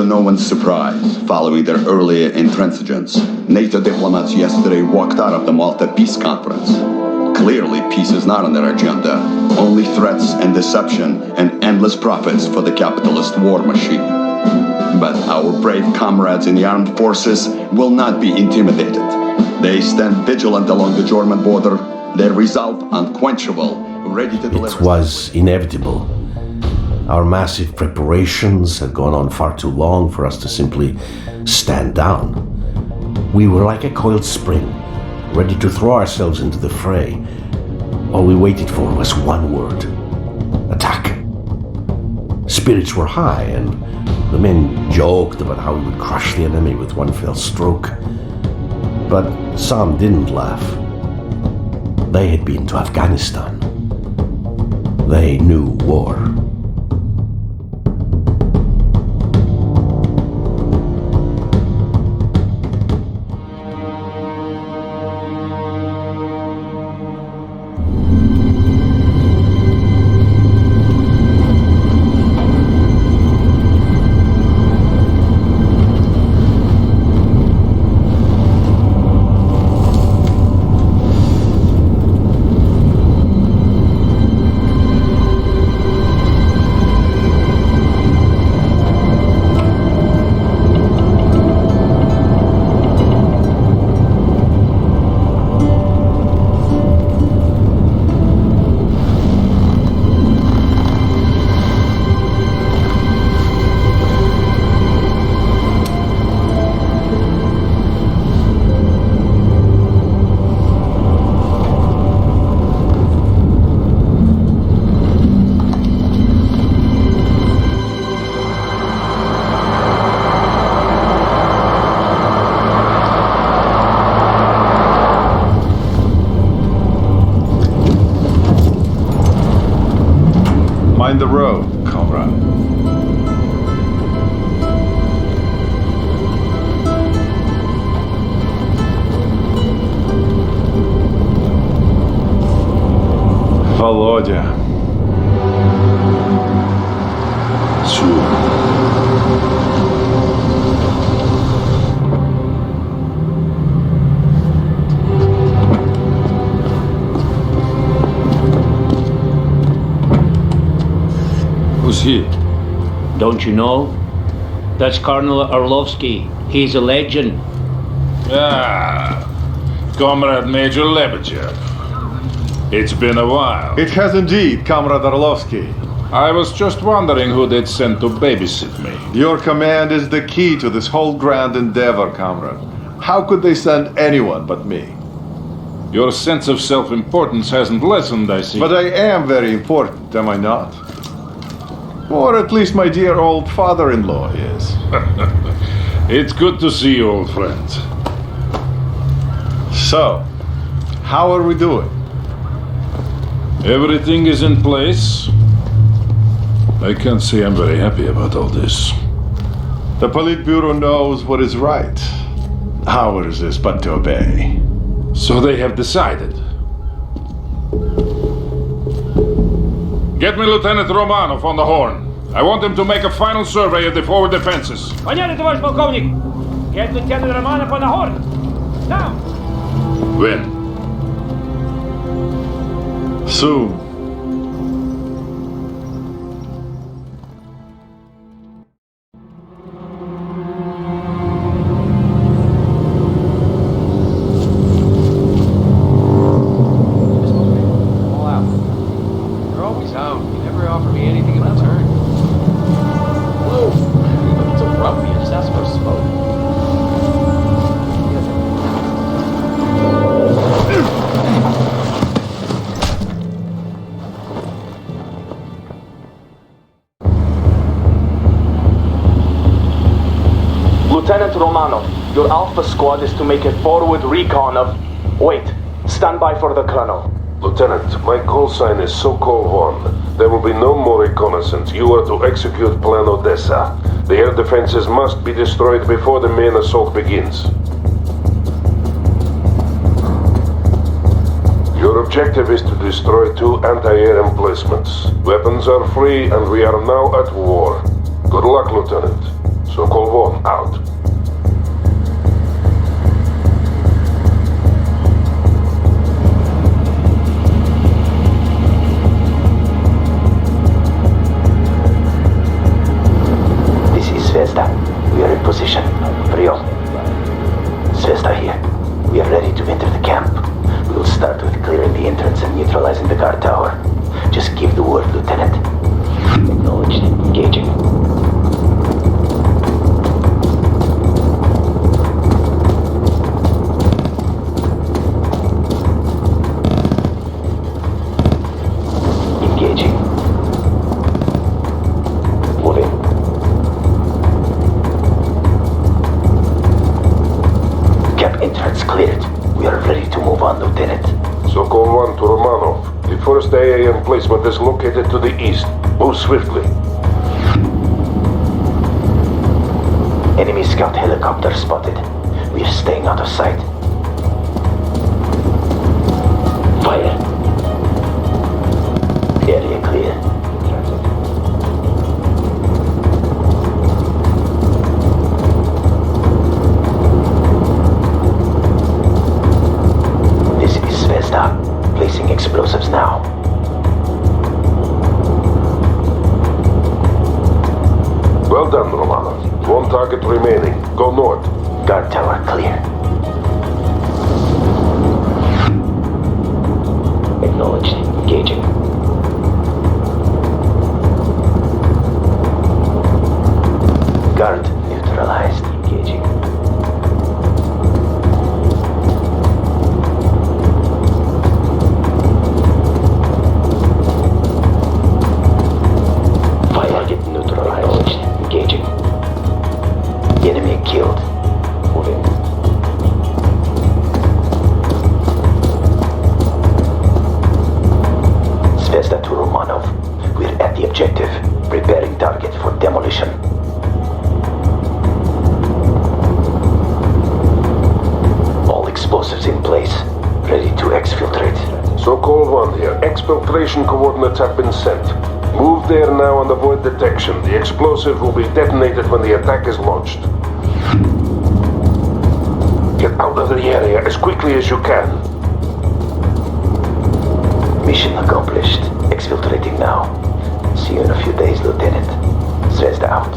no one's surprise, following their earlier intransigence, NATO diplomats yesterday walked out of the Malta Peace Conference. Clearly, peace is not on their agenda. Only threats and deception and endless profits for the capitalist war machine. But our brave comrades in the armed forces will not be intimidated. They stand vigilant along the German border, their resolve unquenchable, ready to deliver. It was inevitable. Our massive preparations had gone on far too long for us to simply stand down. We were like a coiled spring, ready to throw ourselves into the fray. All we waited for was one word: attack. Spirits were high, and the men joked about how we would crush the enemy with one fell stroke. But some didn't laugh. They had been to Afghanistan. They knew war. Mind the road, comrade. Володя. Who's he? Don't you know? That's Colonel Orlovsky. He's a legend. Ah, Comrade Major Lebedev. It's been a while. It has indeed, Comrade Orlovsky. I was just wondering who they'd send to babysit me. Your command is the key to this whole grand endeavor, comrade. How could they send anyone but me? Your sense of self-importance hasn't lessened, I see. But I am very important, am I not? Or at least my dear old father-in-law is. It's good to see you, old friend. So, how are we doing? Everything is in place. I can't say I'm very happy about all this. The Politburo knows what is right. Ours is but to obey. So they have decided. Get me Lieutenant Romanov on the horn. I want him to make a final survey of the forward defenses. Понятно, товарищ полковник. Get Lieutenant Romanov on the horn. Now. When? Soon. Lieutenant Romanov, your Alpha squad is to make a forward recon of... Wait, stand by for the Colonel. Lieutenant, my call sign is Sokol Horn. There will be no more reconnaissance. You are to execute Plan Odessa. The air defenses must be destroyed before the main assault begins. Your objective is to destroy 2 anti-air emplacements. Weapons are free and we are now at war. Good luck, Lieutenant. Sokol 1, out. This is Zvezda. We are in position. Prion. Zvezda here. We are ready to enter the camp. We will start with clearing the entrance and neutralizing the guard tower. Just give the word, Lieutenant. Acknowledged. Engaging. Engaging. Moving. Camp entrance cleared. We are ready to move on, Lieutenant. Sokol 1 to Romanov. The first AAM placement is located to the east. Move swiftly. Enemy scout helicopter spotted. We are staying out of sight. Fire. Area clear. This is Zvezda. Placing explosives now. Well done, Romanov. One target remaining. Go north. Guard tower clear. Acknowledged. Engaging. Guard neutralized. Engaging. Fire. Target neutralized. Engaging. Enemy killed. Moving. Zvezda to Romanov. We're at the objective. Preparing target for demolition. All explosives in place. Ready to exfiltrate. Sokol 1 here. Exfiltration coordinates have been sent. Move there now and avoid detection. The explosive will be detonated when the attack is launched. Get out of the area as quickly as you can. Mission accomplished. Exfiltrating now. See you in a few days, Lieutenant. Zvezda out.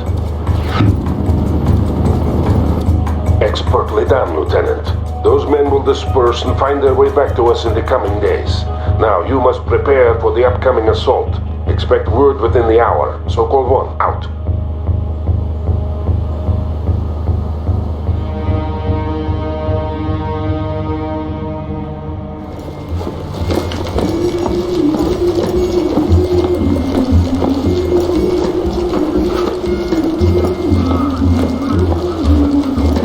Expertly done, Lieutenant. Those men will disperse and find their way back to us in the coming days. Now, you must prepare for the upcoming assault. Expect word within the hour. Sokol 1, out.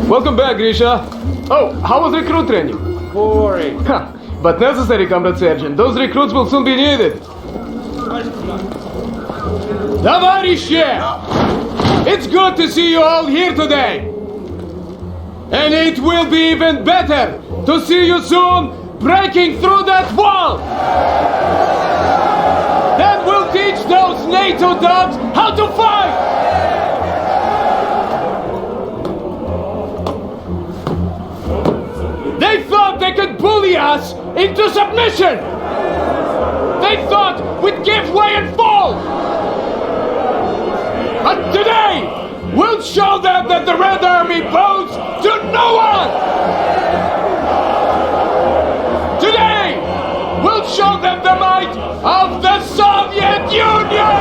Welcome back, Grisha. Oh, how was recruit training? Boring. But necessary, Comrade Sergeant. Those recruits will soon be needed. Товарищи! It's good to see you all here today. And it will be even better to see you soon breaking through that wall. Then we'll teach those NATO dogs how to fight. They thought they could bully us into submission! They thought we'd give way and fall! But today, we'll show them that the Red Army bows to no one! Today, we'll show them the might of the Soviet Union!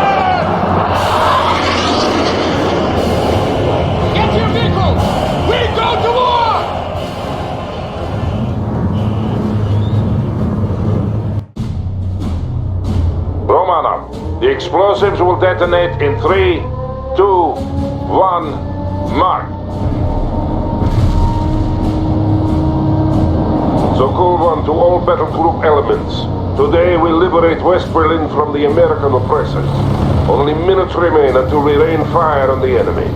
Get your vehicles! We go to war! Romanov, the explosives will detonate in 3, 2, 1, mark. Sokol 1 to all battle group elements. Today we liberate West Berlin from the American oppressors. Only minutes remain until we rain fire on the enemy.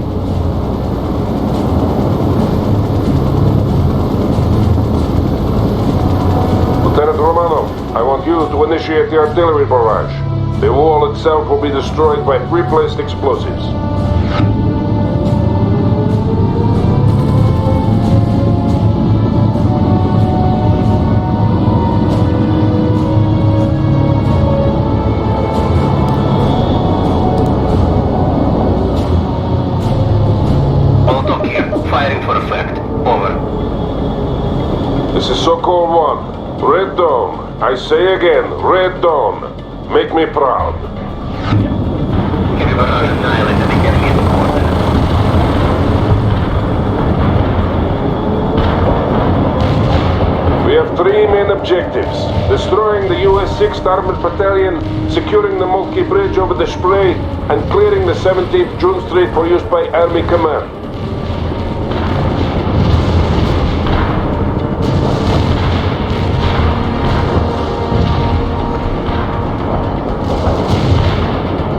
Lieutenant Romanov, I want you to initiate the artillery barrage. The wall itself will be destroyed by pre-placed explosives. Red Dawn. I say again, Red Dawn. Make me proud. We have three main objectives. Destroying the US 6th Armored Battalion, securing the Moltke Bridge over the Spree, and clearing the 17th June Street for use by Army Command.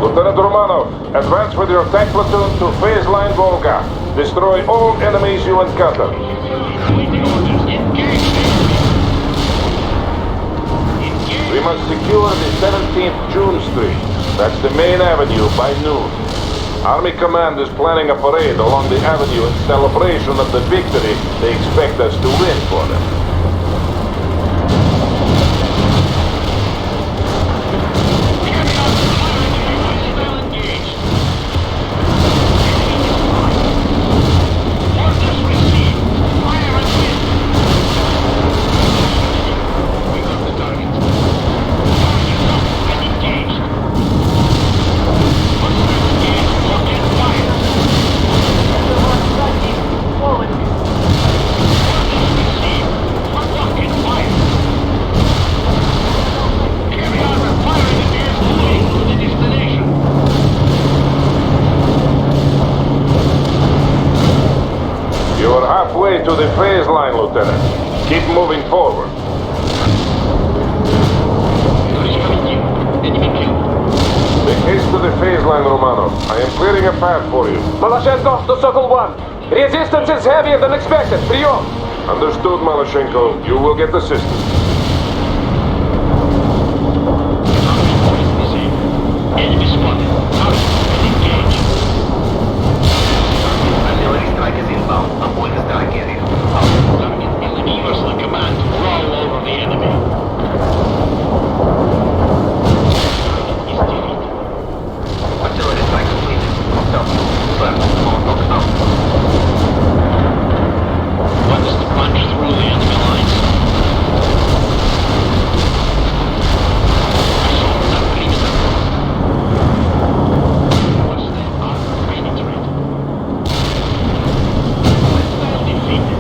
Lieutenant Romanov, advance with your tank platoon to phase line Volga. Destroy all enemies you encounter. We must secure the 17th June Street. That's the main avenue by noon. Army Command is planning a parade along the avenue in celebration of the victory they expect us to win for them. To the phase line, Lieutenant. Keep moving forward. Make haste to the phase line, Romanov. I am clearing a path for you. Maloshenko to Sokol 1. Resistance is heavier than expected. Прием! Understood, Maloshenko. You will get assistance. Enemy spotted. Engage. Artillery strike is inbound. Avoid the strike area. Universal command. Roll over the enemy. Artillery strike completed. Stop. Slap. Molotov out. Want us to punch through the enemy lines? Assault that perimeter. What's the armor penetrate? Hostile defeated.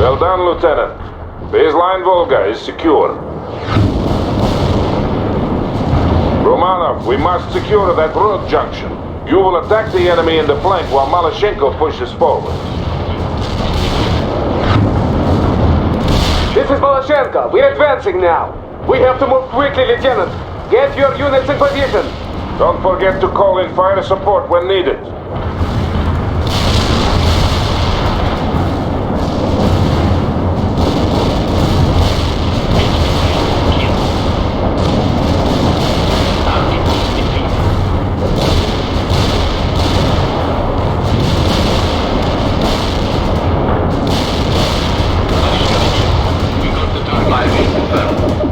Well done, Lieutenant. Baseline Volga is secure. Romanov, we must secure that road junction. You will attack the enemy in the flank while Maloshenko pushes forward. This is Maloshenko. We're advancing now. We have to move quickly, Lieutenant. Get your units in position. Don't forget to call in fire support when needed.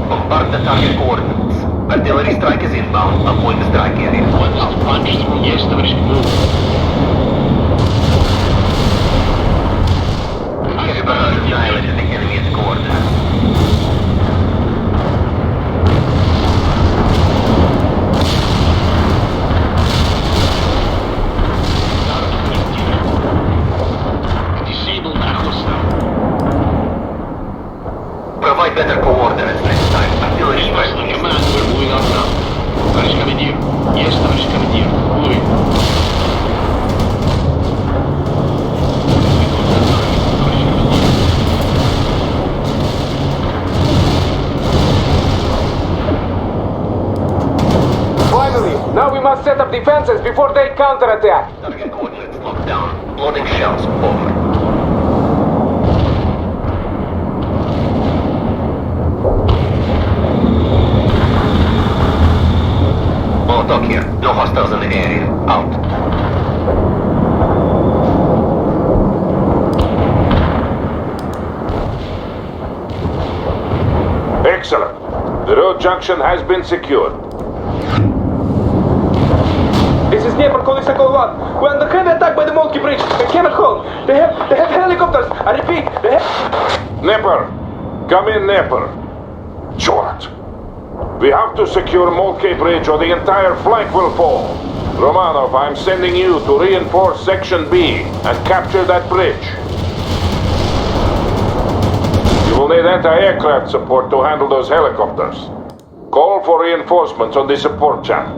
Bombard the target coordinates. Artillery strike is inbound. Avoid the strike area. Want us to punch through? Yes, товарищ. Move. Heavy barrage annihilated the enemy's coordinates. Disable that hostile. Provide better coordinates next time. Artillery strike. Command, we're moving up now. Товарищ командир. Yes, товарищ командир. Moving. Finally, now we must set up defenses before they counterattack. Target coordinates locked down. Loading shells. Over. Molotov here. No hostiles in the area. Out. Excellent. The road junction has been secured. They have helicopters! I repeat, they have... Nipper! Come in, Nipper. Short. We have to secure Moltke Bridge or the entire flank will fall. Romanov, I'm sending you to reinforce Section B and capture that bridge. You will need anti-aircraft support to handle those helicopters. Call for reinforcements on the support channel.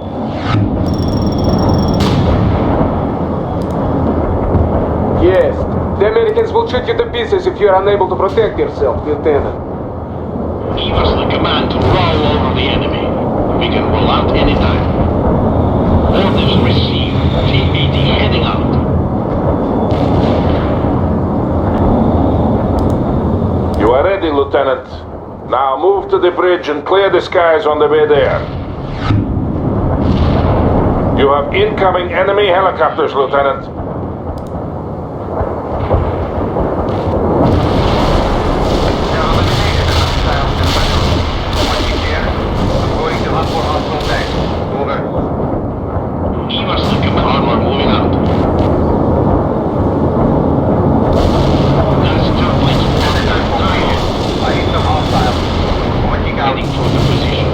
Yes. The Americans will shoot you to pieces if you're unable to protect yourself, Lieutenant. Give us the command to roll over the enemy. We can roll out anytime. Orders received. T-80 heading out. You are ready, Lieutenant. Now move to the bridge and clear the skies on the way there. You have incoming enemy helicopters, Lieutenant. Give us the command. We're moving out. That's turtles. Heading for the position.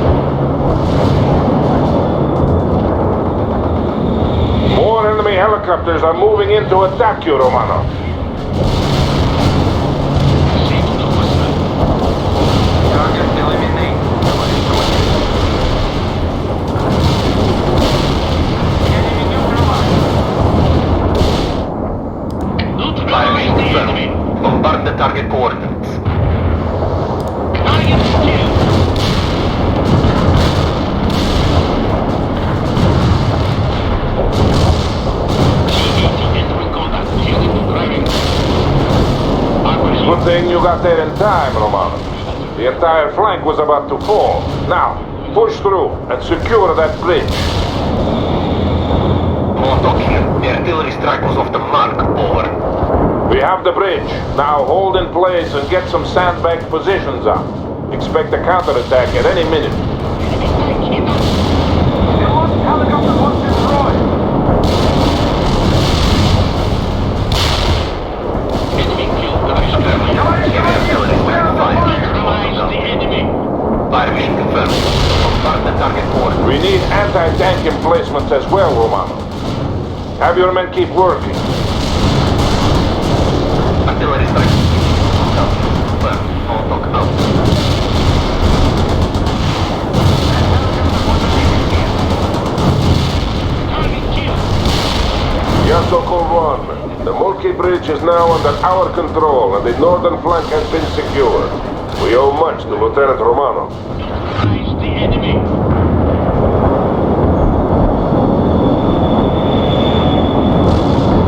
More enemy helicopters are moving in to attack you, Romanov. Signal was set. Target eliminated. Neutralize the enemy. Bombard the target coordinates. Target killed. T-80 entering contact. Shielding to driving. Good thing you got there in time, Romanov. The entire flank was about to fall. Now, push through and secure that bridge. Montauk here. The artillery strike was off the mark. Over. We have the bridge. Now hold in place and get some sandbag positions up. Expect a counterattack at any minute. Helicopter was destroyed! Enemy killed. Neutralize the enemy. Fire mission confirmed. Bombard the target coordinates. We need anti-tank emplacements as well, Romanov. Have your men keep working. Artillery strike. Confirmed. Montauk out. Yasokol 1, the Moltke Bridge is now under our control and the northern flank has been secured. We owe much to Lieutenant Romanov. Neutralize the enemy.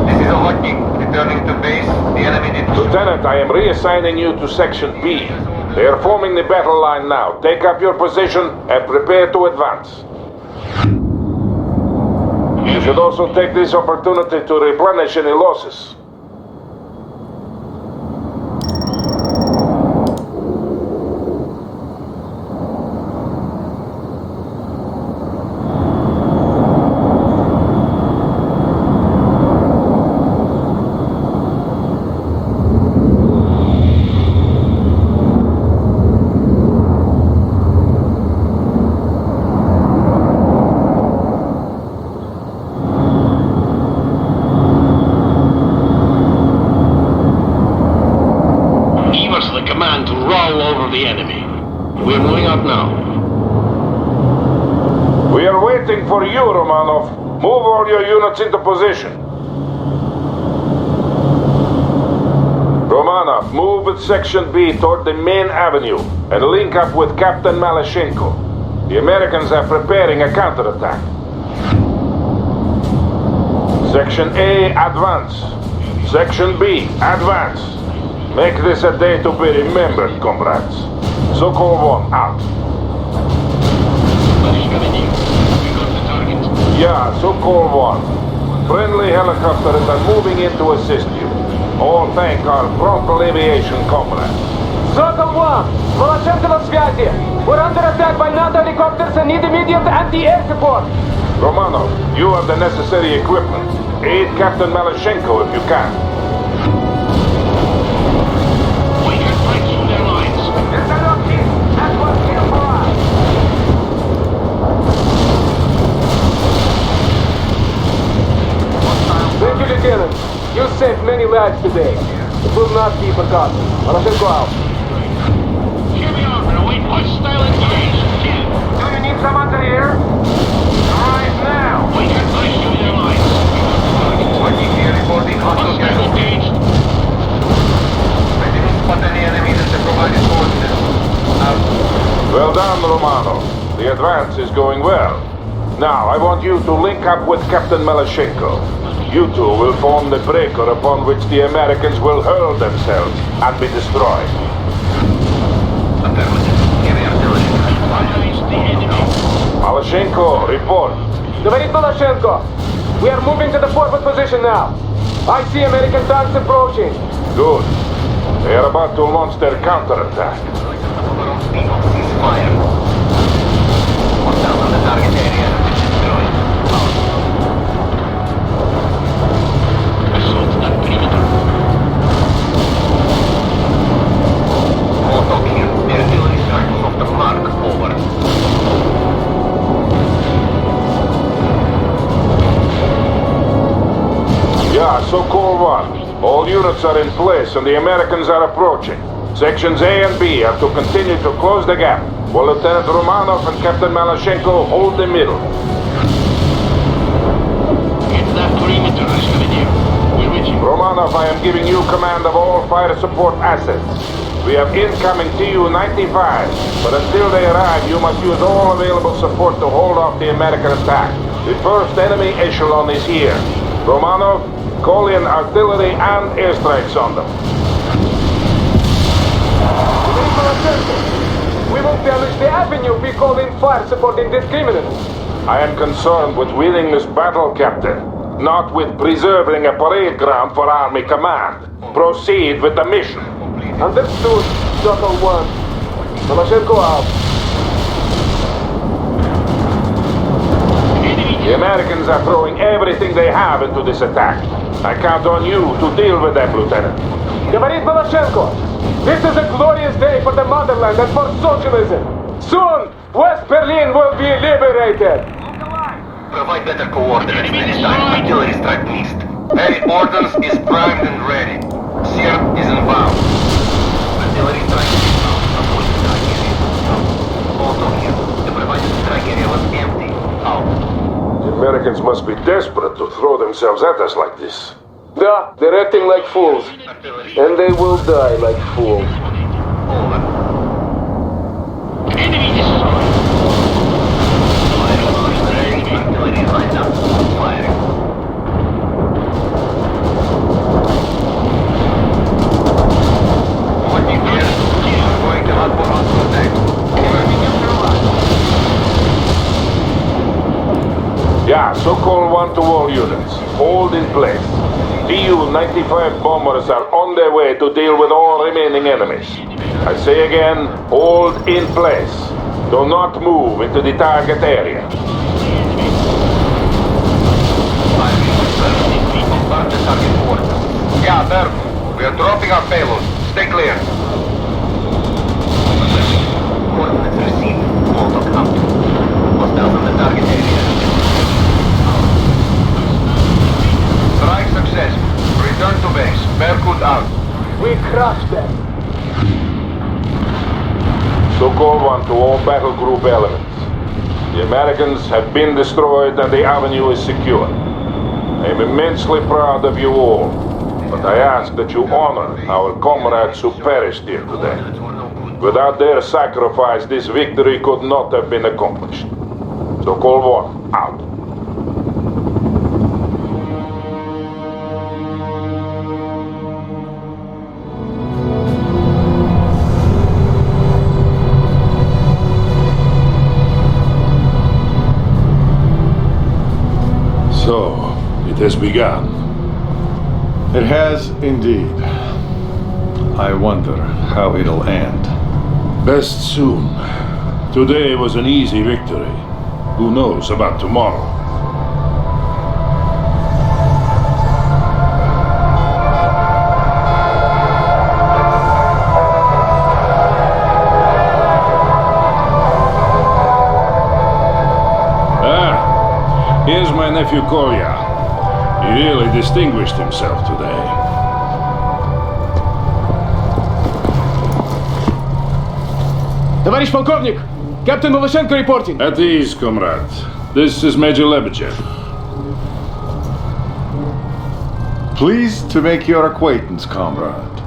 This is a Hawking. Returning to base. The enemy did Lieutenant, I am reassigning you to Section B. They are forming the battle line now. Take up your position and prepare to advance. You should also take this opportunity to replenish any losses. Command to roll over the enemy. We're moving out now. We are waiting for you, Romanov. Move all your units into position. Romanov, move with Section B toward the main avenue and link up with Captain Malashenko. The Americans are preparing a counterattack. Section A, advance. Section B, advance. Make this a day to be remembered, comrades. Sokol 1, out. Yeah, Sokol 1. Friendly helicopters are moving in to assist you. All thank our prompt alleviation comrades. Sokol 1! Malashenko на связи! We're under attack by NATO helicopters and need immediate anti-air support! Romanov, you have the necessary equipment. Aid Captain Malashenko if you can. flags today. It will not be forgotten. Marashenko out. Here we are, and await hostile engaged. Do you need someone here? Right now. We can push through their lines. Reporting Hostile engaged. I didn't spot any enemy that provided coordinates. Well done, Romano. The advance is going well. Now, I want you to link up with Captain Melashenko. You two will form the breaker upon which the Americans will hurl themselves and be destroyed. Melashenko, report. Говорит Melashenko. We are moving to the forward position now. I see American tanks approaching. Good. They are about to launch their counterattack. Assault that perimeter. Motok here. Artillery strike off the mark. Over. Yeah, so-called one. All units are in place and the Americans are approaching. Sections A and B are to continue to close the gap, while Lieutenant Romanov and Captain Melashenko hold the middle. It's that perimeter, Ashkabinier. We're reaching. Romanov, I am giving you command of all fire support assets. We have incoming Tu-95, but until they arrive, you must use all available support to hold off the American attack. The first enemy echelon is here. Romanov, call in artillery and airstrikes on them. We will damage the avenue we call in fire support indiscriminately. I am concerned with winning this battle, Captain, not with preserving a parade ground for Army Command. Proceed with the mission. Understood, Shuttle 1. Melashenko out. The Americans are throwing everything they have into this attack. I count on you to deal with them, Lieutenant. Говорит Melashenko. This is a glorious day for the motherland and for socialism. Soon, West Berlin will be liberated. Provide better coordinates next time. Artillery strike missed. Harry Ordnance is primed and ready. Sierra is inbound. Artillery strike inbound. Avoid the strike area. Motok here. The provided strike area was empty. Out. The Americans must be desperate to throw themselves at us like this. Да, they're acting like fools. And they will die like fools. Over. Enemy destroyed. Artillery lined up. Firing. Looking here. Going to hot for hostile attack. Yeah, so-called one to all units. Hold in place. Tu-95 bombers are on their way to deal with all remaining enemies. I say again, hold in place. Do not move into the target area. Mark the target forward. Yeah, there. We are dropping our payload. Stay clear. Coordinates received. Motok out. Hostiles on the target area. Strike success. Return to base. Berkut out. We crushed them. So-called one to all battle group elements. The Americans have been destroyed and the avenue is secure. I am immensely proud of you all, but I ask that you honor our comrades who perished here today. Without their sacrifice, this victory could not have been accomplished. So-called one, out. So, it has begun. It has indeed. I wonder how it'll end. Best soon. Today was an easy victory. Who knows about tomorrow? Here's my nephew Kolya. He really distinguished himself today. Товарищ полковник! Captain Milashenko reporting. At ease, comrade. This is Major Lebedev. Pleased to make your acquaintance, comrade.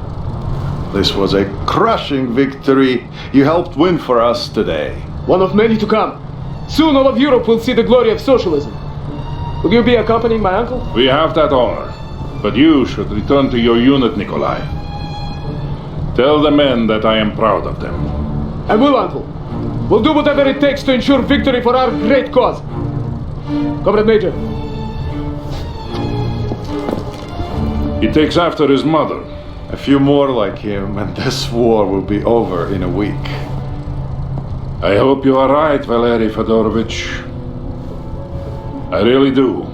This was a crushing victory you helped win for us today. One of many to come. Soon all of Europe will see the glory of socialism. Will you be accompanying my uncle? We have that honor. But you should return to your unit, Nikolai. Tell the men that I am proud of them. I will, uncle. We'll do whatever it takes to ensure victory for our great cause. Comrade Major. He takes after his mother. A few more like him, and this war will be over in a week. I hope you are right, Valery Fedorovich. I really do.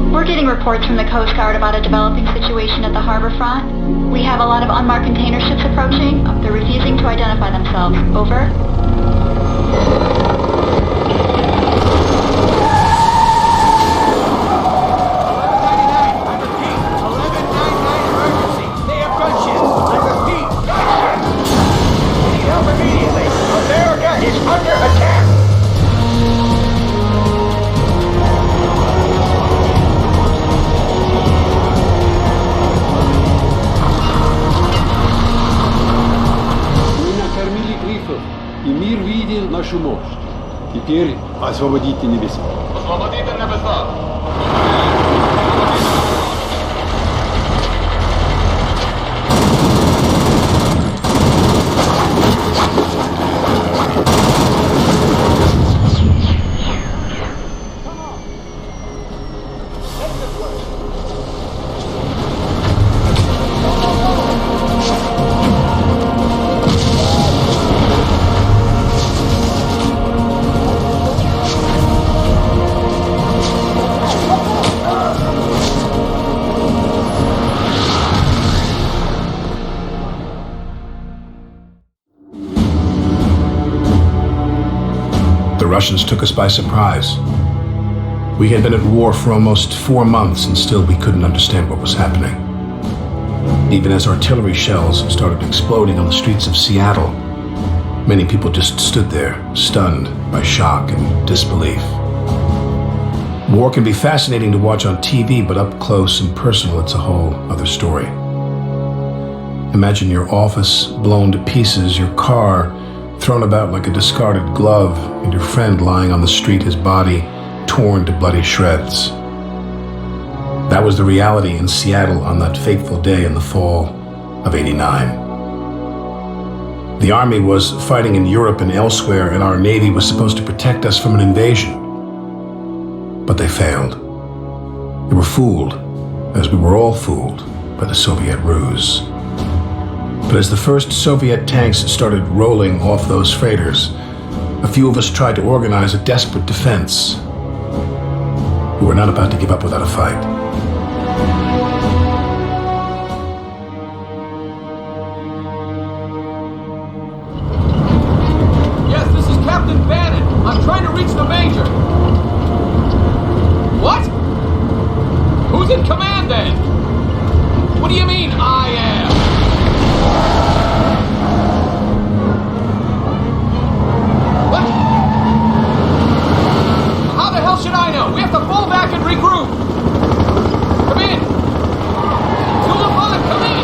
We're getting reports from the Coast Guard about a developing situation at the harbor front. We have a lot of unmarked container ships approaching. They're refusing to identify themselves. Over. Нашу мощь. Теперь освободите небеса. Освободите небеса. The Russians took us by surprise. We had been at war for almost 4 months and still we couldn't understand what was happening. Even as artillery shells started exploding on the streets of Seattle, many people just stood there, stunned by shock and disbelief. War can be fascinating to watch on TV, but up close and personal, it's a whole other story. Imagine your office blown to pieces, your car thrown about like a discarded glove, and your friend lying on the street, his body torn to bloody shreds. That was the reality in Seattle on that fateful day in the fall of '89. The Army was fighting in Europe and elsewhere, and our Navy was supposed to protect us from an invasion. But they failed. They were fooled, as we were all fooled, by the Soviet ruse. But as the first Soviet tanks started rolling off those freighters, a few of us tried to organize a desperate defense. We were not about to give up without a fight. Yes, this is Captain Bannon. I'm trying to reach the Major. What? Who's in command then? What do you mean, I am? What? How the hell should I know? We have to fall back and regroup. Come in. Zulapana, come in.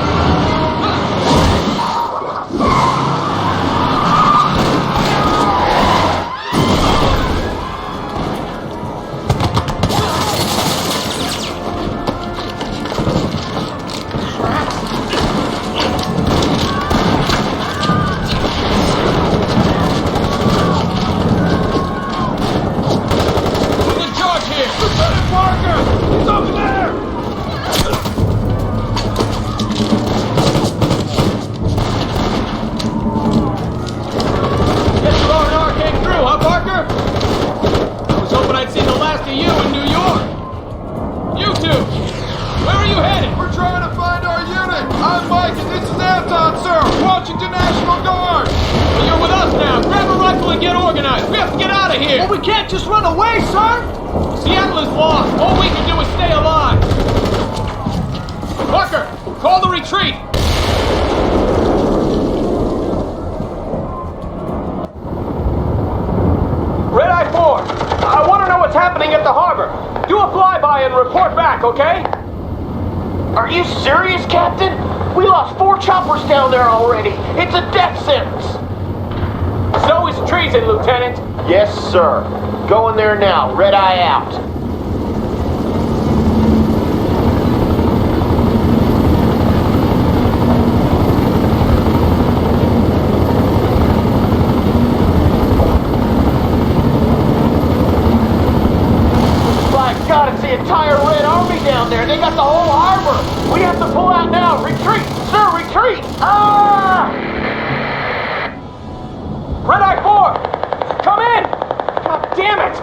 last of you in New York. You two, where are you headed? We're trying to find our unit. I'm Mike and this is Anton, sir. Washington National Guard. Well, you're with us now. Grab a rifle and get organized. We have to get out of here. Well, we can't just run away, sir. Seattle is lost. All we can do is stay alive. Parker, call the retreat. Red Eye 4, I want to know what's happening at the harbor. Do a flyby and report back, okay? Are you serious, Captain? We lost 4 choppers down there already. It's a death sentence. So is treason, Lieutenant. Yes, sir. Going there now. Red Eye out. God, it's the entire Red Army down there. They got the whole harbor. We have to pull out now. Retreat, sir, retreat. Ah! Red Eye 4, come in. God damn it.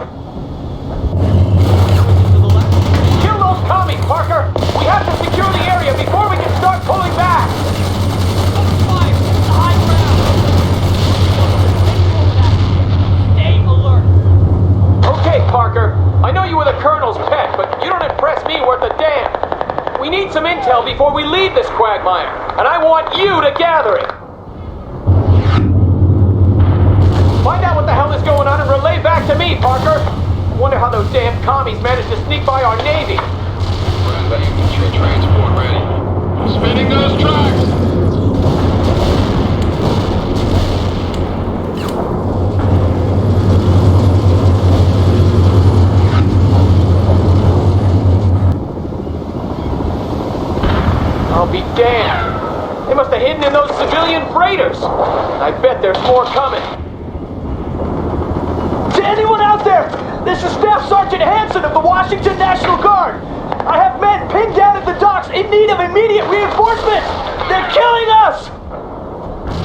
Kill those commies, Parker. We have to secure the area before we can start pulling back. Stay alert. Okay, Parker. I know you were the Colonel's pet, but you don't impress me worth a damn. We need some intel before we leave this quagmire, and I want you to gather it. Find out what the hell is going on and relay back to me, Parker. I wonder how those damn commies managed to sneak by our Navy. Bradley, infantry transport ready. Spinning those tracks. I'll be damned. They must have hidden in those civilian freighters. I bet there's more coming. To anyone out there, this is Staff Sergeant Hanson of the Washington National Guard. I have men pinned down at the docks in need of immediate reinforcements. They're killing us.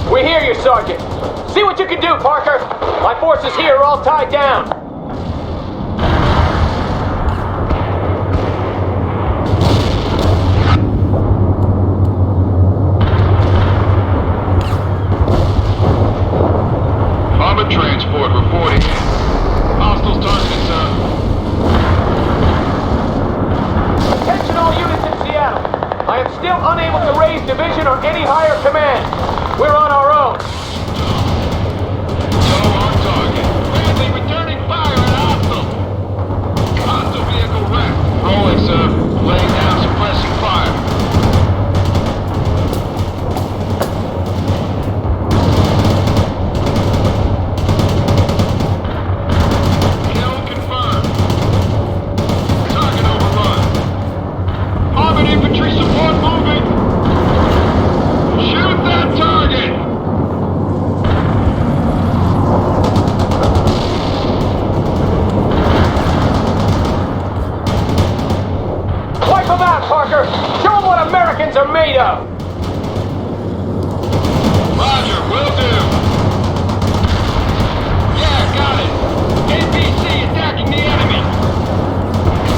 We hear you, Sergeant. See what you can do, Parker. My forces here are all tied down. Transport reporting. Hostiles targeted, sir. Attention all units in Seattle. I am still unable to raise division or any higher command. We're on our own. So on target. Bradley returning fire at hostile. Hostile vehicle wrecked. Rolling, sir. Laying down suppressing fire. Infantry support moving! Shoot that target! Wipe them out, Parker! Show them what Americans are made of! Roger, will do! Yeah, got it! APC attacking the enemy!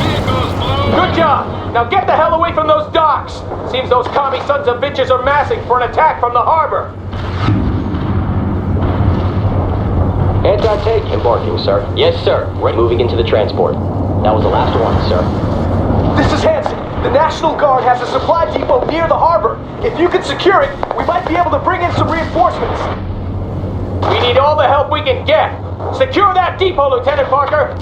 Vehicles blown! Good job! Now get the hell away from those docks! Seems those commie sons of bitches are massing for an attack from the harbor. Anti-tank embarking, sir. Yes, sir. We're moving into the transport. That was the last one, sir. This is Hanson. The National Guard has a supply depot near the harbor. If you can secure it, we might be able to bring in some reinforcements. We need all the help we can get. Secure that depot, Lieutenant Parker!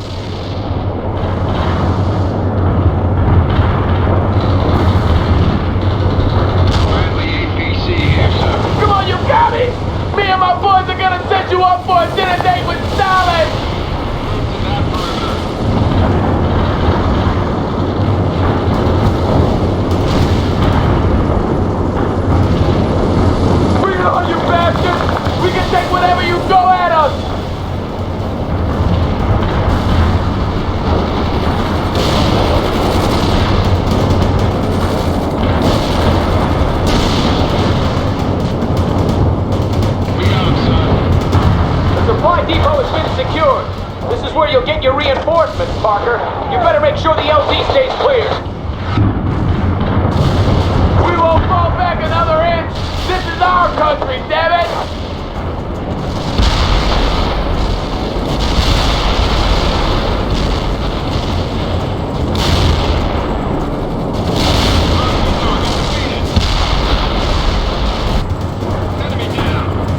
Come on, you got it! Me and my boys are gonna set you up for a dinner date with Stalin! Bring it on, you bastards! We can take whatever you throw at us! Parker. You better make sure the LZ stays clear. We won't fall back another inch. This is our country, damn it!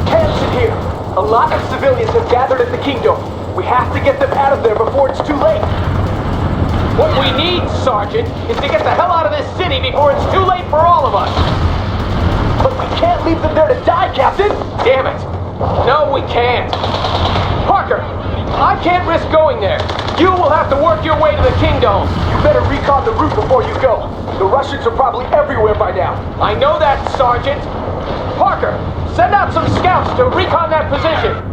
Hanson here. A lot of civilians have gathered at the Kingdom. We have to get them out of there before it's too late. What we need, Sergeant, is to get the hell out of this city before it's too late for all of us. But we can't leave them there to die, Captain! Damn it! No, we can't. Parker, I can't risk going there. You will have to work your way to the Kingdom. You better recon the route before you go. The Russians are probably everywhere by now. I know that, Sergeant. Parker, send out some scouts to recon that position.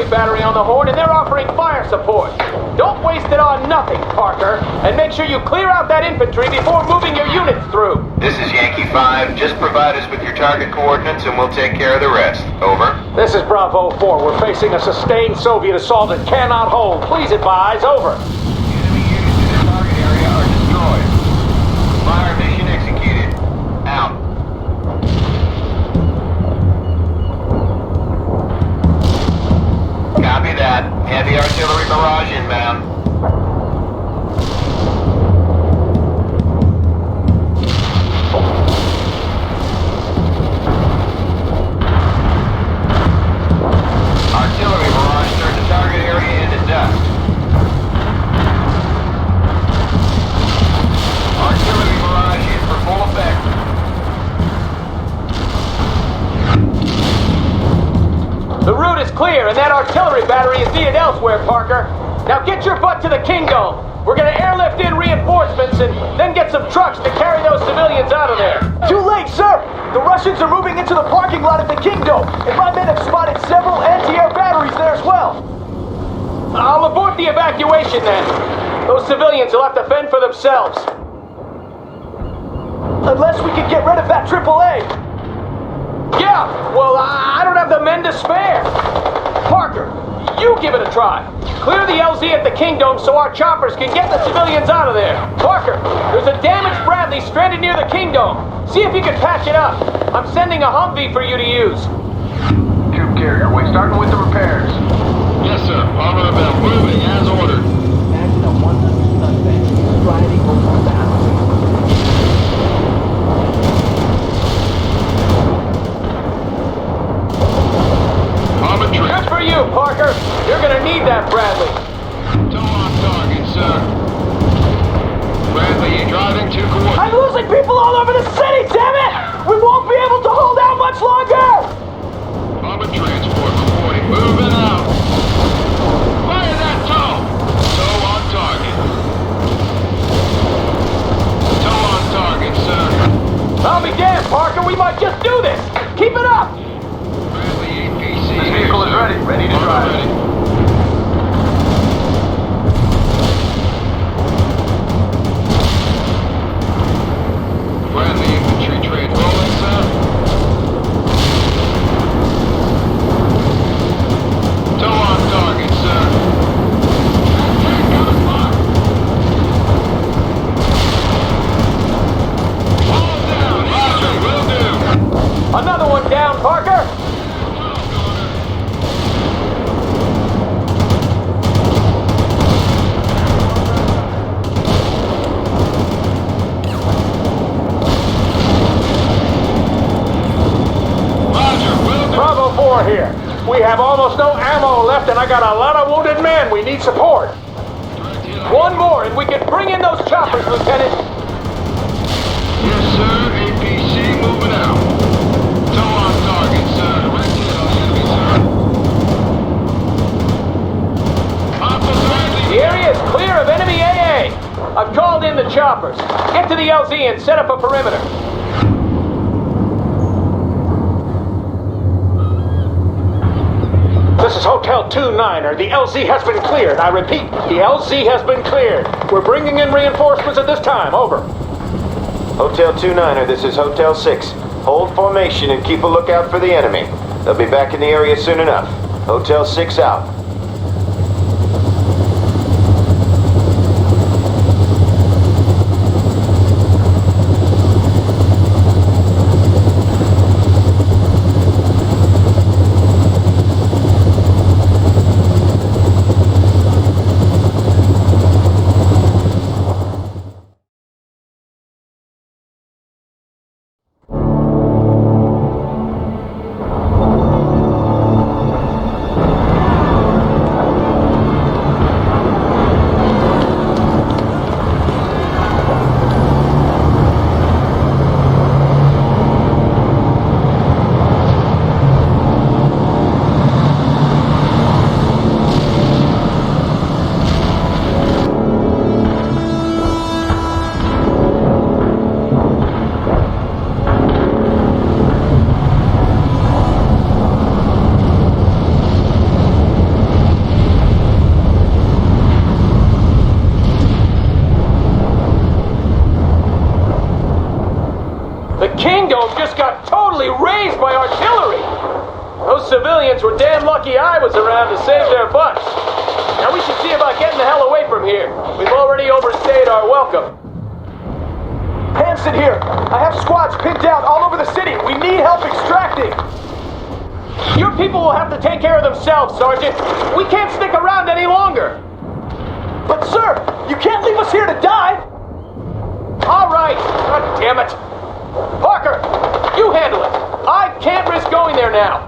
Battery on the horn, and they're offering fire support. Don't waste it on nothing, Parker, and make sure you clear out that infantry before moving your units through. This is Yankee 5. Just provide us with your target coordinates and we'll take care of the rest. Over. This is Bravo 4. We're facing a sustained Soviet assault that cannot hold. Please advise. Over. Enemy units in the target area are destroyed. Fire mission executed. Out. Copy that. Heavy artillery barrage inbound. Artillery barrage turned the target area into dust. Artillery barrage in for full effect. The route is clear, and that artillery battery is needed elsewhere, Parker. Now get your butt to the Kingdom. We're gonna airlift in reinforcements and then get some trucks to carry those civilians out of there. Too late, sir! The Russians are moving into the parking lot at the Kingdom, and my men have spotted several anti-air batteries there as well. I'll abort the evacuation then. Those civilians will have to fend for themselves. Unless we can get rid of that AAA. Yeah, well, I don't have the men to spare. Parker, you give it a try. Clear the LZ at the Kingdom so our choppers can get the civilians out of there. Parker, there's a damaged Bradley stranded near the Kingdom. See if you can patch it up. I'm sending a Humvee for you to use. Troop carrier, we're starting with the repairs. Yes, sir. Armor about moving as ordered. Imagine a 100 suspect riding over the house. Good for you, Parker. You're gonna need that Bradley. Toe on toe. have almost no ammo left, and I got a lot of wounded men. We need support. One more, and we can bring in those choppers, Lieutenant. Yes, sir. APC moving out. Tow on target, sir. Direct hit on the enemy, sir. The area is clear of enemy AA. I've called in the choppers. Get to the LZ and set up a perimeter. This is Hotel 2-9er. The LZ has been cleared. I repeat, the LZ has been cleared. We're bringing in reinforcements at this time. Over. Hotel 2-9er, this is Hotel 6. Hold formation and keep a lookout for the enemy. They'll be back in the area soon enough. Hotel 6 out. Civilians were damn lucky I was around to save their butts. Now we should see about getting the hell away from here. We've already overstayed our welcome. Hanson here. I have squads pinned down all over the city. We need help extracting. Your people will have to take care of themselves, Sergeant. We can't stick around any longer. But sir, you can't leave us here to die. All right. God damn it. Parker, you handle it. I can't risk going there now.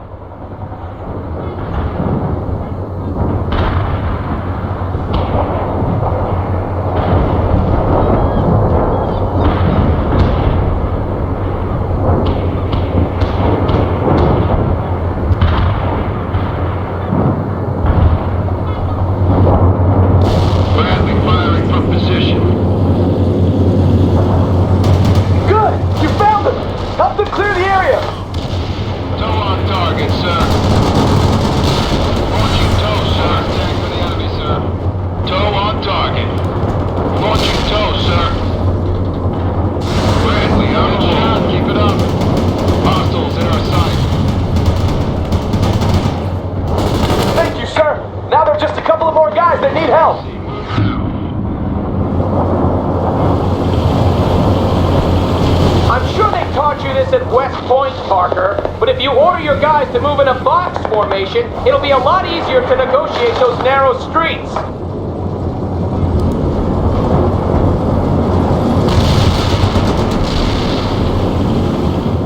To move in a box formation, it'll be a lot easier to negotiate those narrow streets.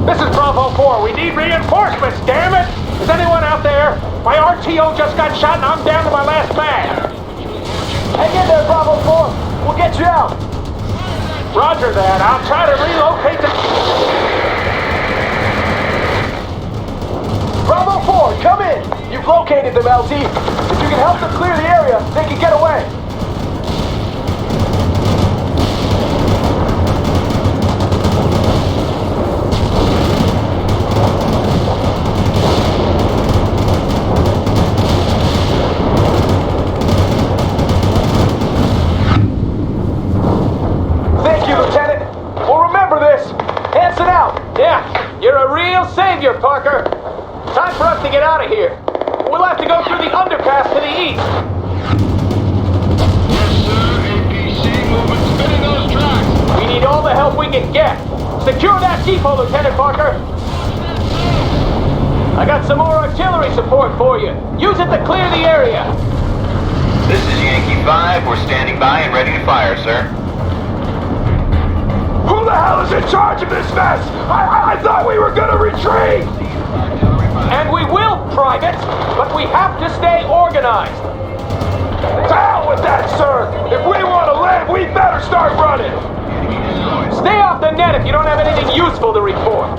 This is Bravo 4. We need reinforcements, damn it! Is anyone out there? My RTO just got shot and I'm down to my last mag. Hang in there, Bravo 4. We'll get you out. Roger that. I'll try to relocate the... Bravo 4, come in! You've located them, LZ. If you can help them clear the area, they can get away. Thank you, Lieutenant. We'll remember this. Hanson out. Yeah, you're a real savior, Parker. Time for us to get out of here. We'll have to go through the underpass to the east. Yes, sir. APC moving, spinning those tracks. We need all the help we can get. Secure that depot, Lieutenant Parker. I got some more artillery support for you. Use it to clear the area. This is Yankee 5. We're standing by and ready to fire, sir. Who the hell is in charge of this mess? I thought we were gonna retreat! And we will, Private, but we have to stay organized. To hell with that, sir! If we want to live, we better start running! Stay off the net if you don't have anything useful to report.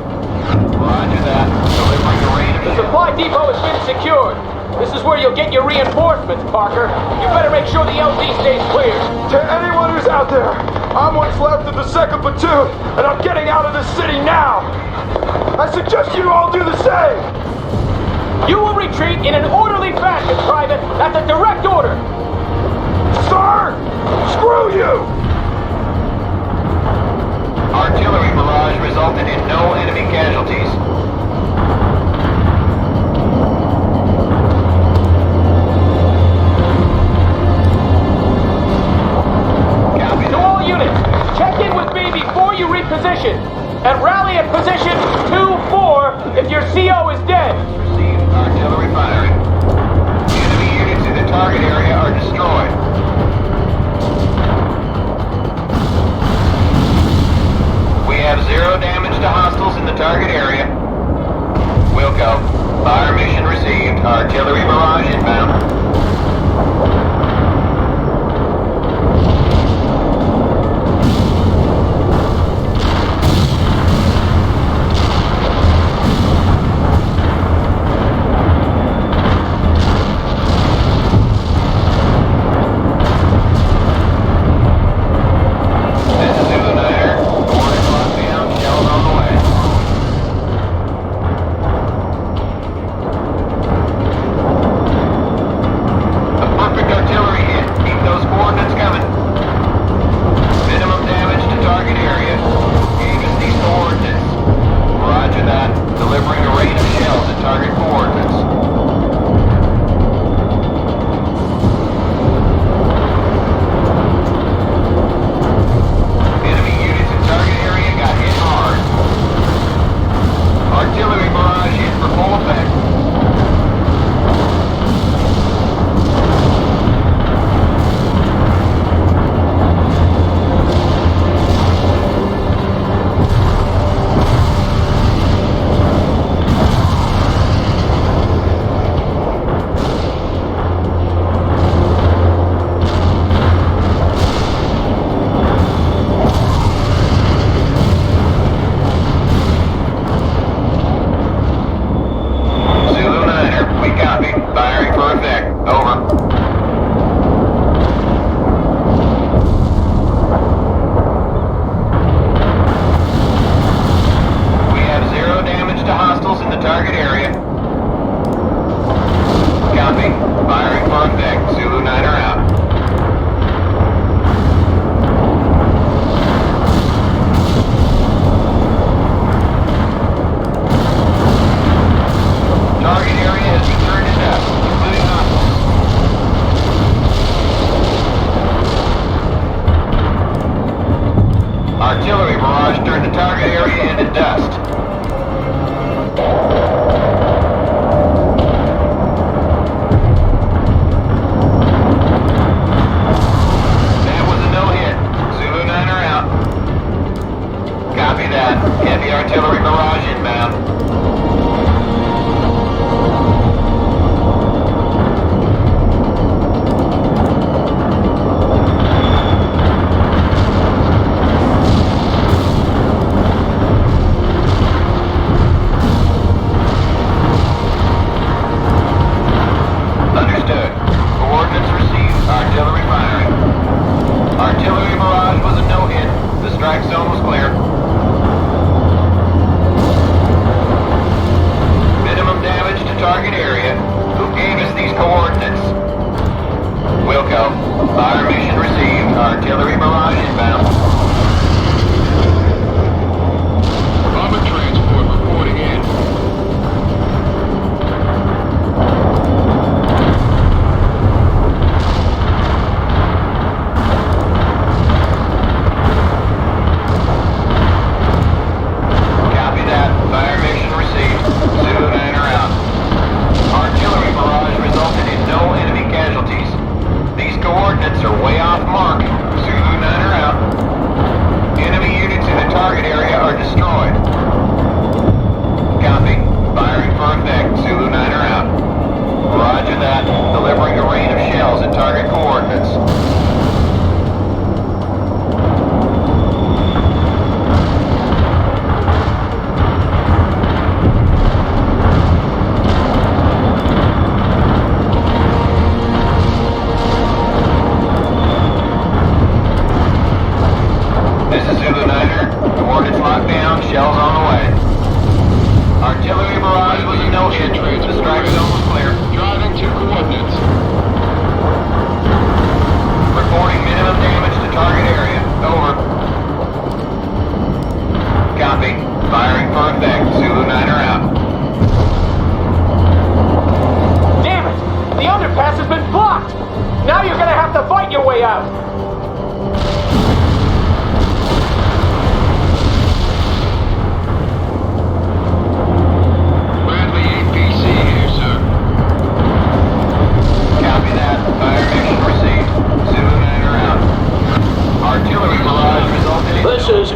Roger that. Delivering the range. The supply depot has been secured. This is where you'll get your reinforcements, Parker. You better make sure the LZ stays clear. To anyone who's out there, I'm what's left of the 2nd Platoon, and I'm getting out of this city now! I suggest you all do the same! You will retreat in an orderly fashion, Private. That's a direct order. Sir! Screw you! Artillery barrage resulted in no enemy casualties. To all units, check in with me before you reposition. And rally at position 2-4 if your CO is dead. Received artillery firing. Enemy units in the target area are destroyed. We have 0 damage to hostiles in the target area. Wilco, fire mission received. Artillery barrage inbound.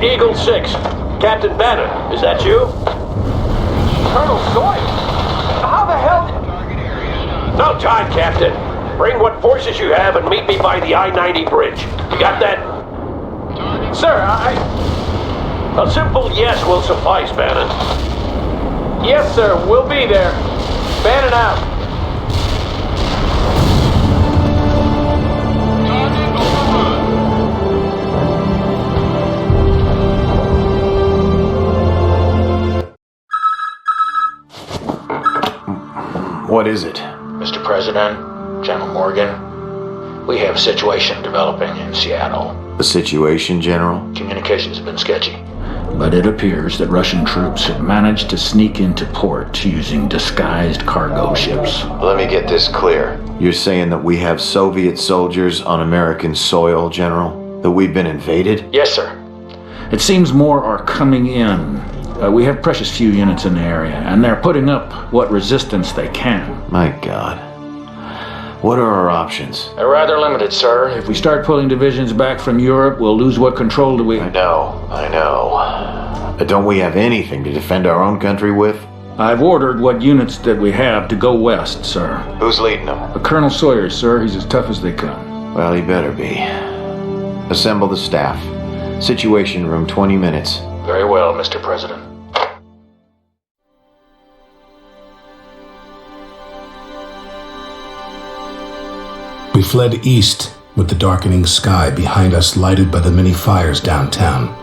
Eagle 6. Captain Bannon, is that you? Colonel Sawyer? How the hell did... No time, Captain. Bring what forces you have and meet me by the I-90 bridge. You got that? Sir, A simple yes will suffice, Bannon. Yes, sir. We'll be there. Bannon out. What is it? Mr. President, General Morgan, we have a situation developing in Seattle. The situation, General? Communications have been sketchy, but it appears that Russian troops have managed to sneak into port using disguised cargo ships. Let me get this clear. You're saying that we have Soviet soldiers on American soil, General? That we've been invaded? Yes, sir. It seems more are coming in. We have precious few units in the area, and they're putting up what resistance they can. My God. What are our options? They're rather limited, sir. If we start pulling divisions back from Europe, we'll lose what control do we... I know. But don't we have anything to defend our own country with? I've ordered what units that we have to go west, sir. Who's leading them? Colonel Sawyer, sir. He's as tough as they come. Well, he better be. Assemble the staff. Situation room, 20 minutes. Very well, Mr. President. We fled east with the darkening sky behind us lighted by the many fires downtown.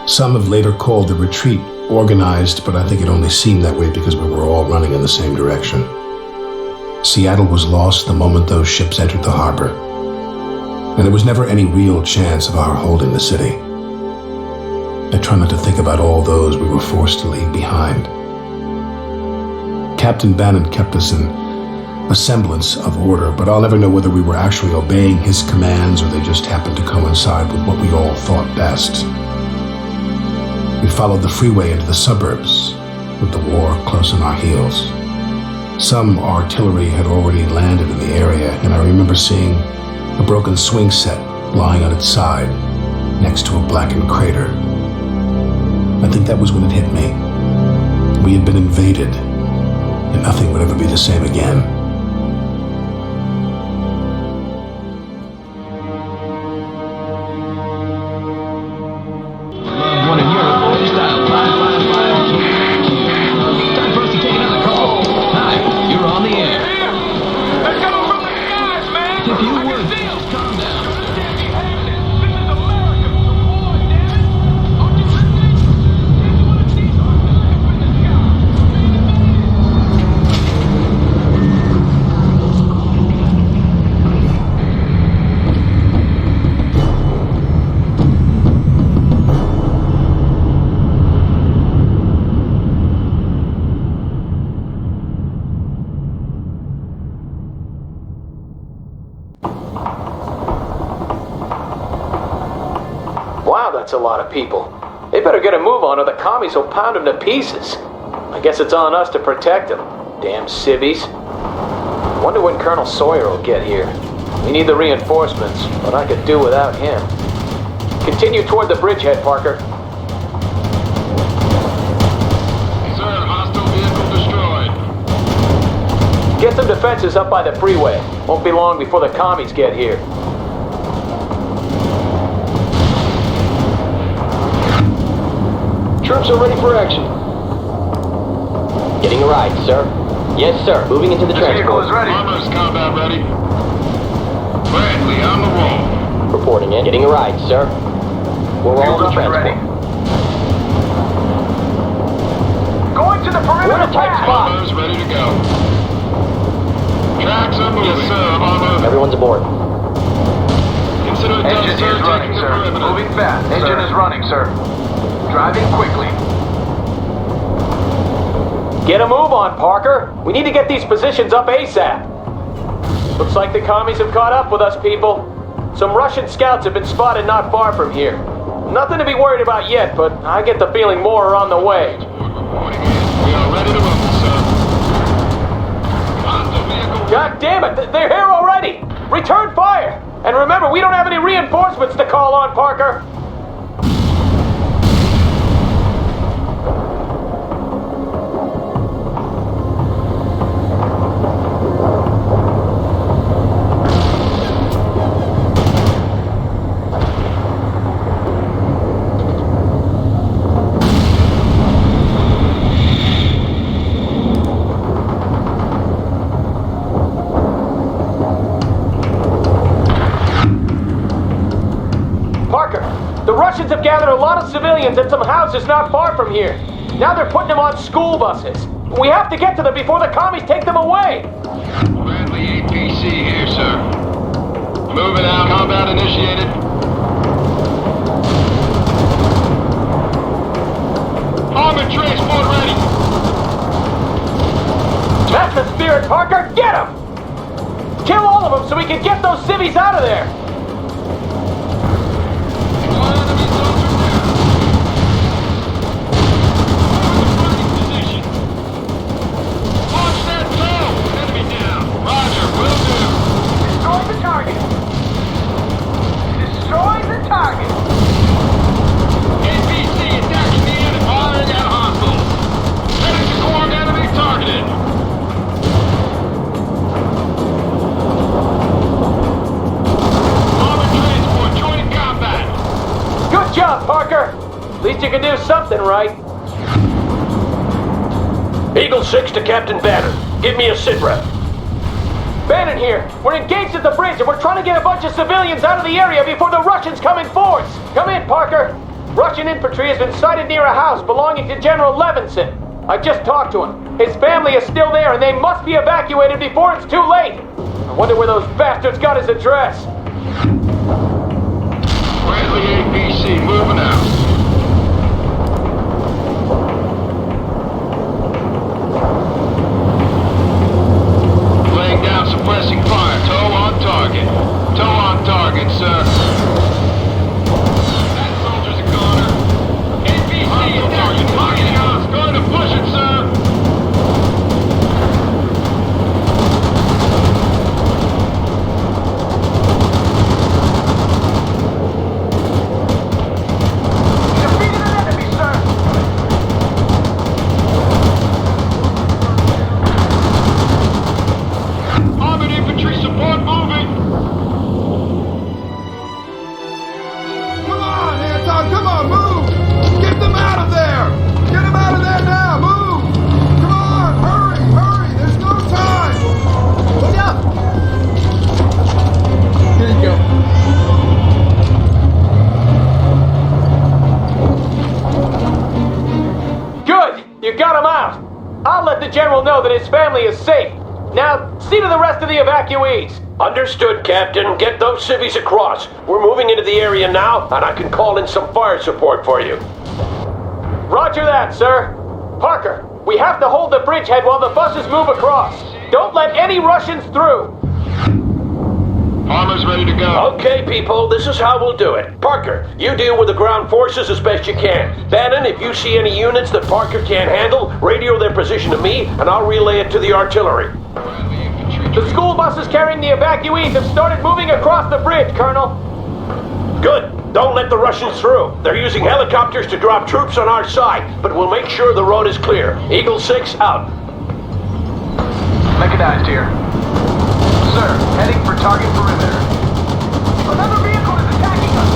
Some have later called the retreat organized, but I think it only seemed that way because we were all running in the same direction. Seattle was lost the moment those ships entered the harbor, and there was never any real chance of our holding the city. I try not to think about all those we were forced to leave behind. Captain Bannon kept us in a semblance of order, but I'll never know whether we were actually obeying his commands or they just happened to coincide with what we all thought best. We followed the freeway into the suburbs, with the war close on our heels. Some artillery had already landed in the area, and I remember seeing a broken swing set lying on its side, next to a blackened crater. I think that was when it hit me. We had been invaded, and nothing would ever be the same again. That's a lot of people. They better get a move on or the commies will pound them to pieces. I guess it's on us to protect them. Damn civvies. Wonder when Colonel Sawyer will get here. We need the reinforcements, but I could do without him. Continue toward the bridgehead, Parker. Sir, hostile vehicle destroyed. Get some defenses up by the freeway. Won't be long before the commies get here. Troops are ready for action. Getting a ride, sir. Yes, sir. Moving into the transport. Armor's combat ready. Bradley, on the roll. Reporting in. Getting a ride, sir. We're all in the transport. Going to the perimeter. We're in a tight spot. Armor's ready to go. Tracks are moving. Yes, sir. Armor. Everyone's aboard. Consider it done, sir. Taking the perimeter. Moving fast. Engine is running, sir. Driving quickly. Get a move on, Parker. We need to get these positions up ASAP. Looks like the commies have caught up with us, people. Some Russian scouts have been spotted not far from here. Nothing to be worried about yet, but I get the feeling more are on the way. We are ready to rumble, sir. God damn it, they're here already! Return fire! And remember, we don't have any reinforcements to call on, Parker! Parker, the Russians have gathered a lot of civilians at some houses not far from here. Now they're putting them on school buses. We have to get to them before the commies take them away. Bradley APC here, sir. Moving out. Combat initiated. Armored transport ready. That's the spirit, Parker. Get them! Kill all of them so we can get those civvies out of there. Destroy the target! Destroy the target! APC attacking the enemy, firing at hostiles. Heading to core enemy targeted. Armored transport, joining combat. Good job, Parker! At least you can do something right. Eagle 6 to Captain Bannon. Give me a sitrep. Bannon here. We're engaged at the bridge and we're trying to get a bunch of civilians out of the area before the Russians come in force. Come in, Parker. Russian infantry has been sighted near a house belonging to General Levinson. I just talked to him. His family is still there and they must be evacuated before it's too late. I wonder where those bastards got his address. Bradley APC, moving out. Laying down suppressing fire. Tow on target. Tow on target, sir. That soldier's a goner. APC attacking target house. Going to push it, sir. Armored infantry support moving. Come on, Anton, come on, move! Get them out of there! Get them out of there now, move! Come on, hurry, hurry, there's no time! Look out! Here you go. Good! You got him out! I'll let the general know that his family is safe. Now, see to the rest of the evacuees. Understood, Captain. Get those civvies across. We're moving into the area now, and I can call in some fire support for you. Roger that, sir. Parker, we have to hold the bridgehead while the buses move across. Don't let any Russians through. Armor's ready to go. Okay, people, this is how we'll do it. Parker, you deal with the ground forces as best you can. Bannon, if you see any units that Parker can't handle, radio their position to me, and I'll relay it to the artillery. The school buses carrying the evacuees have started moving across the bridge, Colonel. Good. Don't let the Russians through. They're using helicopters to drop troops on our side, but we'll make sure the road is clear. Eagle 6 out. Mechanized here. Sir, heading for target perimeter. Another vehicle is attacking us!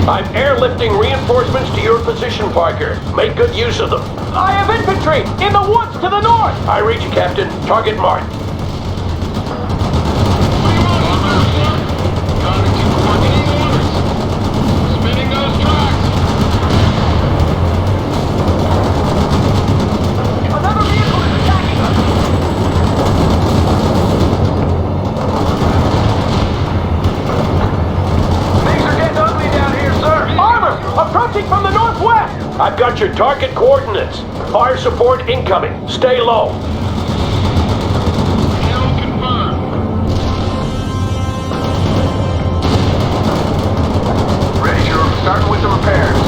I'm airlifting reinforcements to your position, Parker. Make good use of them. I have infantry in the woods to the north! I read you, Captain. Target marked. Spinning those tracks. Another vehicle is attacking us! Things are getting ugly down here, sir! Armor! Approaching from the northwest! I've got your target coordinates. Fire support incoming. Stay low. Kill confirmed. Ready, sure. Starting with the repairs.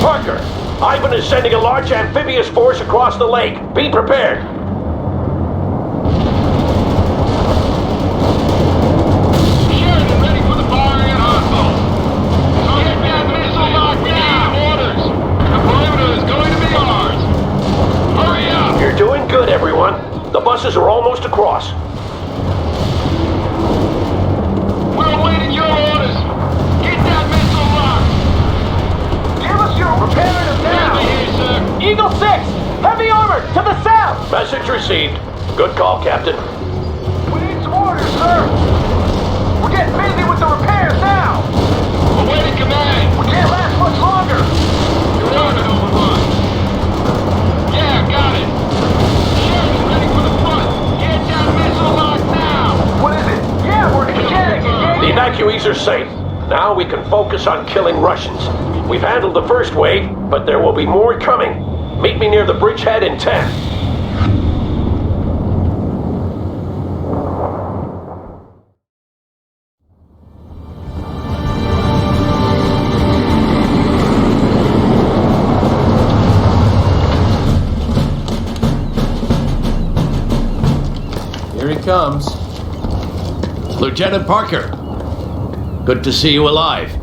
Parker, Ivan is sending a large amphibious force across the lake. Be prepared. Sheridan ready for the firing at hostile. Target that missile locked down. Orders. The perimeter is going to be ours. Hurry up. You're doing good, everyone. The buses are almost across. We're awaiting your orders. Get that missile locked. Give us your repairing them now! Bradley here, sir. Eagle 6! Heavy armor to the south! Message received. Good call, Captain. We need some orders, sir. We're getting busy with the repairs now. Awaiting command. We can't last much longer. Your order, overrun. Yeah, got it. Sheridan, ready for the front. Get down missile lock now. What is it? Yeah, we're getting The evacuees are safe. Now we can focus on killing Russians. We've handled the first wave, but there will be more coming. Meet me near the bridgehead in 10. Here he comes. Lieutenant Parker, good to see you alive.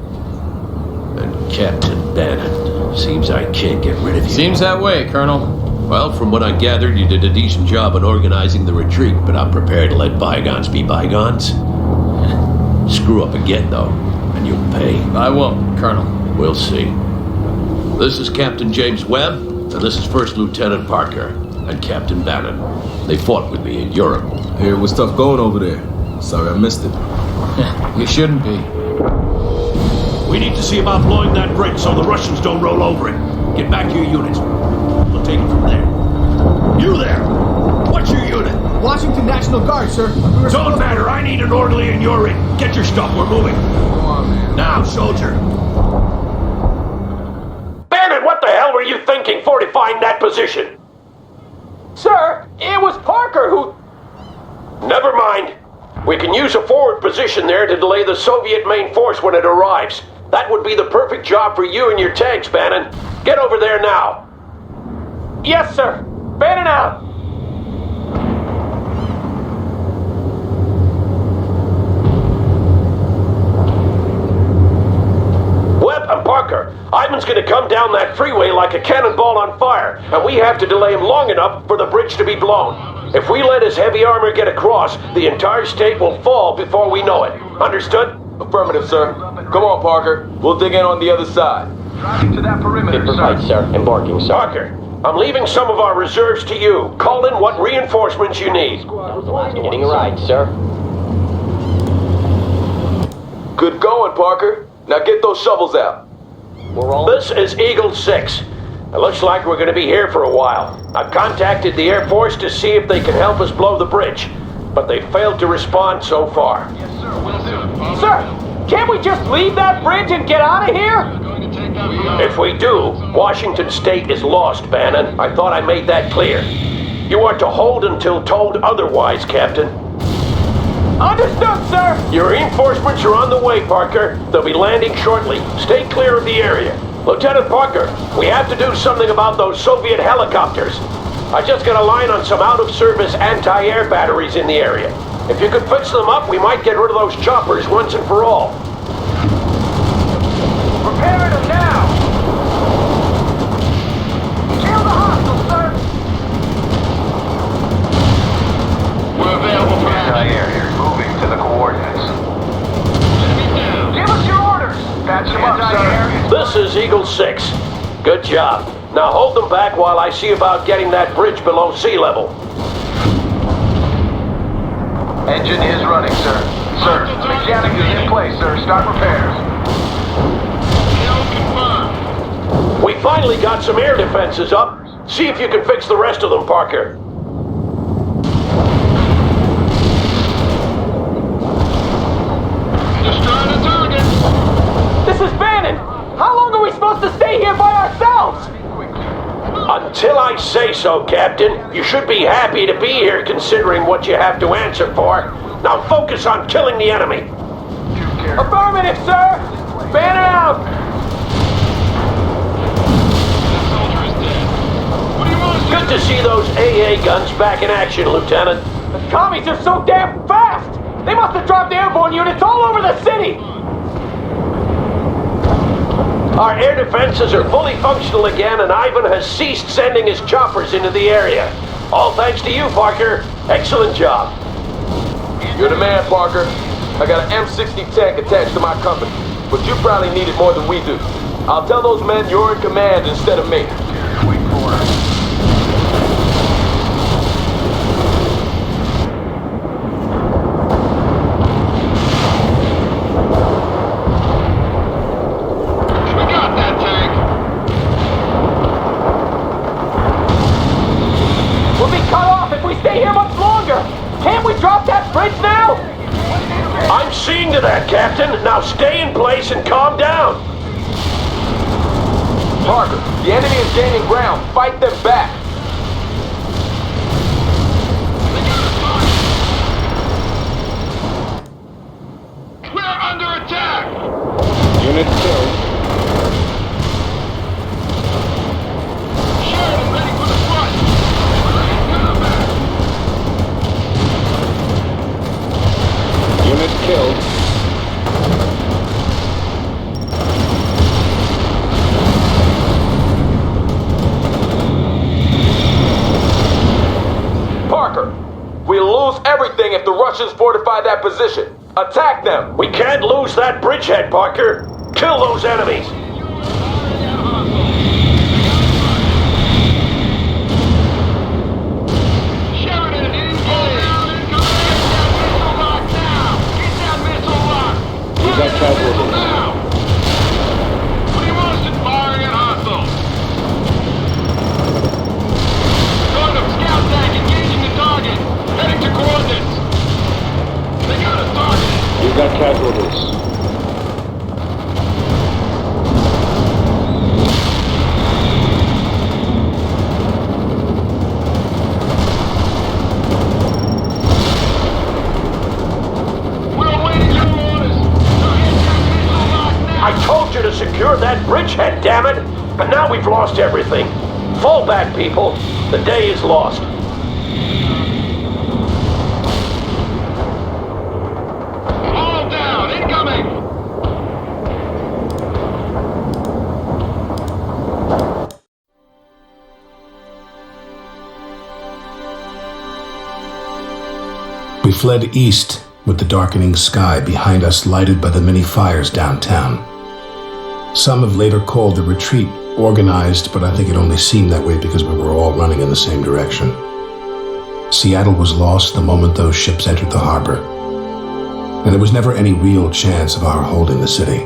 And Captain Bannon, seems I can't get rid of you. Seems that way, Colonel. Well, from what I gathered, you did a decent job in organizing the retreat, but I'm prepared to let bygones be bygones. Screw up again, though, and you'll pay. I won't, Colonel. We'll see. This is Captain James Webb, and this is First Lieutenant Parker and Captain Bannon. They fought with me in Europe. Hear what's tough going over there. Sorry I missed it. You shouldn't be. We need to see about blowing that bridge so the Russians don't roll over it. Get back to your units. We'll take it from there. You there! What's your unit? Washington National Guard, sir. Don't matter. I need an orderly in your ring. Get your stuff. We're moving. Come on, man. Now, soldier. Bannon, what the hell were you thinking fortifying that position? Sir, it was Parker who... Never mind. We can use a forward position there to delay the Soviet main force when it arrives. That would be the perfect job for you and your tanks, Bannon. Get over there now. Yes, sir. Bannon out. Webb and Parker, Ivan's gonna come down that freeway like a cannonball on fire, and we have to delay him long enough for the bridge to be blown. If we let his heavy armor get across, the entire state will fall before we know it. Understood? Affirmative, sir. Come on, Parker. We'll dig in on the other side. Driving to that perimeter, Fit for fight, sir. Embarking, sir. Parker, I'm leaving some of our reserves to you. Call in what reinforcements you need. That was the last one. Getting a ride, sir. Good going, Parker. Now get those shovels out. We're all... This is Eagle 6. It looks like we're going to be here for a while. I've contacted the Air Force to see if they can help us blow the bridge, but they failed to respond so far. Yes, sir. Will do. Sir, can't we just leave that bridge and get out of here? If we do, Washington State is lost, Bannon. I thought I made that clear. You are to hold until told otherwise, Captain. Understood, sir. Your reinforcements are on the way, Parker. They'll be landing shortly. Stay clear of the area. Lieutenant Parker, we have to do something about those Soviet helicopters. I just got a line on some out-of-service anti-air batteries in the area. If you could fix them up, we might get rid of those choppers once and for all. Repairing them now. Kill the hostiles, sir. We're available for Anti-air here, moving to the coordinates. Give us your orders. Patch them up, sir. This is Eagle 6. Good job. Now hold them back while I see about getting that bridge below sea level. Engine is running, sir. Sir, mechanic is in place, sir. Start repairs. We finally got some air defenses up. See if you can fix the rest of them, Parker. Destroy the target. This is Bannon. How long are we supposed to stay here by ourselves? Until I say so, Captain. You should be happy to be here considering what you have to answer for. Now focus on killing the enemy. Affirmative, sir. Bannon out. Good to see those AA guns back in action, Lieutenant. The commies are so damn fast. They must have dropped airborne units all over the city. Our air defenses are fully functional again, and Ivan has ceased sending his choppers into the area. All thanks to you, Parker. Excellent job. You're the man, Parker. I got an M60 tank attached to my company, but you probably need it more than we do. I'll tell those men you're in command instead of me. cut off if we stay here much longer. Can't we drop that bridge now? I'm seeing to that, Captain. Now stay in place and calm down. Parker, the enemy is gaining ground. Fight them back. We're under attack! Unit killed. Sheridan ready for the front! Unit killed. Parker, we'll lose everything if the Russians fortify that position. Attack them! We can't lose that bridgehead, Parker. Kill those enemies. Sheridan, engage! Get that missile locked! We got casualties. Now! What do you want us to firing at hostiles? Going up, scout tank engaging the target. Heading to coordinates. They got a target. We got casualties. I told you to secure that bridgehead, damn it! But now we've lost everything. Fall back, people. The day is lost. All down, incoming! We fled east with the darkening sky behind us lighted by the many fires downtown. Some have later called the retreat organized, but I think it only seemed that way because we were all running in the same direction. Seattle was lost the moment those ships entered the harbor, and there was never any real chance of our holding the city.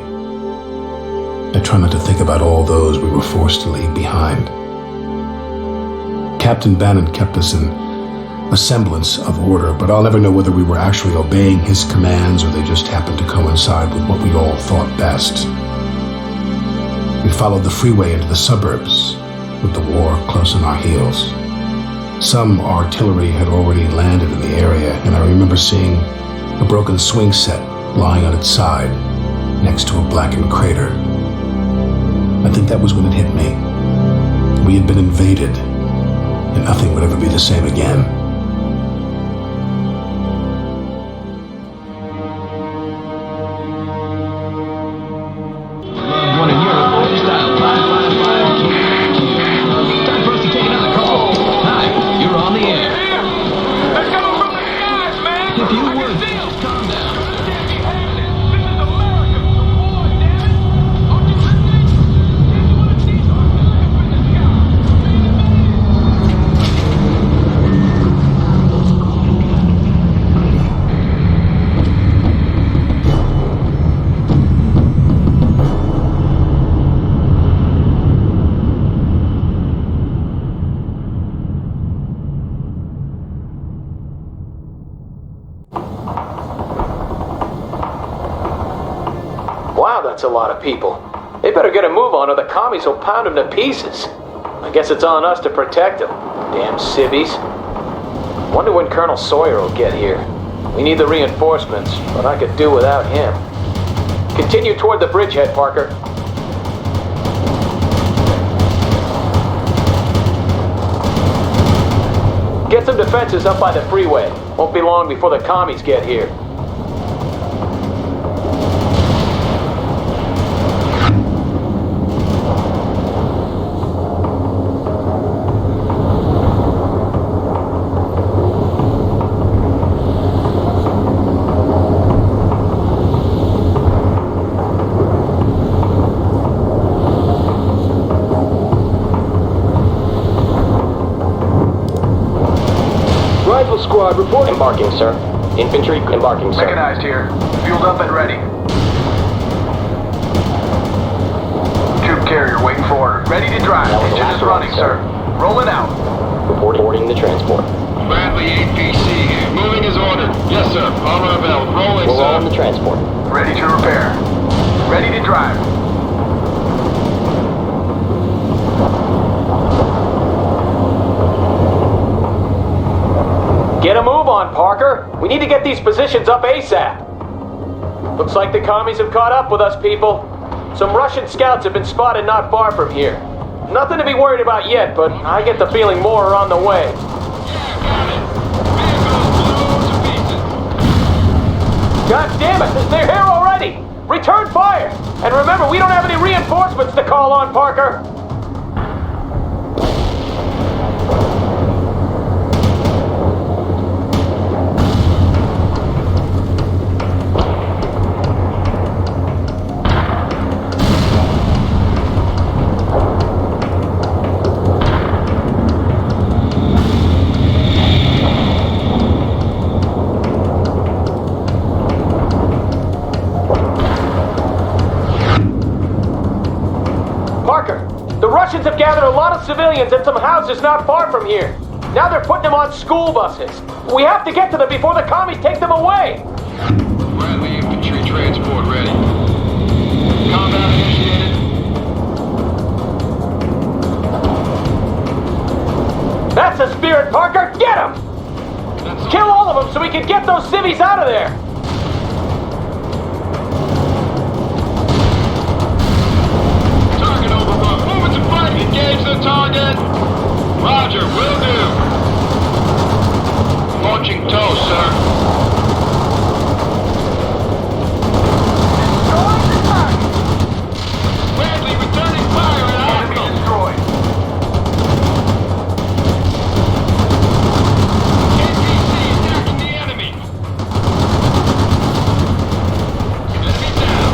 I try not to think about all those we were forced to leave behind. Captain Bannon kept us in a semblance of order, but I'll never know whether we were actually obeying his commands or they just happened to coincide with what we all thought best. We followed the freeway into the suburbs, with the war close on our heels. Some artillery had already landed in the area, and I remember seeing a broken swing set lying on its side next to a blackened crater. I think that was when it hit me. We had been invaded, and nothing would ever be the same again. Wow, that's a lot of people. They better get a move on or the commies will pound them to pieces. I guess it's on us to protect them. Damn civvies. Wonder when Colonel Sawyer will get here. We need the reinforcements, but I could do without him. Continue toward the bridgehead, Parker. Get some defenses up by the freeway. Won't be long before the commies get here. Squad reporting. Embarking, sir. Infantry embarking, sir. Mechanized here. Fueled up and ready. Troop carrier waiting for order. Ready to drive. Engine is running, sir. Rolling out. Report boarding the transport. Bradley APC here. Moving as ordered. Yes, sir. Armor belt. Rolling, We're sir. on the transport. Ready to repair. Ready to drive. Get a move on, Parker. We need to get these positions up ASAP. Looks like the commies have caught up with us, people. Some Russian scouts have been spotted not far from here. Nothing to be worried about yet, but I get the feeling more are on the way. God damn it, they're here already! Return fire! And remember, we don't have any reinforcements to call on, Parker! Russians have gathered a lot of civilians in some houses not far from here. Now they're putting them on school buses. We have to get to them before the commies take them away. Bradley infantry transport ready. Combat initiated. That's the spirit, Parker. Get them! Kill all of them so we can get those civvies out of there. Engage the target! Roger, will do. Launching tow, sir. Bradley returning fire at Arsenal. Destroyed. KPC attacking the enemy. Enemy down.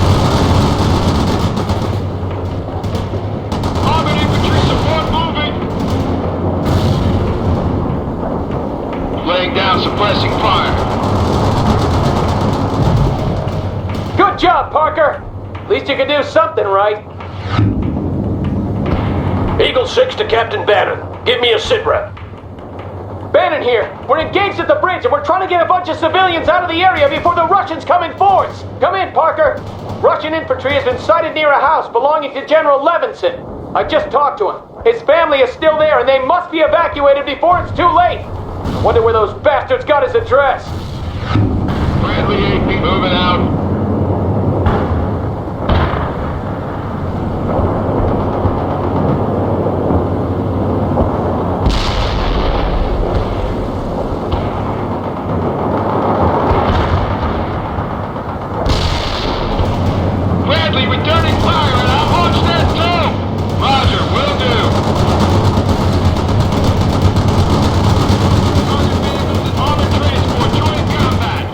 Armored infantry support moving. Laying down suppressing fire. Good job, Parker. At least you can do something right. Eagle 6 to Captain Bannon. Give me a sitrep. Bannon here. We're engaged at the bridge and we're trying to get a bunch of civilians out of the area before the Russians come in force. Come in, Parker. Russian infantry has been sighted near a house belonging to General Levinson. I just talked to him. His family is still there and they must be evacuated before it's too late. Wonder where those bastards got his address. Bradley 8 moving out. Bradley returning fire and I'll launch that too. Roger, will do. Armored transport, join combat.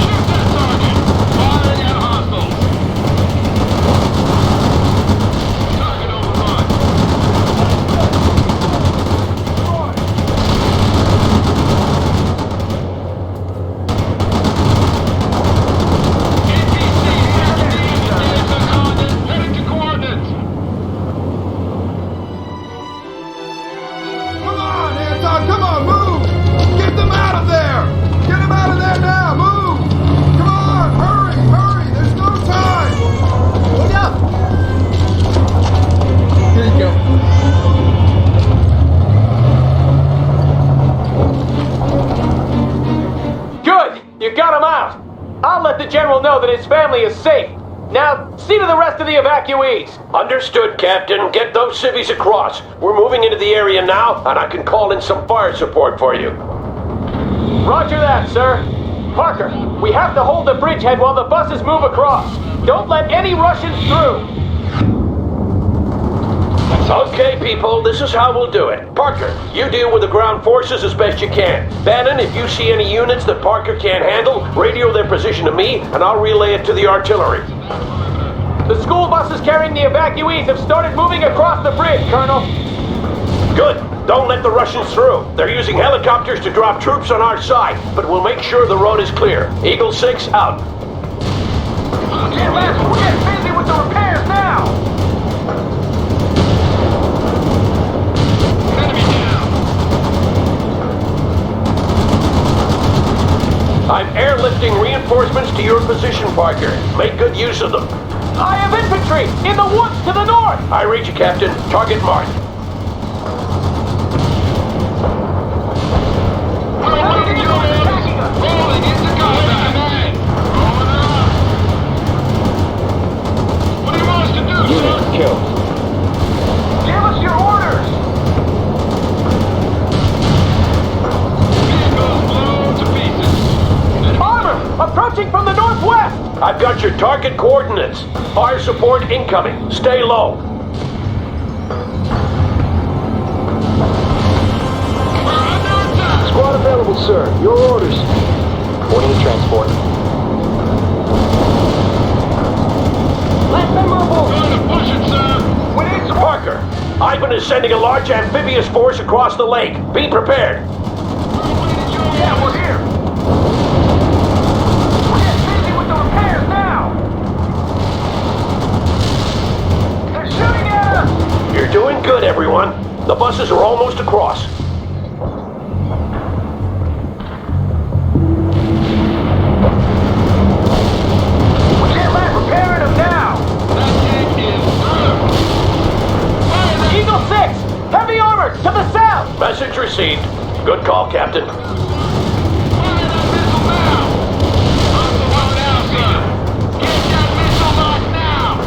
Shoot that target. Firing at hostiles. Target overrun. Heading to coordinates. Come on, Anton, come on, move! Get them out of there! Get them out of there now, move! Come on, hurry, hurry, there's no time! Look out! Here you go. Good. You got him out. I'll let the general know that his family is safe. Now, see to the rest of the evacuees. Understood, Captain. Get those civvies across. We're moving into the area now, and I can call in some fire support for you. Roger that, sir. Parker, we have to hold the bridgehead while the buses move across. Don't let any Russians through. Okay, people, this is how we'll do it. Parker, you deal with the ground forces as best you can. Bannon, if you see any units that Parker can't handle, radio their position to me, and I'll relay it to the artillery. The school buses carrying the evacuees have started moving across the bridge, Colonel. Good. Don't let the Russians through. They're using helicopters to drop troops on our side, but we'll make sure the road is clear. Eagle 6 out. Get left, we're getting busy with the repairs now. Enemy down. airlifting reinforcements to your position, Parker. Make good use of them. I have infantry in the woods to the north. I read you, Captain. Target marked. Rolling into combat. What do you want us to do, Unit sir? killed. Give us your orders. Vehicles blown to pieces. Armor approaching from the northwest. I've got your target coordinates. Fire support incoming. Stay low. Squad available, sir. Your orders. Boarding the transport. Let them move. Going to push it, sir. We need some. Parker, Ivan is sending a large amphibious force across the lake. Be prepared. Yeah, we're here. We're getting busy with the repairs now. They're shooting at us. You're doing good, everyone. The buses are almost across. We can't let repairing them now. That tank is through. Eagle 6, heavy armor to the south. Message received. Good call, Captain. Fire that missile now. Hostile low now, sir. Get that missile locked now.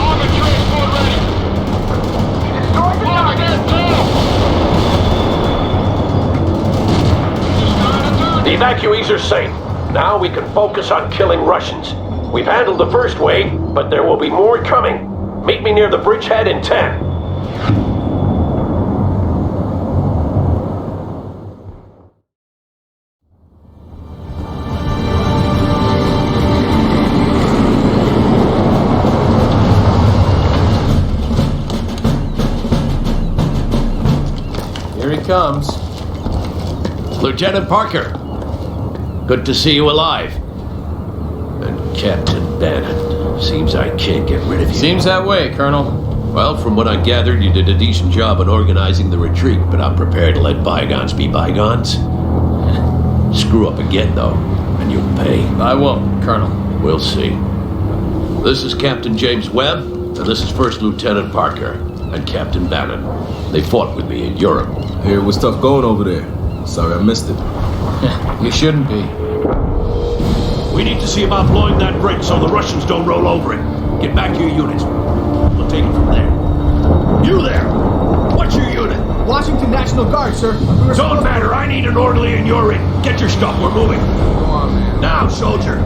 Armor transport ready. Destroy the Block target. that tunnel. Just started to turn. The evacuees are safe. Now we can focus on killing Russians. We've handled the first wave, but there will be more coming. Meet me near the bridgehead in 10. Here he comes. Lieutenant Parker, good to see you alive. And Captain Bannon, seems I can't get rid of you. Seems that way, Colonel. Well, from what I gathered, you did a decent job in organizing the retreat, but I'm prepared to let bygones be bygones. Screw up again, though, and you'll pay. I won't, Colonel. We'll see. This is Captain James Webb, and this is First Lieutenant Parker and Captain Bannon. They fought with me in Europe. Here was tough going over there. Sorry I missed it. You shouldn't be. We need to see about blowing that bridge so the Russians don't roll over it. Get back to your units. We'll take it from there. You there! What's your unit? Washington National Guard, sir. Don't matter. I need an orderly and you're in. Get your stuff. We're moving. Come on, man. Now, soldier.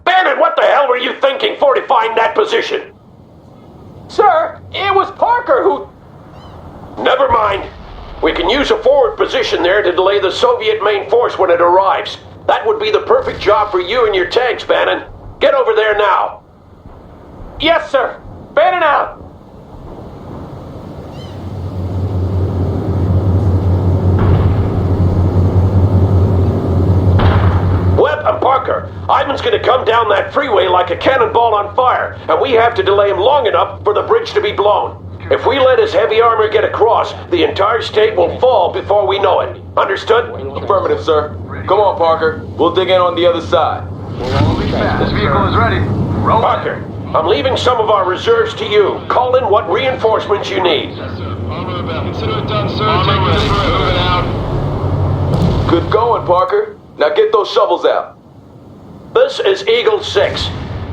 Bannon, what the hell were you thinking fortifying that position? Sir, it was Parker who... Never mind. We can use a forward position there to delay the Soviet main force when it arrives. That would be the perfect job for you and your tanks, Bannon. Get over there now. Yes, sir. Bannon out. Webb and Parker, Ivan's gonna come down that freeway like a cannonball on fire, and we have to delay him long enough for the bridge to be blown. If we let his heavy armor get across, the entire state will fall before we know it. Understood? Affirmative, sir. Come on, Parker. We'll dig in on the other side. This vehicle is ready. Roll. Parker, I'm leaving some of our reserves to you. Call in what reinforcements you need. Yes, sir. Armor about. Consider it done, sir. Take it easy. Moving out. Good going, Parker. Now get those shovels out. This is Eagle 6.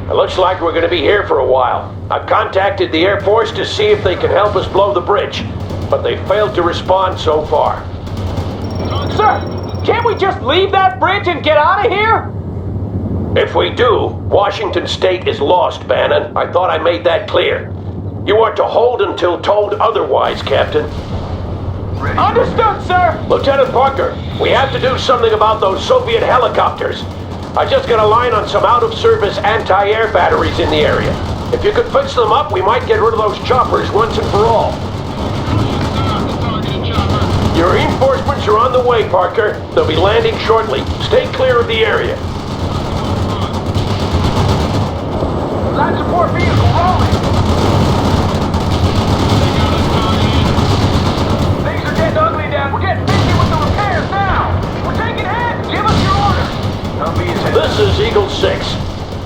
It looks like we're going to be here for a while. I've contacted the Air Force to see if they can help us blow the bridge, but they've failed to respond so far. Sir, can't we just leave that bridge and get out of here? If we do, Washington State is lost, Bannon. I thought I made that clear. You are to hold until told otherwise, Captain. Understood, sir. Lieutenant Parker, we have to do something about those Soviet helicopters. I just got a line on some out-of-service anti-air batteries in the area. If you could fix them up, we might get rid of those choppers once and for all. Your reinforcements are on the way, Parker. They'll be landing shortly. Stay clear of the area. Life support vehicle rolling. Things are getting ugly down. We're getting busy with the repairs now. We're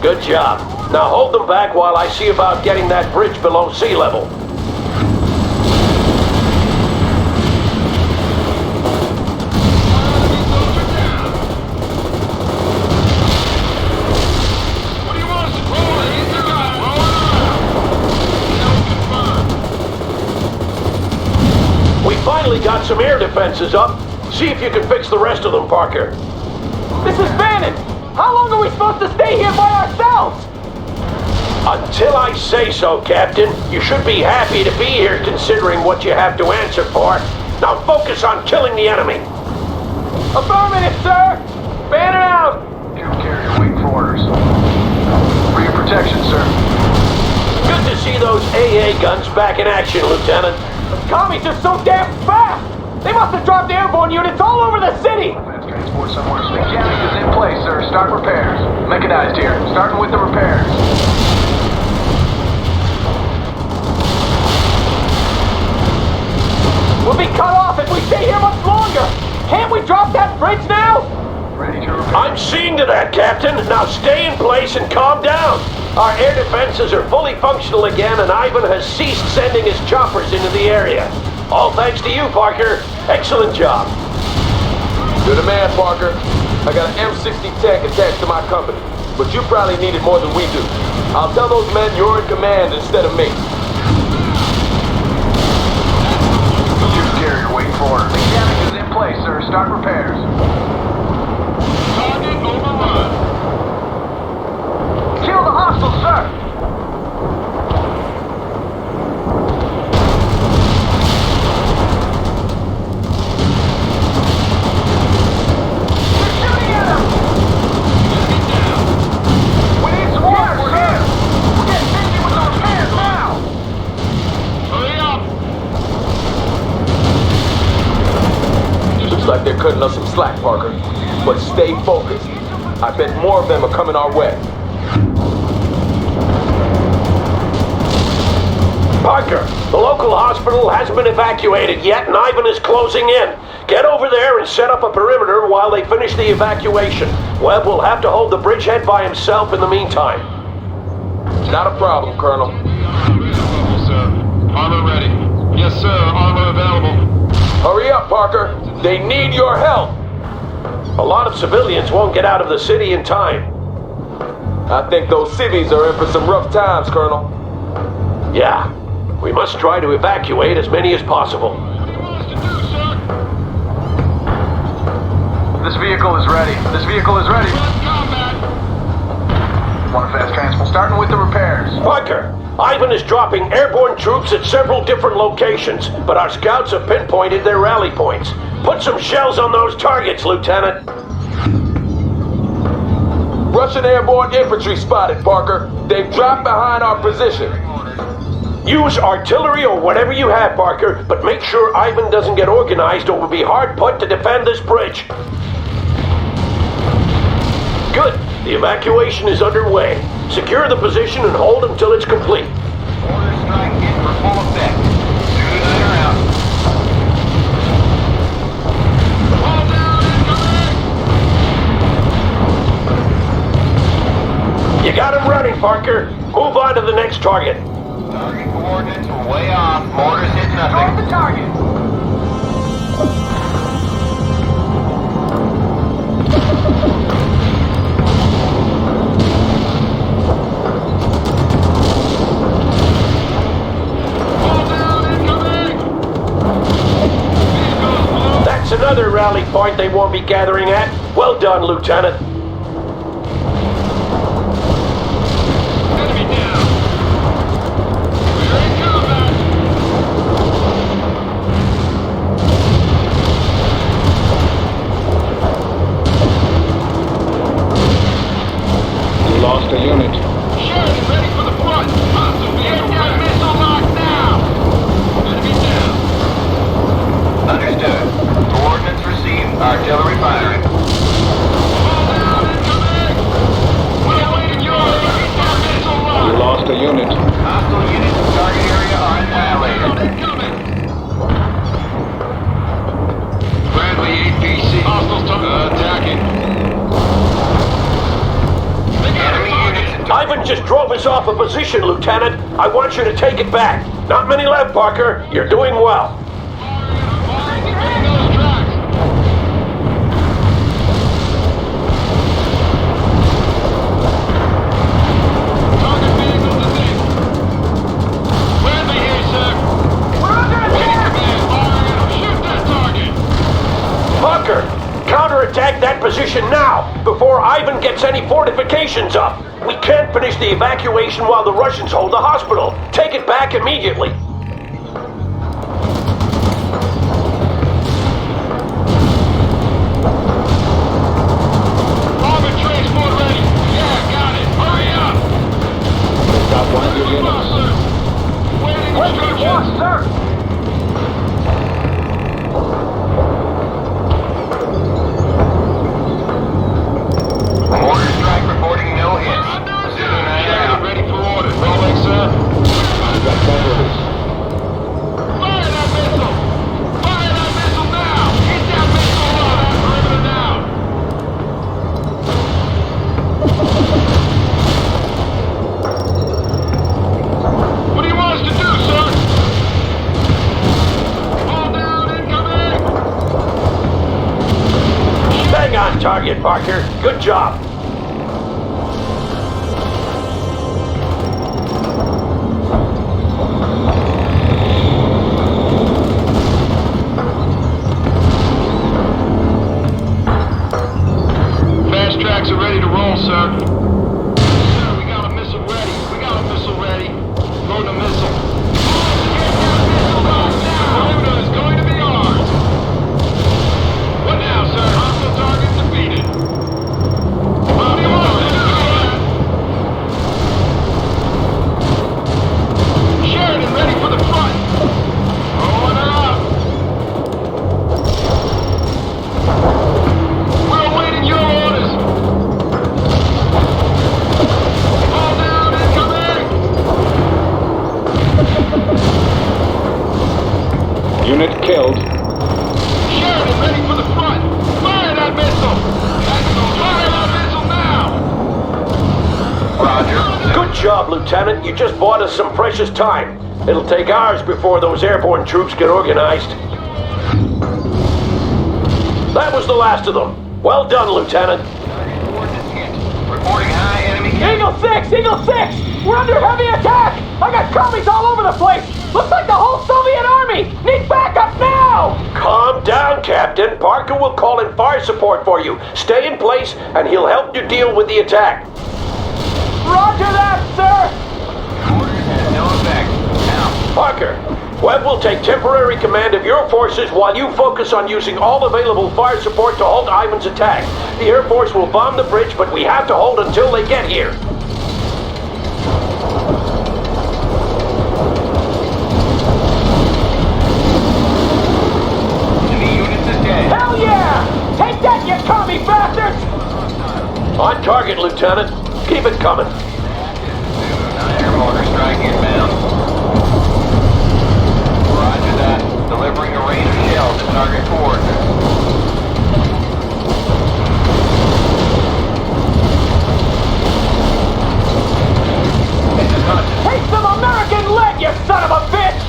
Good job. Now hold them back while I see about getting that bridge below sea level. We finally got some air defenses up. See if you can fix the rest of them, Parker. This is Bannon! How long are we supposed to stay here by ourselves? Until I say so, Captain. You should be happy to be here considering what you have to answer for. Now focus on killing the enemy. Affirmative, sir! Bannon out! Cube carrier waiting for orders. For your protection, sir. Good to see those AA guns back in action, Lieutenant. The commies are so damn fast! They must have dropped airborne units all over the city! Transport somewhere. Mechanic is in place, sir. Start repairs. Mechanized here. Starting with the repairs. We'll be cut off if we stay here much longer! Can't we drop that bridge now? Ready to repair. I'm seeing to that, Captain. Now stay in place and calm down. Our air defenses are fully functional again, and Ivan has ceased sending his choppers into the area. All thanks to you, Parker. Excellent job. You're the man, Parker. I got an M60 tank attached to my company, but you probably need it more than we do. I'll tell those men you're in command instead of me. Cube carrier waiting for orders. Mechanic is in place, sir. Start repairs. Target overrun. Kill the hostiles, sir. Like they're cutting us some slack, Parker. But stay focused. I bet more of them are coming our way. Parker, the local hospital hasn't been evacuated yet, and Ivan is closing in. Get over there and set up a perimeter while they finish the evacuation. Webb will have to hold the bridgehead by himself in the meantime. Not a problem, Colonel. Available, sir. Armor ready. Yes, sir. Armor available. Hurry up, Parker. They need your help. A lot of civilians won't get out of the city in time. I think those civvies are in for some rough times, Colonel. Yeah. We must try to evacuate as many as possible. This vehicle is ready. This vehicle is ready. Want a fast transport? Starting with the repairs. Parker, Ivan is dropping airborne troops at several different locations, but our scouts have pinpointed their rally points. Put some shells on those targets, Lieutenant. Russian airborne infantry spotted, Parker. They've dropped behind our position. Use artillery or whatever you have, Parker, but make sure Ivan doesn't get organized or we'll be hard put to defend this bridge. Good. The evacuation is underway. Secure the position and hold until it's complete. Order strike in for full effect. Shooter out. You got him running, Parker. Move on to the next target. Target coordinates were way off. Mortars hit nothing. North the target. That's another rally point they won't be gathering at. Well done, Lieutenant. Lost a unit. Sheridan, ready for the front. Hostile airborne missile locked now. Enemy down. Understood. Coordinates received. Artillery firing. Fall down just drove us off a position, Lieutenant. I want you to take it back. Not many left, Parker. You're doing well. Parker, counterattack that position now, before Ivan gets any fortifications up. We can't finish the evacuation while the Russians hold the hospital. Take it back immediately. Armored transport ready. Yeah, got it. Hurry up. Stop one of your units. Waiting instructions. Sir. Mortar strike reporting no hits. Zulu 9 out. Ready for orders. Rolling, sir. Got cover. Fire that missile! Fire that missile now! Hit that missile on that perimeter now! What do you want us to do, sir? All down, incoming! Bang on target, Parker. Good job. Fast tracks are ready to roll, sir. Sir, we got a missile ready. We got a missile ready. Load a missile. Get that missile back now! Perimeter is going to be ours. What now, sir? Hostile target defeated. What do you want us to do, sir? Sheridan ready for the front. Rolling her up. We're awaiting your orders. All down, incoming. Unit killed. Sheridan ready for the front. Fire that missile. Fire that missile now. Roger. Good job, Lieutenant. You just bought us some precious time. It'll take hours before those airborne troops get organized. That was the last of them. Well done, Lieutenant. Reporting high enemy. Eagle 6! Eagle 6! We're under heavy attack! I got commies all over the place! Looks like the whole Soviet army! Need backup now! Calm down, Captain. Parker will call in fire support for you. Stay in place, and he'll help you deal with the attack. Roger that, sir! Orders has no effect. Now. Parker, Webb will take temporary command of your forces while you focus on using all available fire support to halt Ivan's attack. The Air Force will bomb the bridge, but we have to hold until they get here. Enemy units is dead. Hell yeah! Take that, you commie bastards! On target, Lieutenant. Keep it coming. Air mortar strike inbound. Roger that. Delivering a rain of shells to target coordinates. Take some American lead, you son of a bitch!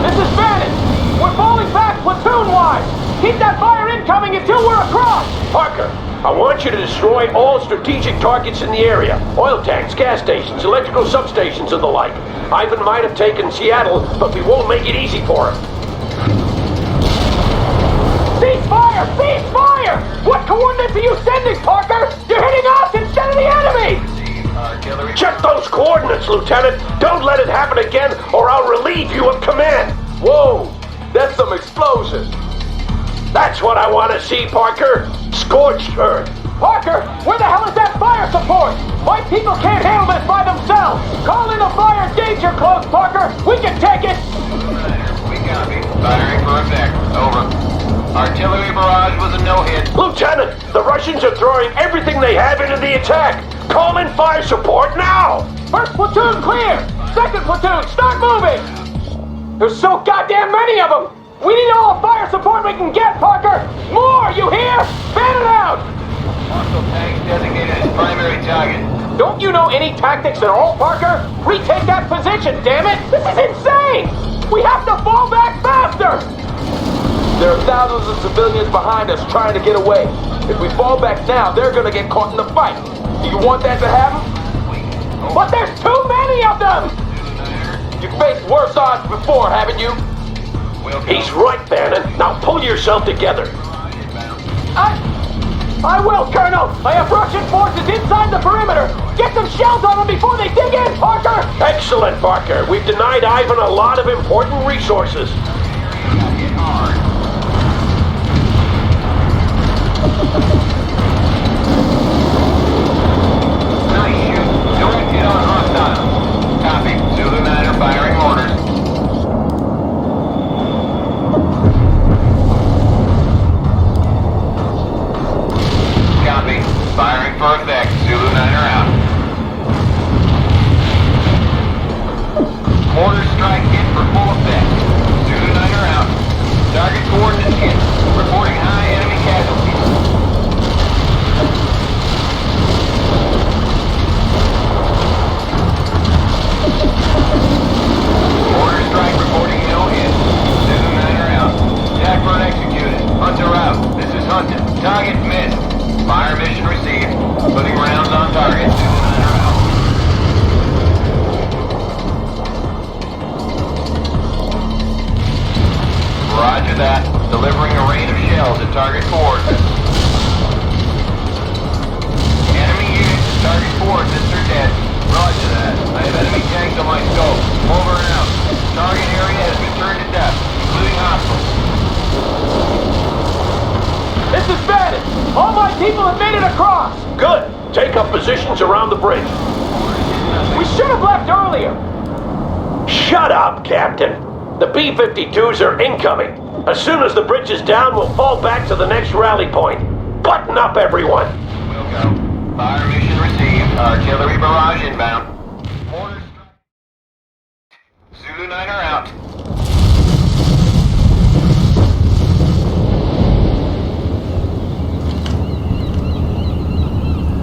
This is Bannon! We're falling back platoon-wise! Keep that fire incoming until we're across! Parker, I want you to destroy all strategic targets in the area. Oil tanks, gas stations, electrical substations, and the like. Ivan might have taken Seattle, but we won't make it easy for him. Cease fire! Cease fire! What coordinates are you sending, Parker? You're hitting us instead of the enemy! Check those coordinates, Lieutenant! Don't let it happen again, or I'll relieve you of command! Whoa! That's some explosion! That's what I want to see, Parker! Scorched earth! Parker, where the hell is that fire support? My people can't handle this by themselves! Call in a fire danger close, Parker! We can take it! We copy. Firing for effect. Over. Artillery barrage was a no-hit. Lieutenant, the Russians are throwing everything they have into the attack! Call in fire support now! First platoon clear! Second platoon, start moving! There's so goddamn many of them! We need all the fire support we can get, Parker! More, you hear? Fan it out! Hostile tanks designated as primary target. Don't you know any tactics at all, Parker? Retake that position, damn it! This is insane! We have to fall back faster! There are thousands of civilians behind us trying to get away. If we fall back now, they're gonna get caught in the fight. Do you want that to happen? But there's too many of them! You've faced worse odds before, haven't you? He's right, Bannon. Now pull yourself together. I will, Colonel! I have Russian forces inside the perimeter! Get some shells on them before they dig in, Parker! Excellent, Parker. We've denied Ivan a lot of important resources. Nice shoot. Don't hit on hostiles. Copy. Zulu 9 are firing orders. Copy. Firing for effect. Zulu 9 are out. Mortar strike hit for full effect. Zulu 9 are out. Target coordinates hit. Reporting high enemy casualties. Mortar strike reporting no hit. Zulu 9 are out. Attack run executed. Hunter out. This is Hunter. Target missed. Fire mission received. Putting rounds on target. Zulu 9 are out. Roger that. Delivering a rain of shells at target coordinates. Enemy units at target coordinates are dead. Roger that. I have enemy tanks on my scope. Over and out. Target area has been turned to depth, including hostiles. This is Bannon! All my people have made it across! Good. Take up positions around the bridge. We should have left earlier! Shut up, Captain. The B-52s are incoming. As soon as the bridge is down, we'll fall back to the next rally point. Button up, everyone. We'll go. Fire mission received. Artillery barrage inbound. Mortar strike. Zulu 9 are out.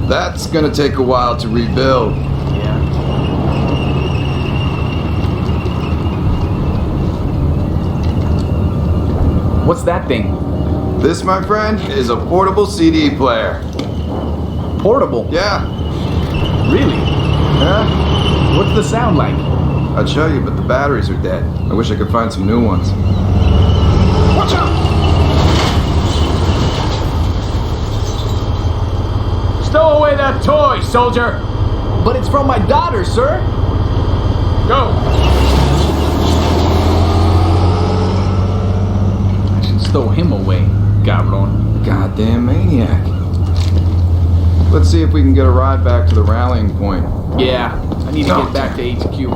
That's gonna take a while to rebuild. What's that thing? This, my friend, is a portable CD player. Portable? Yeah. Really? Yeah? What's the sound like? I'd show you, but the batteries are dead. I wish I could find some new ones. Watch out! Stow away that toy, soldier! But it's from my daughter, sir! Go! I should stow him away, cabron. Goddamn maniac. Let's see if we can get a ride back to the rallying point. Yeah, I need to get back to HQ.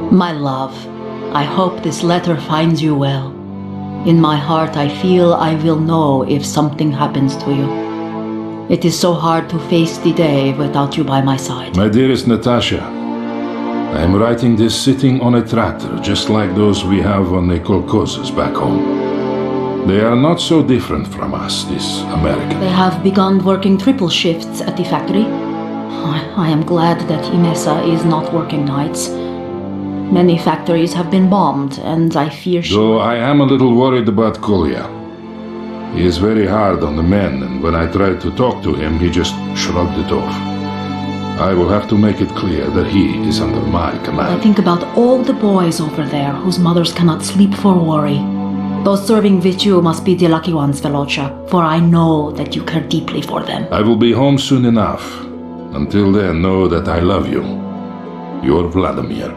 My love, I hope this letter finds you well. In my heart, I feel I will know if something happens to you. It is so hard to face the day without you by my side. My dearest Natasha, I am writing this sitting on a tractor, just like those we have on the kolkhozes back home. They are not so different from us, these Americans. They have begun working triple shifts at the factory. I am glad that Inessa is not working nights. Many factories have been bombed, and I fear she... Though I am a little worried about Kolya. He is very hard on the men, and when I tried to talk to him, he just shrugged it off. I will have to make it clear that he is under my command. I think about all the boys over there whose mothers cannot sleep for worry. Those serving with you must be the lucky ones, Velocha, for I know that you care deeply for them. I will be home soon enough. Until then, know that I love you. Your Vladimir.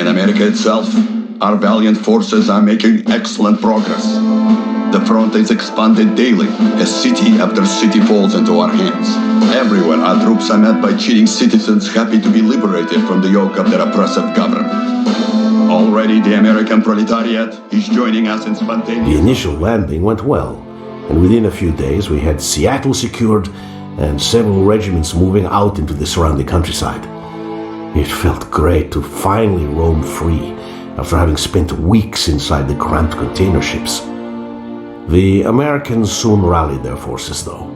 In America itself, our valiant forces are making excellent progress. The front is expanded daily as city after city falls into our hands. Everywhere our troops are met by cheating citizens happy to be liberated from the yoke of their oppressive government. Already the American proletariat is joining us in spontaneous... The initial landing went well, and within a few days we had Seattle secured and several regiments moving out into the surrounding countryside. It felt great to finally roam free after having spent weeks inside the cramped container ships. The Americans soon rallied their forces, though,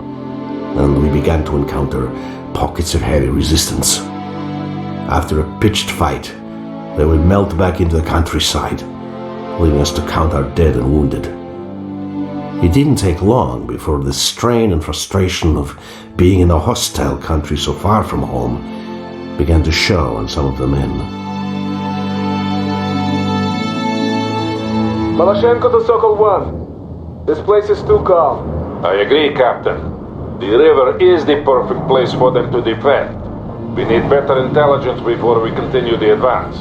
and we began to encounter pockets of heavy resistance. After a pitched fight, they would melt back into the countryside, leaving us to count our dead and wounded. It didn't take long before the strain and frustration of being in a hostile country so far from home began to show on some of the men. Maloshenko to Sokol 1. This place is too calm. I agree, Captain. The river is the perfect place for them to defend. We need better intelligence before we continue the advance.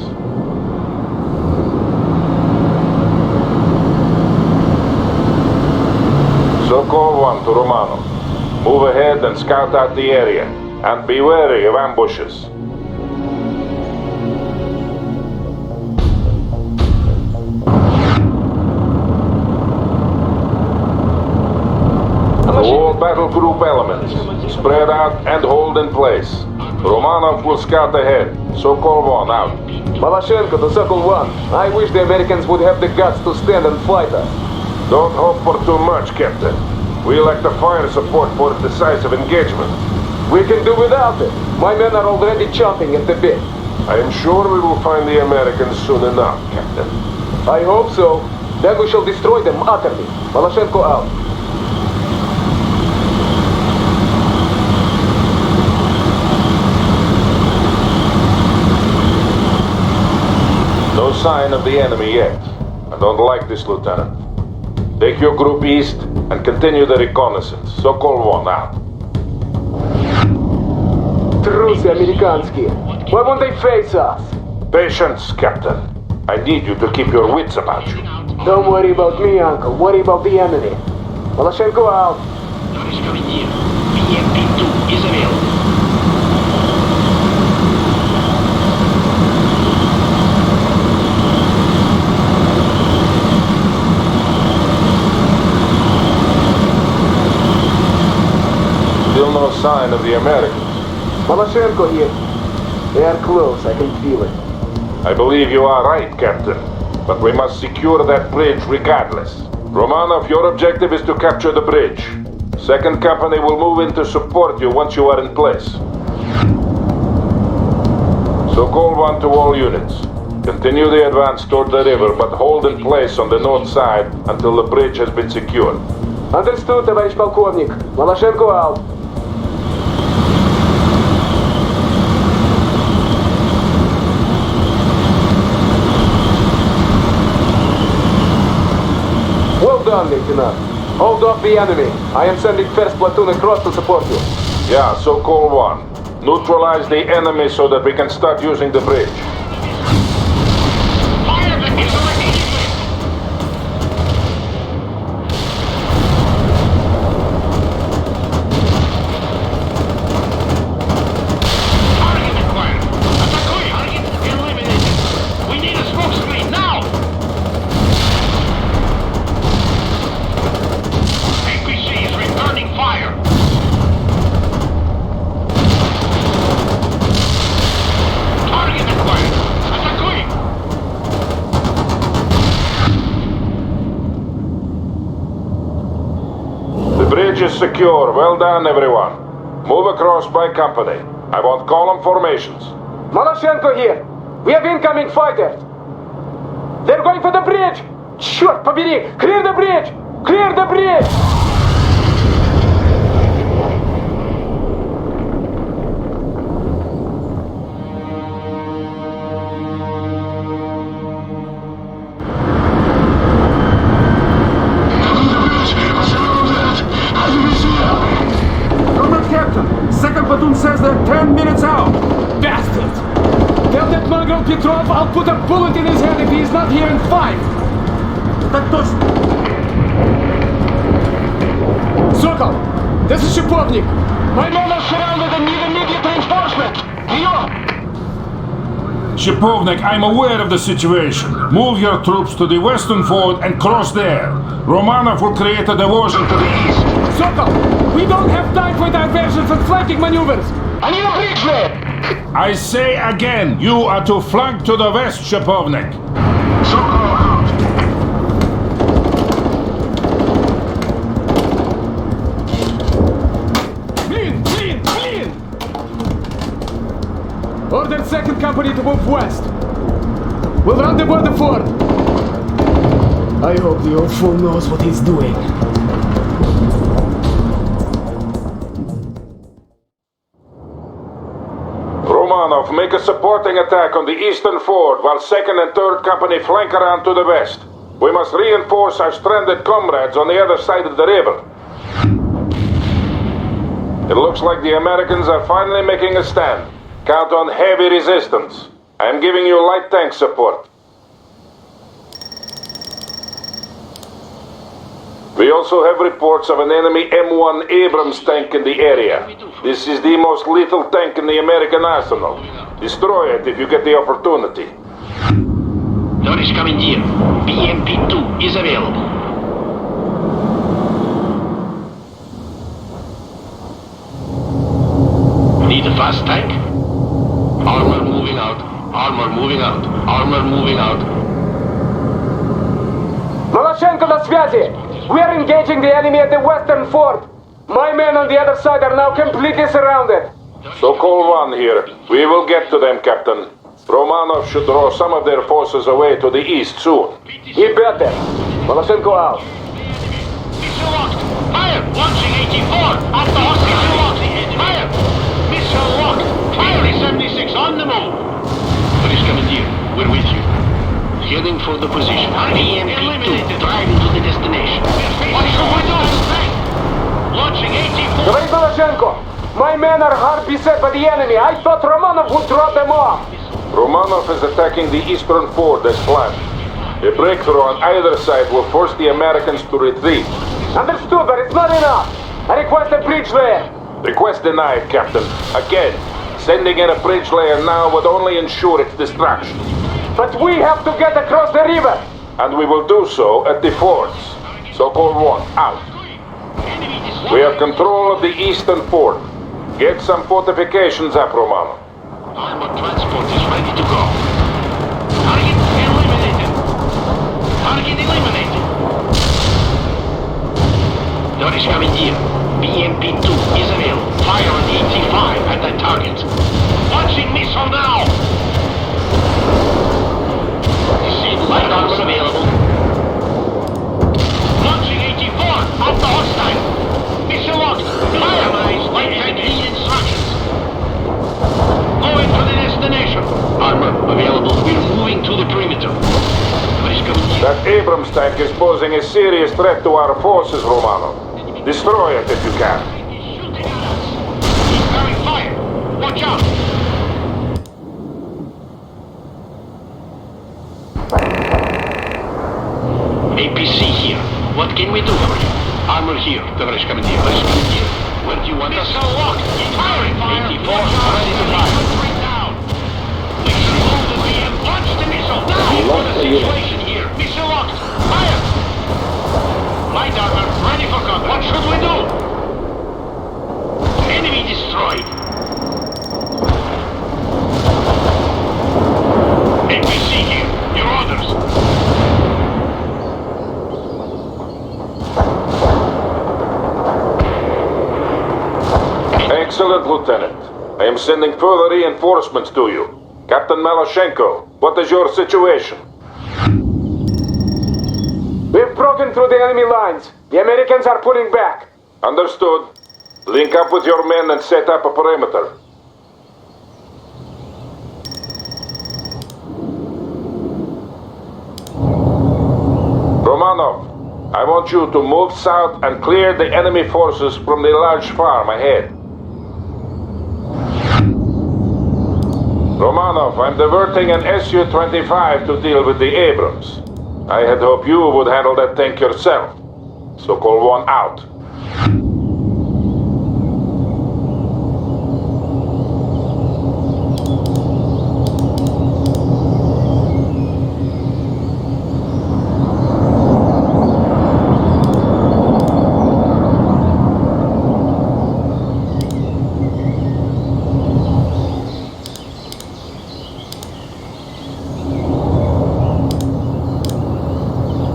Sokol 1 to Romano. Move ahead and scout out the area. And be wary of ambushes. All battle group elements, spread out and hold in place. Romanov will scout ahead. Sokol 1 out. Maloshenko to Sokol 1. I wish the Americans would have the guts to stand and fight us. Don't hope for too much, Captain. We lack the fire support for a decisive engagement. We can do without it. My men are already chomping at the bit. I am sure we will find the Americans soon enough, Captain. I hope so. Then we shall destroy them utterly. Maloshenko out. No sign of the enemy yet. I don't like this, Lieutenant. Take your group east and continue the reconnaissance. Sokol 1 out. Трусы американские. Why won't they face us? Patience, Captain. I need you to keep your wits about you. Don't worry about me, Uncle. Worry about the enemy. Maloshenko out. PMP-2 is available. Still no sign of the Americans. Maloshenko here. They are close, I can feel it. I believe you are right, Captain. But we must secure that bridge regardless. Romanov, your objective is to capture the bridge. Second Company will move in to support you once you are in place. Sokol 1 to all units. Continue the advance toward the river, but hold in place on the north side until the bridge has been secured. Understood, товарищ полковник. Maloshenko out. Well done, Lieutenant. Hold off the enemy. I am sending first platoon across to support you. Yeah, Sokol 1. Neutralize the enemy so that we can start using the bridge. Secure. Well done, everyone. Move across by company. I want column formations. Maloshenko here. We have incoming fighters. They're going for the bridge. Черт побери! Clear the bridge! Clear the bridge! Comrade Captain, second platoon says they're 10 minutes out. Bastards! Tell them That mongrel Petrov, I'll put a bullet in his head if he's not here in 5. Sokol, this is Shipovnik. My men are surrounded and need immediate reinforcement. Shipovnik, I'm aware of the situation. Move your troops to the western ford and cross there. Romanov will create a diversion to the east. Sokol, we don't have time for diversions and flanking maneuvers. I need a bridge there. I say again, you are to flank to the west, Shipovnik. Sokol out. Clean! Order 2nd Company to move west. We'll rendezvous the fort. I hope the old fool knows what he's doing. Romanov, make a supporting attack on the eastern ford while 2nd and 3rd Company flank around to the west. We must reinforce our stranded comrades on the other side of the river. It looks like the Americans are finally making a stand. Count on heavy resistance. I am giving you light tank support. We also have reports of an enemy M1 Abrams tank in the area. This is the most lethal tank in the American arsenal. Destroy it if you get the opportunity. Tоварищ командир, BMP-2 is available. Need a fast tank? Armor moving out. Armor moving out. Armor moving out. Maloshenko на связи! We are engaging the enemy at the western fort. My men on the other side are now completely surrounded. Sokol 1 here. We will get to them, Captain. Romanov should draw some of their forces away to the east soon. He better. Maloshenko out. Missile locked. Fire! Launching 84. At the hospital. Fire! Missile locked. Fire! 76 on the move. Police Commandeer, we're with you. Heading for the position. BMP-2 driving to the destination. What should we do? Launching 84. Говорит Maloshenko. My men are hard beset by the enemy. I thought Romanov would drop them off. Romanov is attacking the eastern ford as planned. A breakthrough on either side will force the Americans to retreat. Understood, but it's not enough. I request a bridge layer. Request denied, Captain. Again, sending in a bridge layer now would only ensure its destruction. But we have to get across the river. And we will do so at the fords. Sokol 1, out. We have control of the eastern fort. Get some fortifications up, Romanov. Armor transport is ready to go. Target eliminated. Target eliminated. Tоварищ командир, BMP-2 is available. Fire on the 85 at that target. Launching missile now! Disabled light armor available. Launching 84 at the hostile. Missile locked. Fire! Light tank instructions. Going to the destination. Armor available. We're moving to the perimeter. That Abrams tank is posing a serious threat to our forces, Romanov. Destroy it if you can. He's throwing fire. Watch out. APC here. What can we do for you? Armor here, Tоварищ командир. Where do you want us? Missile locked. Firing fire. 84 ready to fire. We should move the BM. Launch the missile. Now for the situation here. Missile locked. Fire. Light armor ready for combat. What should we do? Enemy destroyed. APC here. Your orders. Excellent, Lieutenant. I am sending further reinforcements to you. Captain Maloshenko, what is your situation? We've broken through the enemy lines. The Americans are pulling back. Understood. Link up with your men and set up a perimeter. Romanov, I want you to move south and clear the enemy forces from the large farm ahead. Romanov, I'm diverting an Su-25 to deal with the Abrams. I had hoped you would handle that tank yourself. Sokol 1 out.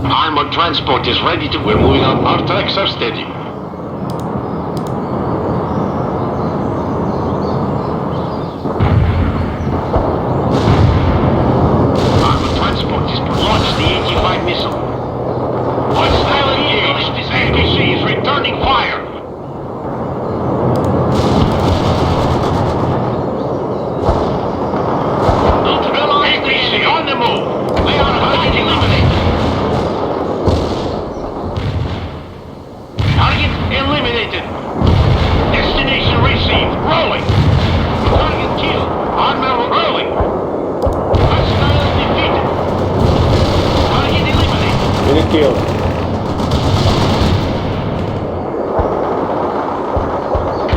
Armored transport is ready to... We're moving out. Our tracks are steady. Armored transport is... Launch the 85 missile. Hostile engaged. APC is returning fire. APC on the move. They are target eliminated. Target eliminated. Destination received. Rolling. Target killed. Armor rolling. Hostile defeated. Target eliminated. Unit killed.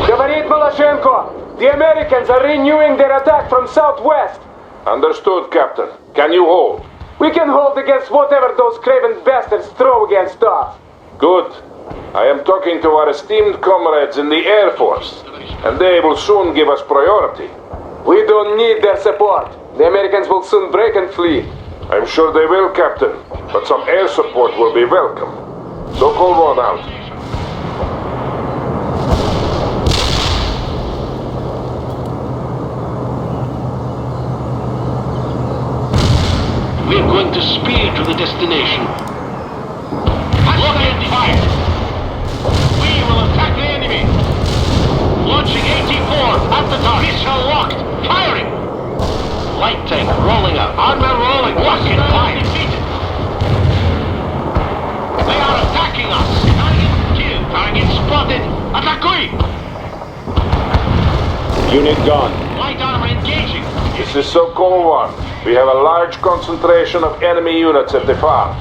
Говорит Maloshenko, the Americans are renewing their attack from southwest. Understood, Captain. Can you hold? We can hold against whatever those craven bastards throw against us. Good. I am talking to our esteemed comrades in the Air Force, and they will soon give us priority. We don't need their support. The Americans will soon break and flee. I'm sure they will, Captain, but some air support will be welcome. Sokol 1 out. We're going to speed to the destination. Look at fire! We will attack the enemy! Launching 84 at the target. Missile locked! Firing! Light tank rolling out. Armor rolling. Rocket fire! Defeated! They are attacking us! Target killed! Target spotted! Attackui! Unit gone. Light armor engaging! This is Sokol 1. We have a large concentration of enemy units at the farm.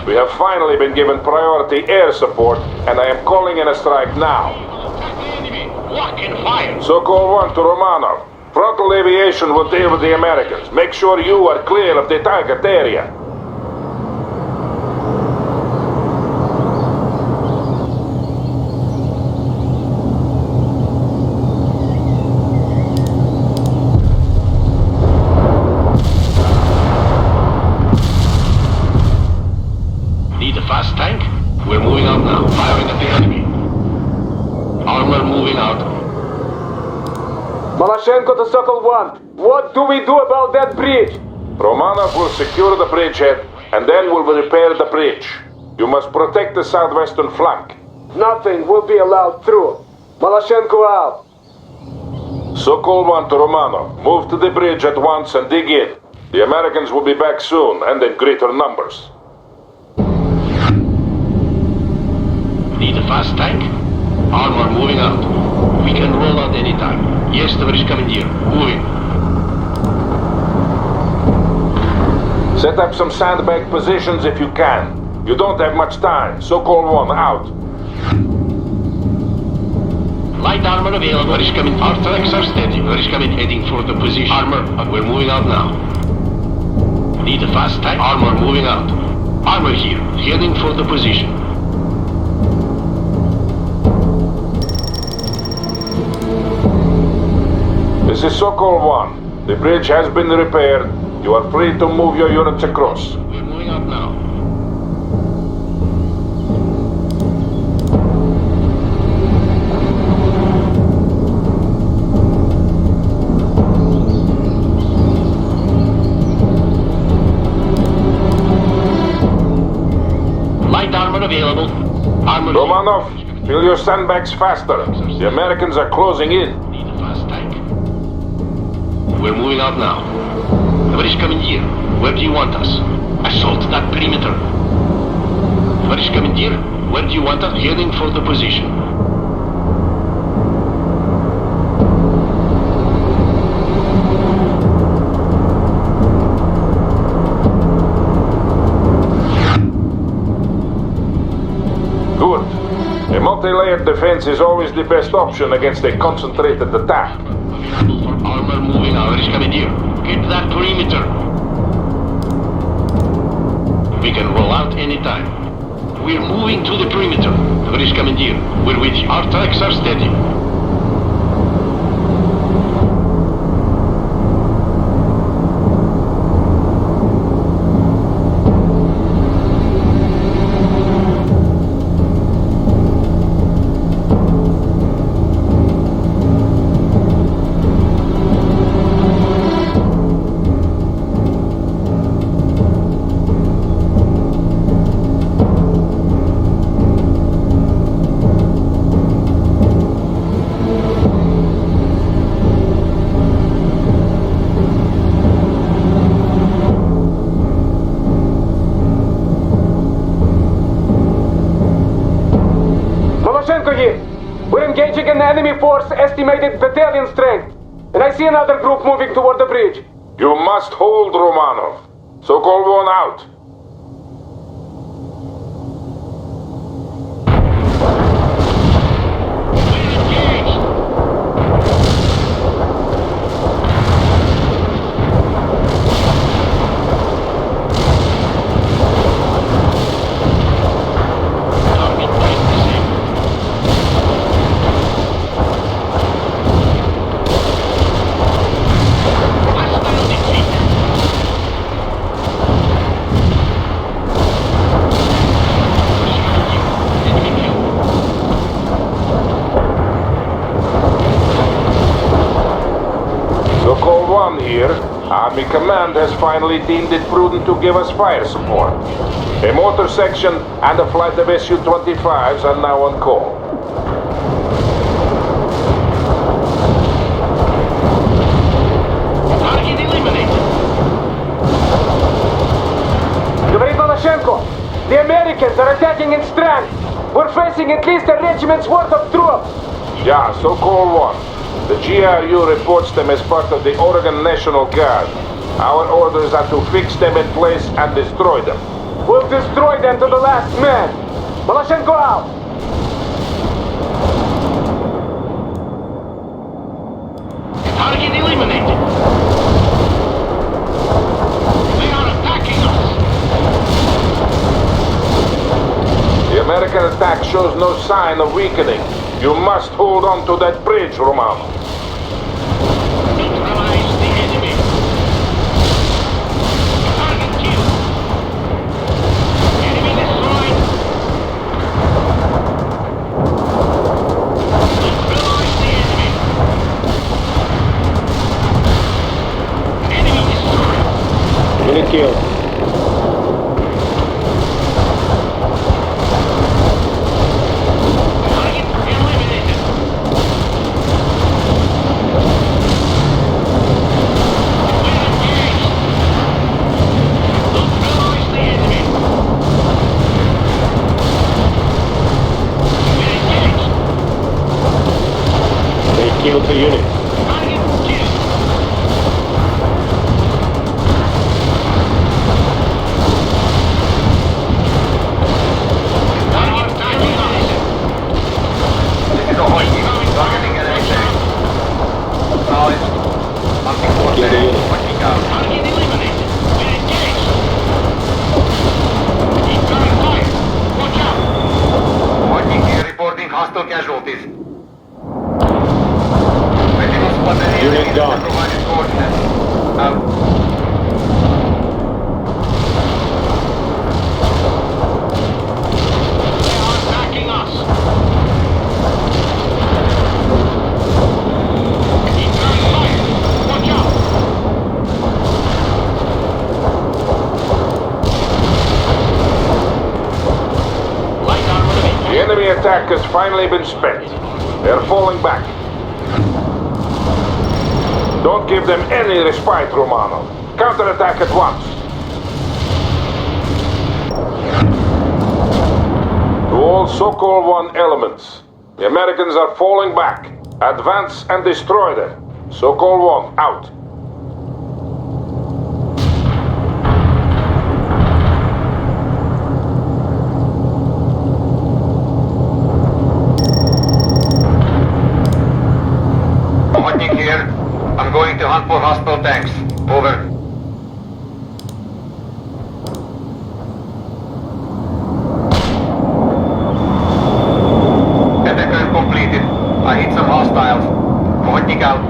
We have finally been given priority air support, and I am calling in a strike now. Lock and fire! Sokol 1 to Romanov. Frontal aviation will deal with the Americans. Make sure you are clear of the target area. Fast tank? We're moving out now, firing at the enemy. Armor moving out. Maloshenko to Sokol 1. What do we do about that bridge? Romanov will secure the bridgehead, and then we'll repair the bridge. You must protect the southwestern flank. Nothing will be allowed through. Maloshenko out. Sokol 1 to Romanov. Move to the bridge at once and dig in. The Americans will be back soon, and in greater numbers. Need a fast tank? Armor moving out. We can roll out anytime. Yes, товарищ командир. Moving. Set up some sandbag positions if you can. You don't have much time. Sokol 1 out. Light armor available. Tоварищ командир. Our tracks are steady. Tоварищ командир. Heading for the position. Armor. We're moving out now. Need a fast tank? Armor moving out. Armor here. Heading for the position. This is Sokol 1. The bridge has been repaired. You are free to move your units across. We're moving out now. Light armor available. Armor. Romanov, fill your sandbags faster. The Americans are closing in. We're moving out now. Товарищ командир, where do you want us? Assault that perimeter. Товарищ командир, where do you want us? Heading for the position. defense is always the best option against a concentrated attack. Armor moving out. Is commandeer. Get that perimeter. We can roll out anytime. We're moving to the perimeter. British commandeer. We're with you. Our tracks are steady. We're engaging an enemy force estimated battalion strength. And I see another group moving toward the bridge. You must hold, Romanov. Sokol 1 out. Here, Army Command has finally deemed it prudent to give us fire support. A motor section and a flight of Su-25s are now on call. Target eliminated. Говорит Волошенко, the Americans are attacking in strength. We're facing at least a regiment's worth of troops. Yeah, Sokol 1. The GRU reports them as part of the Oregon National Guard. Our orders are to fix them in place and destroy them. We'll destroy them to the last man. Voloshenko out! Target eliminated. They are attacking us. The American attack shows no sign of weakening. You must hold on to that bridge, Romanov. Neutralize the enemy. Target killed. Enemy destroyed. Neutralize the enemy. Enemy destroyed. Unit killed. Killed the unit. Reporting hostile casualties. Unit gone. Provided coordinates. Out. They are attacking us. Incoming fire. Watch out. Light armor. The enemy attack has finally been spent. They're falling back. Don't give them any respite, Romanov. Counterattack at once. To all Sokol 1 elements, the Americans are falling back. Advance and destroy them. Sokol 1 out. I'm going to hunt for hostile tanks. Over. Attack completed. I hit some hostiles. Pointing out.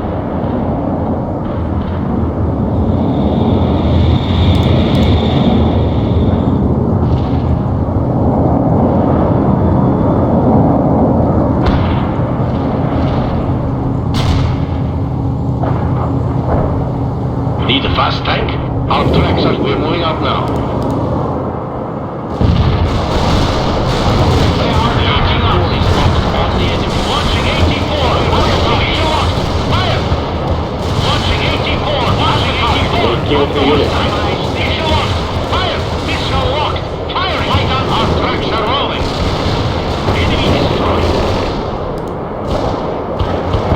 Need a fast tank? Our tracks are we're moving out now. They are launching Nazis on the enemy. Launching 84! Fire! Launching 84! Launching 84! Missile locked! Fire! Missile locked! Fire! Right on! Our tracks are rolling! Enemy destroyed!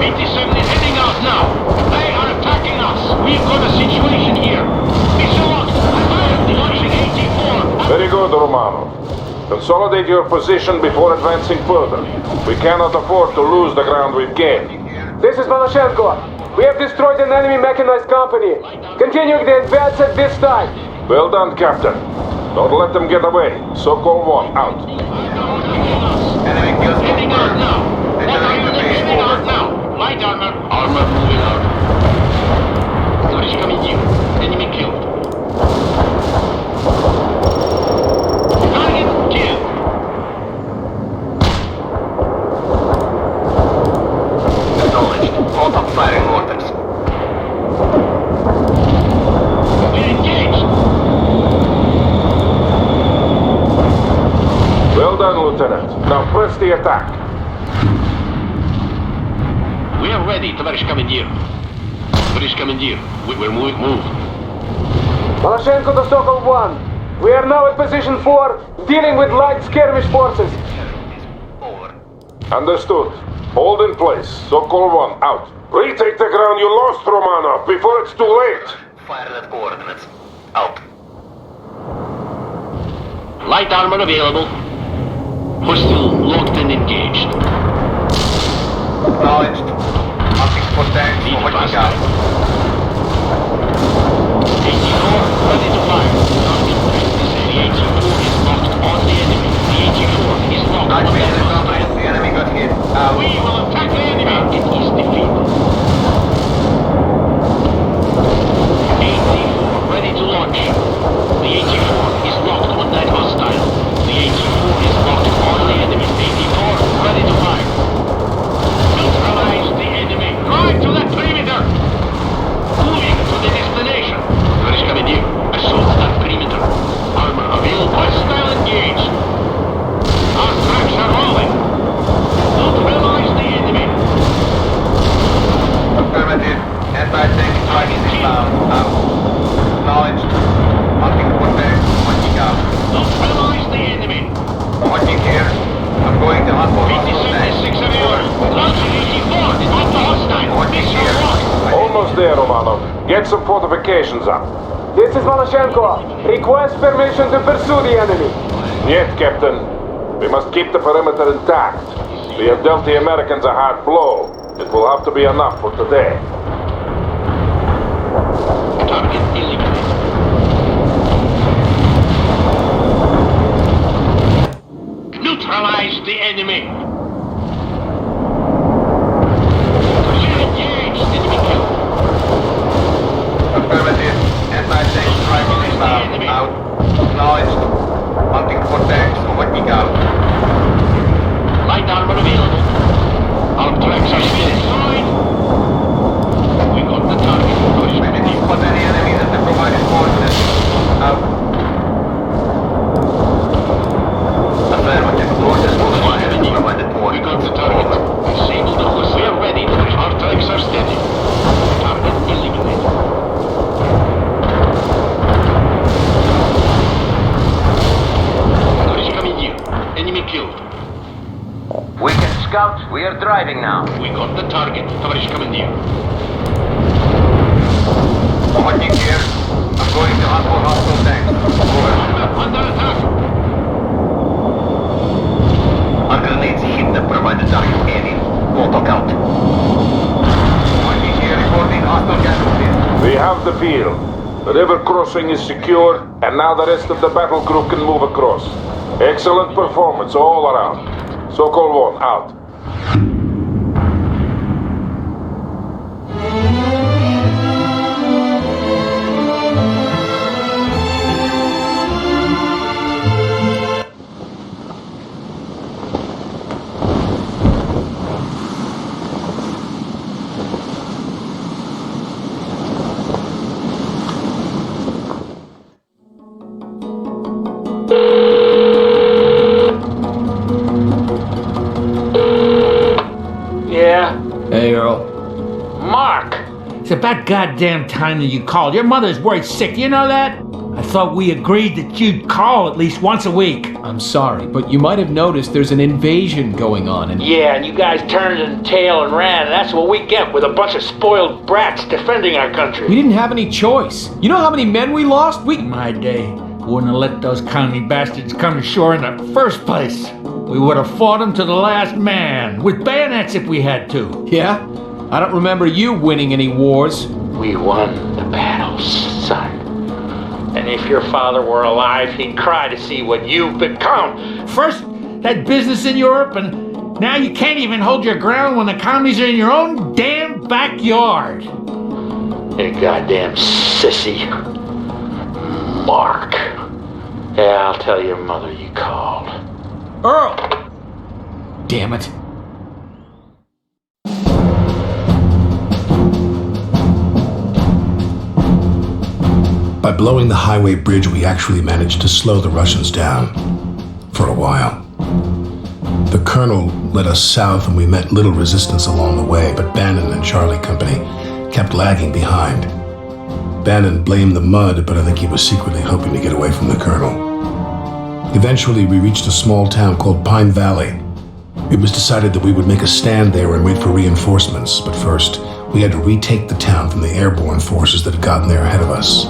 87 is heading out now! They are attacking us! We've got a situation here! Missile locked! Fire! Launching 84! Very good, Romano. Consolidate your position before advancing further. We cannot afford to lose the ground we've gained. This is Maloshenko. We have destroyed an enemy mechanized company. Continuing the advance at this time. Well done, Captain. Don't let them get away. Sokol 1, out. Enemy kills Heading out now! Entering the base. Heading out Over. now! Light armor! Armor moving out. Tarish coming in. Enemy killed. Target killed. Acknowledged. Hold up firing orders. We're engaged. Well done, Lieutenant. Now press the attack. We are ready, Tavarish Commandeer. Tavarish Commandeer, we're moving. Move. Maloshenko to Sokol 1. We are now at position 4, dealing with light skirmish forces. Understood. Hold in place. Sokol 1, out. Retake the ground you lost, Romano, before it's too late. Fire at coordinates. Out. Light armor available. Hostile locked and engaged. Acknowledged. Hunting for tanks. Need a Pointing fast out. tank. 84, ready to fire. Target practice. The 84 is locked on the enemy. The 84 is locked Nice on the business, enemy. Andres. The enemy got hit. Out. We will attack the enemy. Target is defeated. 84, ready to launch. The 84 is locked on that hostile. The 84 is locked on the enemy. 84, ready to fire. Neutralize the enemy. Drive to that perimeter. Moving to the destination. Tavarish Commandeer, assault that perimeter. Armor available. Hostile engaged. Our tracks are rolling. Neutralize the enemy. Affirmative. Anti-tank strike is inbound. Out. Acknowledged. Hunting for tanks. Pointing out. Neutralize the enemy. Pointing here. I'm going to hunt for hostile tanks. 87 available. Launching 84 is on the hostile. Pointing Missile here. locked. Almost there, Romano. Get some fortifications up. This is Maloshenko. Request permission to pursue the enemy. Yet, Captain. We must keep the perimeter intact. We have dealt the Americans a hard blow. It will have to be enough for today. Target eliminated. Neutralize the enemy. Engaged. Enemy killed. Affirmative. Anti-tank strike is inbound. Out. Acknowledged. Hunting for tanks. Pointing out. Light armor available. Our tracks are still destroyed. We got the target. We didn't spot any enemies at the provided coordinates. Out. Affirmative. Orders will fire at the provided We coordinates. got the target. Disable the host. We are ready. Our tracks are steady. Target eliminated. Tarish Commandeer. Enemy killed. Weekend scout, we are driving now. We got the target. Tavarish Commandeer. Pointing here. I'm going to hunt for hostile tanks. Over. Under attack. Our grenades hit the provided target area. Auto count. Pointing here, reporting hostile have the field. The river crossing is secure, and now the rest of the battle group can move across. Excellent performance all around. Sokol 1, out. Hey, Earl. Mark! It's about goddamn time that you called. Your mother's worried sick, you know that? I thought we agreed that you'd call at least once a week. I'm sorry, but you might have noticed there's an invasion going on and... Yeah, and you guys turned in tail and ran, and that's what we get with a bunch of spoiled brats defending our country. We didn't have any choice. You know how many men we lost? My day. Wouldn't have let those county bastards come ashore in the first place. We would have fought them to the last man, with bayonets if we had to. Yeah? I don't remember you winning any wars. We won the battles, son. And if your father were alive, he'd cry to see what you've become. First, that business in Europe, and now you can't even hold your ground when the commies are in your own damn backyard. You goddamn sissy. Mark. Yeah, I'll tell your mother you called. Earl! Damn it. By blowing the highway bridge, we actually managed to slow the Russians down. For a while. The colonel led us south and we met little resistance along the way, but Bannon and Charlie Company kept lagging behind. Bannon blamed the mud, but I think he was secretly hoping to get away from the colonel. Eventually, we reached a small town called Pine Valley. It was decided that we would make a stand there and wait for reinforcements, but first, we had to retake the town from the airborne forces that had gotten there ahead of us.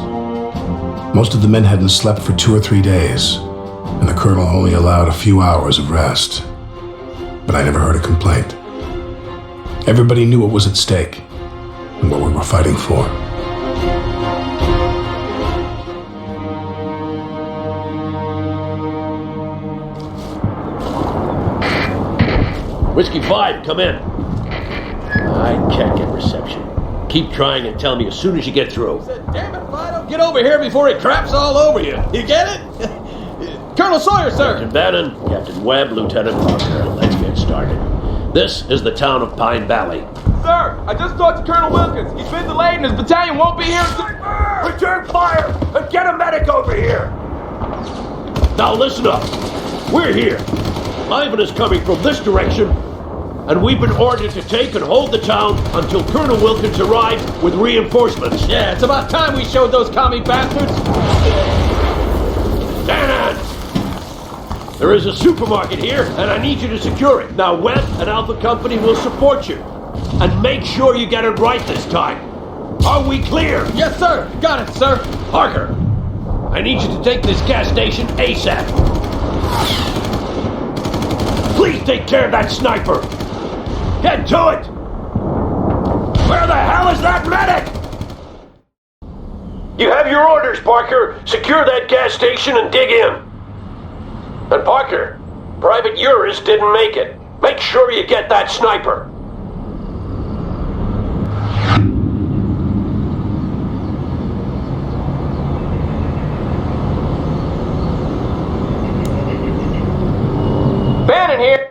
Most of the men hadn't slept for 2 or 3 days, and the colonel only allowed a few hours of rest. But I never heard a complaint. Everybody knew what was at stake, and what we were fighting for. Whiskey 5, come in. I can't get reception. Keep trying and tell me as soon as you get through. Damn it, Fido, get over here before it craps all over you. You get it? Colonel Sawyer, sir! Captain Bannon, Captain Webb, Lieutenant Parker, let's get started. This is the town of Pine Valley. Sir, I just talked to Colonel Wilkins. He's been delayed and his battalion won't be here until... Return fire and get a medic over here! Now listen up. We're here. Ivan is coming from this direction, and we've been ordered to take and hold the town until Colonel Wilkins arrives with reinforcements. Yeah, it's about time we showed those commie bastards. Bannon! There is a supermarket here, and I need you to secure it. Now, Webb and Alpha Company will support you. And make sure you get it right this time. Are we clear? Yes, sir. Got it, sir. Parker, I need you to take this gas station ASAP. Please take care of that sniper. Get to it! Where the hell is that medic? You have your orders, Parker. Secure that gas station and dig in. And Parker, Private Uris didn't make it. Make sure you get that sniper. Bannon here.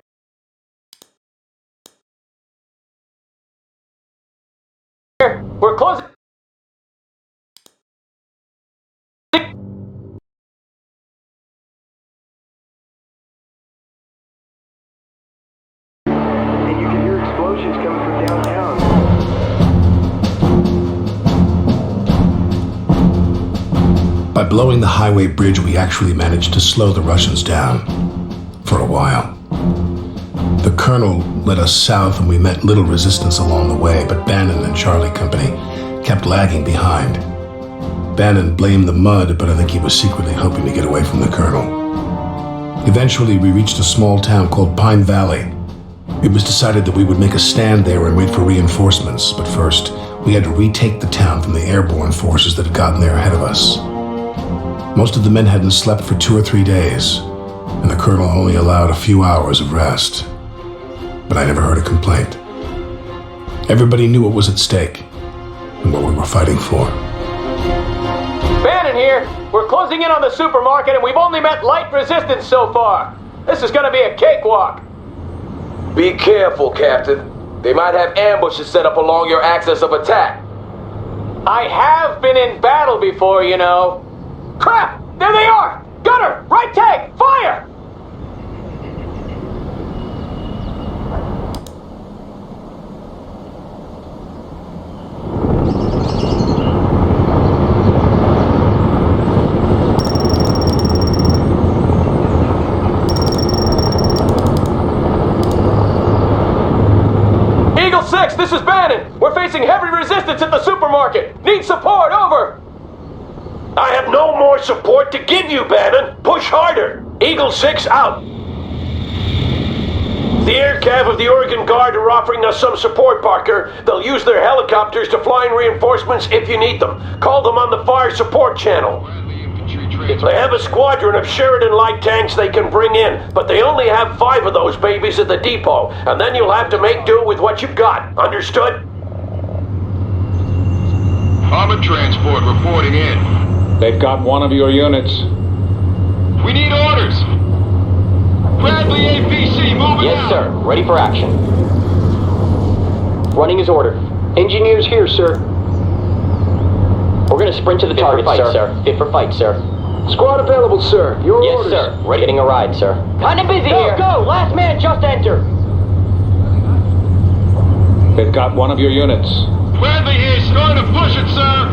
We're closing. And you can hear explosions coming from downtown. By blowing the highway bridge, we actually managed to slow the Russians down. For a while. The colonel led us south and we met little resistance along the way, but Bannon and Charlie Company kept lagging behind. Bannon blamed the mud, but I think he was secretly hoping to get away from the colonel. Eventually, we reached a small town called Pine Valley. It was decided that we would make a stand there and wait for reinforcements, but first, We had to retake the town from the airborne forces that had gotten there ahead of us. Most of the men hadn't slept for 2 or 3 days, and the colonel only allowed a few hours of rest. But I never heard a complaint. Everybody knew what was at stake and what we were fighting for. Bannon here. We're closing in on the supermarket and we've only met light resistance so far. This is gonna be a cakewalk. Be careful, Captain. They might have ambushes set up along your axis of attack. I have been in battle before, you know. Crap! There they are! Gunner! Right tank! Fire! Eagle 6, this is Bannon. We're facing heavy resistance at the supermarket. Need support, over. I have no more support to give you, Bannon. Push harder. Eagle 6 out. The air cav of the Oregon Guard are offering us some support, Parker. They'll use their helicopters to fly in reinforcements if you need them. Call them on the fire support channel. They have a squadron of Sheridan light tanks they can bring in, but they only have 5 of those babies at the depot, and then you'll have to make do with what you've got. Understood? Armored transport reporting in. They've got one of your units. We need orders. Bradley APC, moving Yes, out. sir. Ready for action. Running as ordered. Engineers here, sir. We're gonna sprint to the target, sir. Fit for fight, sir. Squad available, sir. Your orders. Yes, sir. Ready. Getting a ride, sir. Kinda busy here. Go! Last man just entered. They've got one of your units. Bradley here, starting to push it, sir.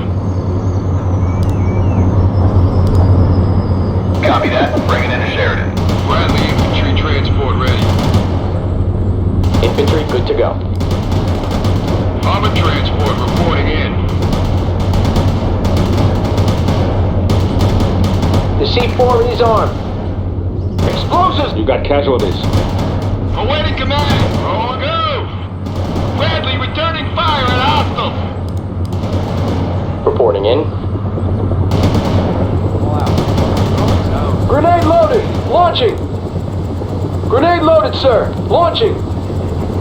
Copy that. Bringing in to Sheridan. Bradley infantry transport ready. Infantry good to go. Armored transport reporting in. The C4 is armed. Explosives! You got casualties. Awaiting command. On go. Bradley returning fire at hostile. Reporting in. Grenade loaded! Launching! Grenade loaded, sir! Launching!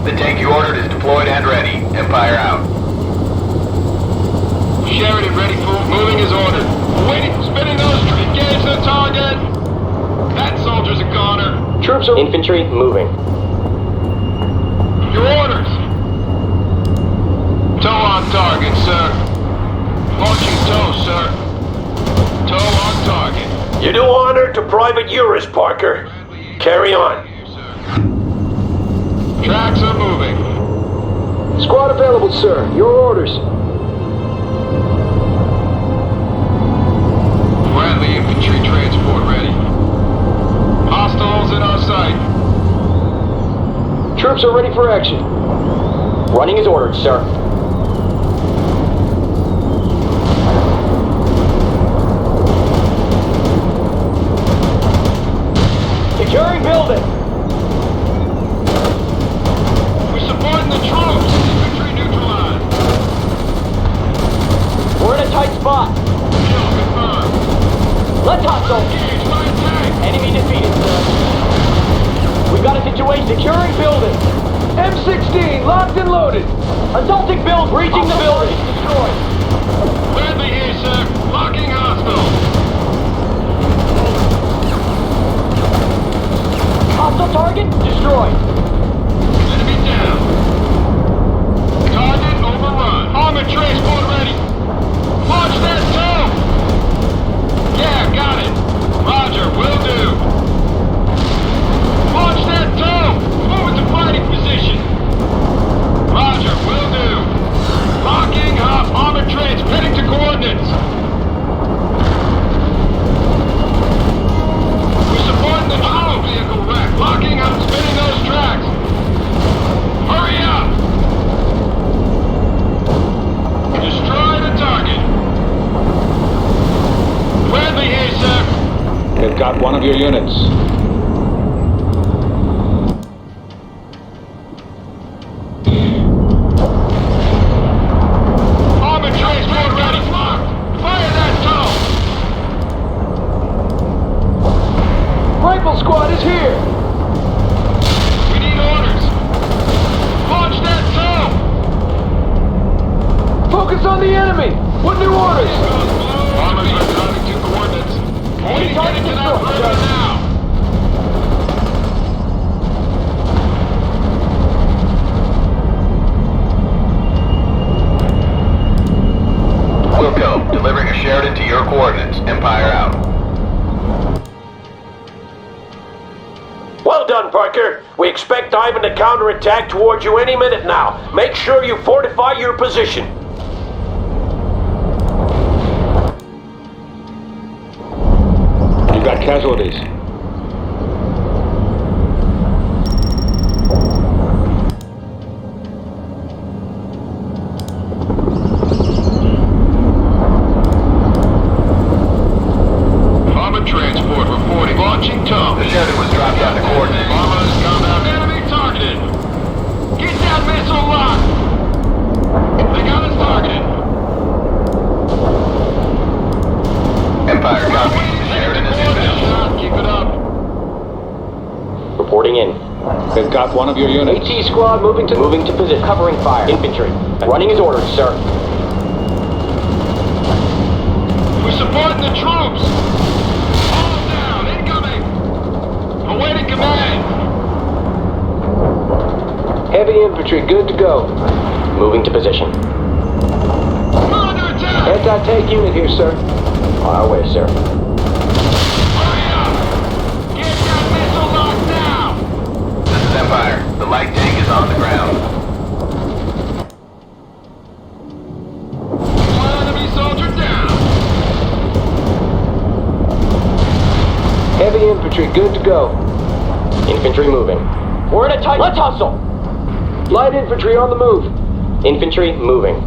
The tank you ordered is deployed and ready. Empire out. Sheridan ready for moving as ordered. Waiting, spinning those. Engage the target. That soldier's a goner. Troops are... Infantry moving. Your orders. Tow on target, sir. Launching tow, sir. Tow on target. You do honor to Private Urus, Parker. Carry on. Tracks are moving. Squad available, sir. Your orders. Bradley infantry transport ready. Hostiles in our sight. Troops are ready for action. Running as ordered, sir. Securing building. We're supporting the troops. Infantry neutralized. We're in a tight spot. Kill confirmed. Let's hustle. Engage by tank. Enemy defeated, sir. We've got a situation. Securing building. M16 locked and loaded. Assaulting build breaching the building. Destroyed. Bradley here, sir. Locking hostile. Hostile target destroyed. Enemy down. Target overrun. Armored transport ready. Launch that tow. Yeah, got it. Roger, will do. Launch that tow. Move into fighting position. Roger, will do. Locking up. Armored trans heading to coordinates. We're supporting the auto vehicle wreck. Locking up, spinning those tracks. Hurry up! Destroy the target. Bradley here, sir. They've got one of your units. enemy! What new orders? Bombers are driving to coordinates. Enemy target destroyed, sir. Wilco, delivering a Sheridan to your coordinates. Empire out. Well done, Parker. We expect Ivan to counterattack towards you any minute now. Make sure you fortify your position. You got casualties. Bomber transport reporting. Launching tone. The Sheridan was dropped out to coordinates. Bombers combat. Enemy targeted. Get that missile locked. They got us targeted. Empire copy. The Sheridan is inbound. Keep it up. Reporting in. They've got one of your units. AT squad moving to position. Covering fire. Infantry. Running as ordered, sir. We're supporting the troops. All down. Incoming. Awaiting command. Heavy infantry, good to go. Moving to position. We're under attack. Anti-tank unit here, sir. On our way, sir. Hurry up. Get that missile locked now. This is Empire. The light tank is on the ground. One enemy soldier down. Heavy infantry, good to go. Infantry moving. We're in a tight... Let's hustle! Light infantry on the move. Infantry moving.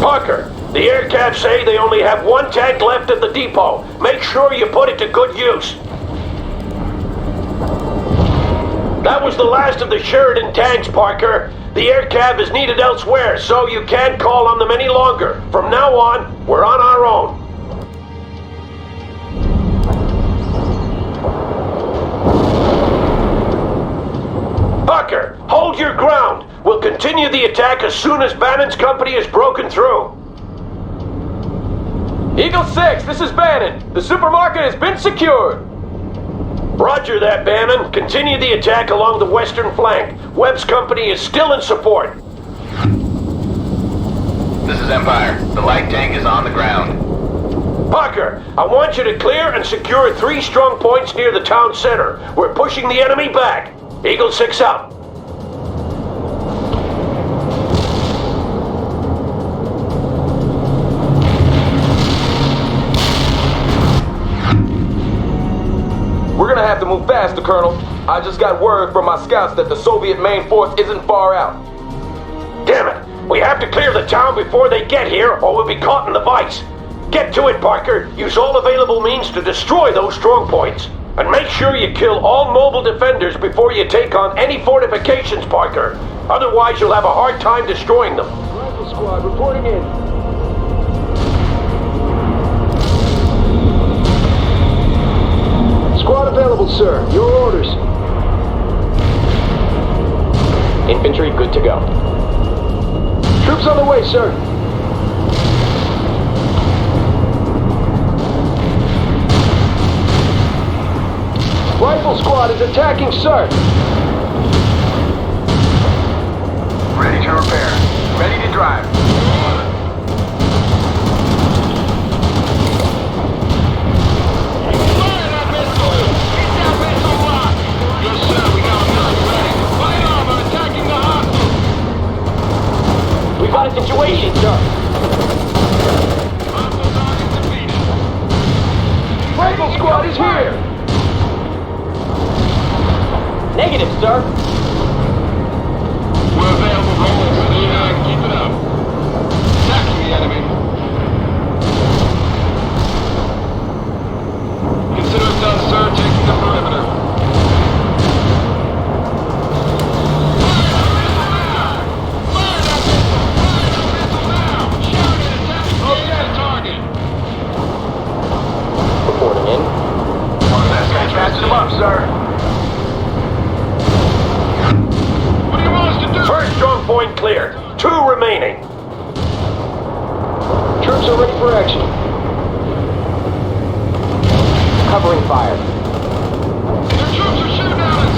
Parker, the air cabs say they only have one tank left at the depot. Make sure you put it to good use. That was the last of the Sheridan tanks, Parker. The air cab is needed elsewhere, so you can't call on them any longer. From now on, we're on our own. Parker, hold your ground. We'll continue the attack as soon as Bannon's company is broken through. Eagle 6, this is Bannon. The supermarket has been secured. Roger that, Bannon. Continue the attack along the western flank. Webb's company is still in support. This is Empire. The light tank is on the ground. Parker, I want you to clear and secure 3 strong points near the town center. We're pushing the enemy back. Eagle 6 out. We're gonna have to move faster, Colonel. I just got word from my scouts that the Soviet main force isn't far out. Damn it! We have to clear the town before they get here, or we'll be caught in the vice. Get to it, Parker. Use all available means to destroy those strong points. And make sure you kill all mobile defenders before you take on any fortifications, Parker. Otherwise, you'll have a hard time destroying them. Rifle squad reporting in. Squad available, sir. Your orders. Infantry good to go. Troops on the way, sir. Rifle squad is attacking, sir. Ready to repair. Ready to drive. We've got a situation, sir. Rifle squad is here. Negative, sir. We're available, Romans. Keep it up. Attacking the enemy. Consider it done, sir. Taking the perimeter. Troops are ready for action. Covering fire. Their troops are shooting at us!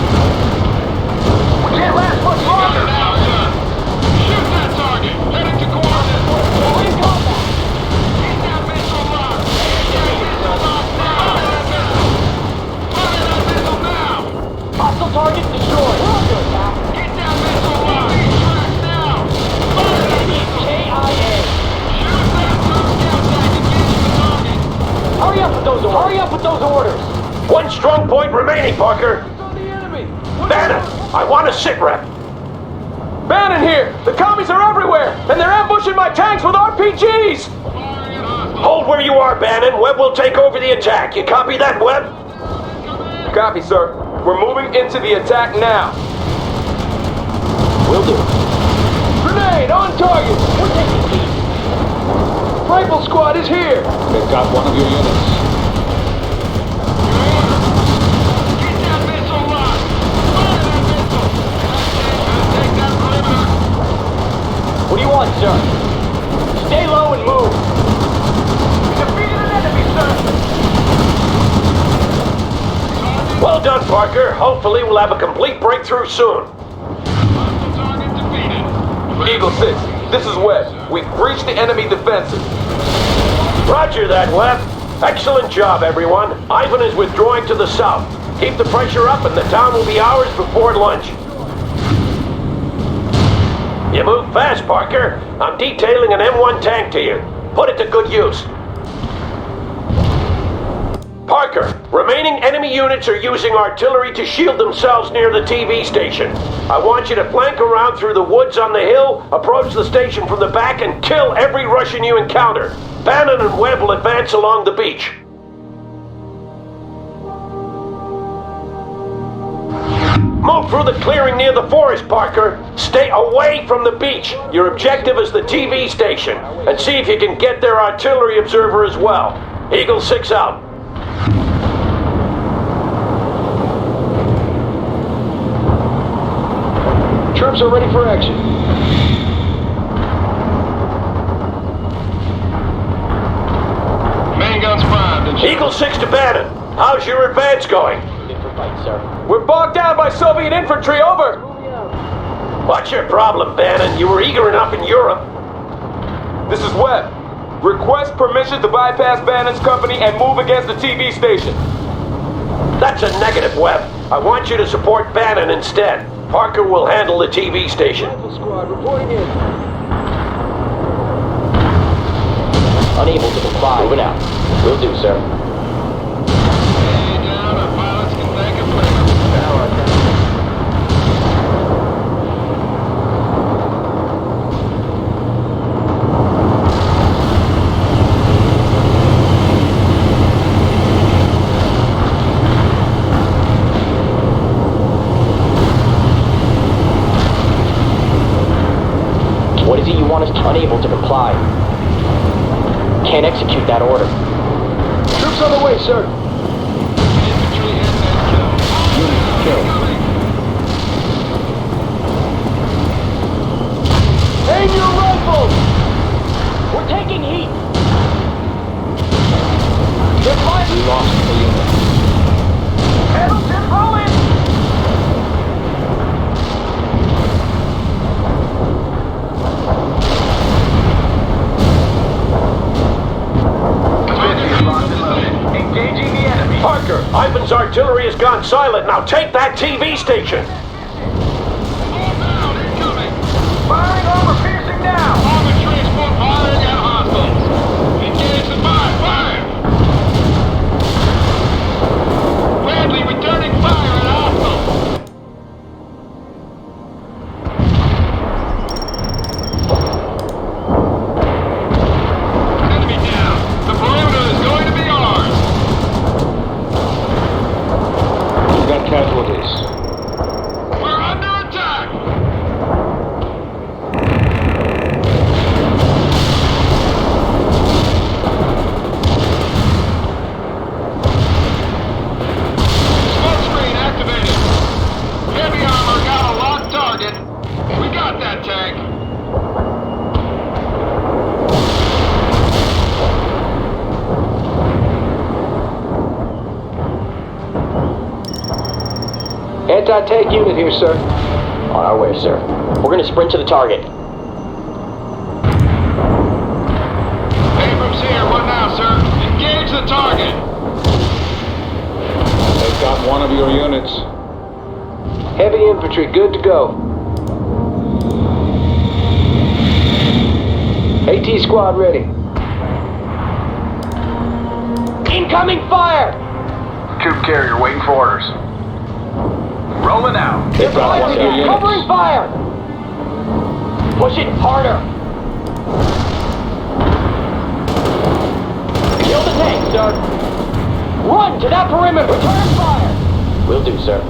We can't last much longer! Now, sir! Shoot that target! Heading to coordinates! We're in combat! Get that missile locked! Get that missile locked now! Fire that missile! Fire that missile now! Hostile target destroyed! Get that missile locked! Track now! Fire that missile! KIA! Shoot that Tomcat tank! Engage the target! Hurry up with those orders! Hurry up with those orders! One strong point remaining, Parker. It's on the enemy! Bannon, I want a sit rep. Bannon here! The commies are everywhere! And they're ambushing my tanks with RPGs! Hold where you are, Bannon. Webb will take over the attack. You copy that, Webb? Copy, sir. We're moving into the attack now. Will do. Grenade on target! We're taking heat. Rifle squad is here! They've got one of your units. Get that missile locked! Fire that missile! Take that perimeter! What do you want, sir? Stay low and move! We defeated an enemy, sir! Well done, Parker. Hopefully we'll have a complete breakthrough soon. Target defeated. Eagle 6, this is Webb. We've breached the enemy defenses. Roger that, Webb. Excellent job, everyone. Ivan is withdrawing to the south. Keep the pressure up and the town will be ours before lunch. You move fast, Parker. I'm detailing an M1 tank to you. Put it to good use. Parker, remaining enemy units are using artillery to shield themselves near the TV station. I want you to flank around through the woods on the hill, approach the station from the back, and kill every Russian you encounter. Bannon and Webb will advance along the beach. Move through the clearing near the forest, Parker. Stay away from the beach. Your objective is the TV station. And see if you can get their artillery observer as well. Eagle 6 out. Troops are ready for action. Main guns primed and Eagle 6 to Bannon. How's your advance going? Good for fight, sir. We're bogged down by Soviet infantry, over! What's your problem, Bannon? You were eager enough in Europe. This is Webb. Request permission to bypass Bannon's company and move against the TV station. That's a negative, Webb. I want you to support Bannon instead. Parker will handle the TV station. Rifle squad reporting in. Unable to comply. Moving out. Will do, sir. Stay down. Our pilots can thank him later. What is it you want us to? Unable to comply. Can't execute that order. Troops on the way, sir. Infantry heading that kill. Unit killed. Aim your rifles! We're taking heat! They're fighting! We lost the unit. Hamilton, roll in! Engaging the enemy. Parker, Ivan's artillery has gone silent. Now take that TV station. All down. Incoming. Firing armor piercing now! Armored transport firing at hostiles. Engage the fire. Fire. Bradley returning fire at hostiles. Enemy down. The perimeter is going to be ours. We've got casualties. Anti-tank unit here, sir. On our way, sir. We're gonna sprint to the target. Abrams here. What now, sir? Engage the target. They've got one of your units. Heavy infantry, good to go. AT squad ready. Incoming fire! Troop carrier waiting for orders. Rolling out. They've got one of your units. Covering fire! Push it harder! Kill the tank, sir! Run to that perimeter! Return fire! Will do, sir.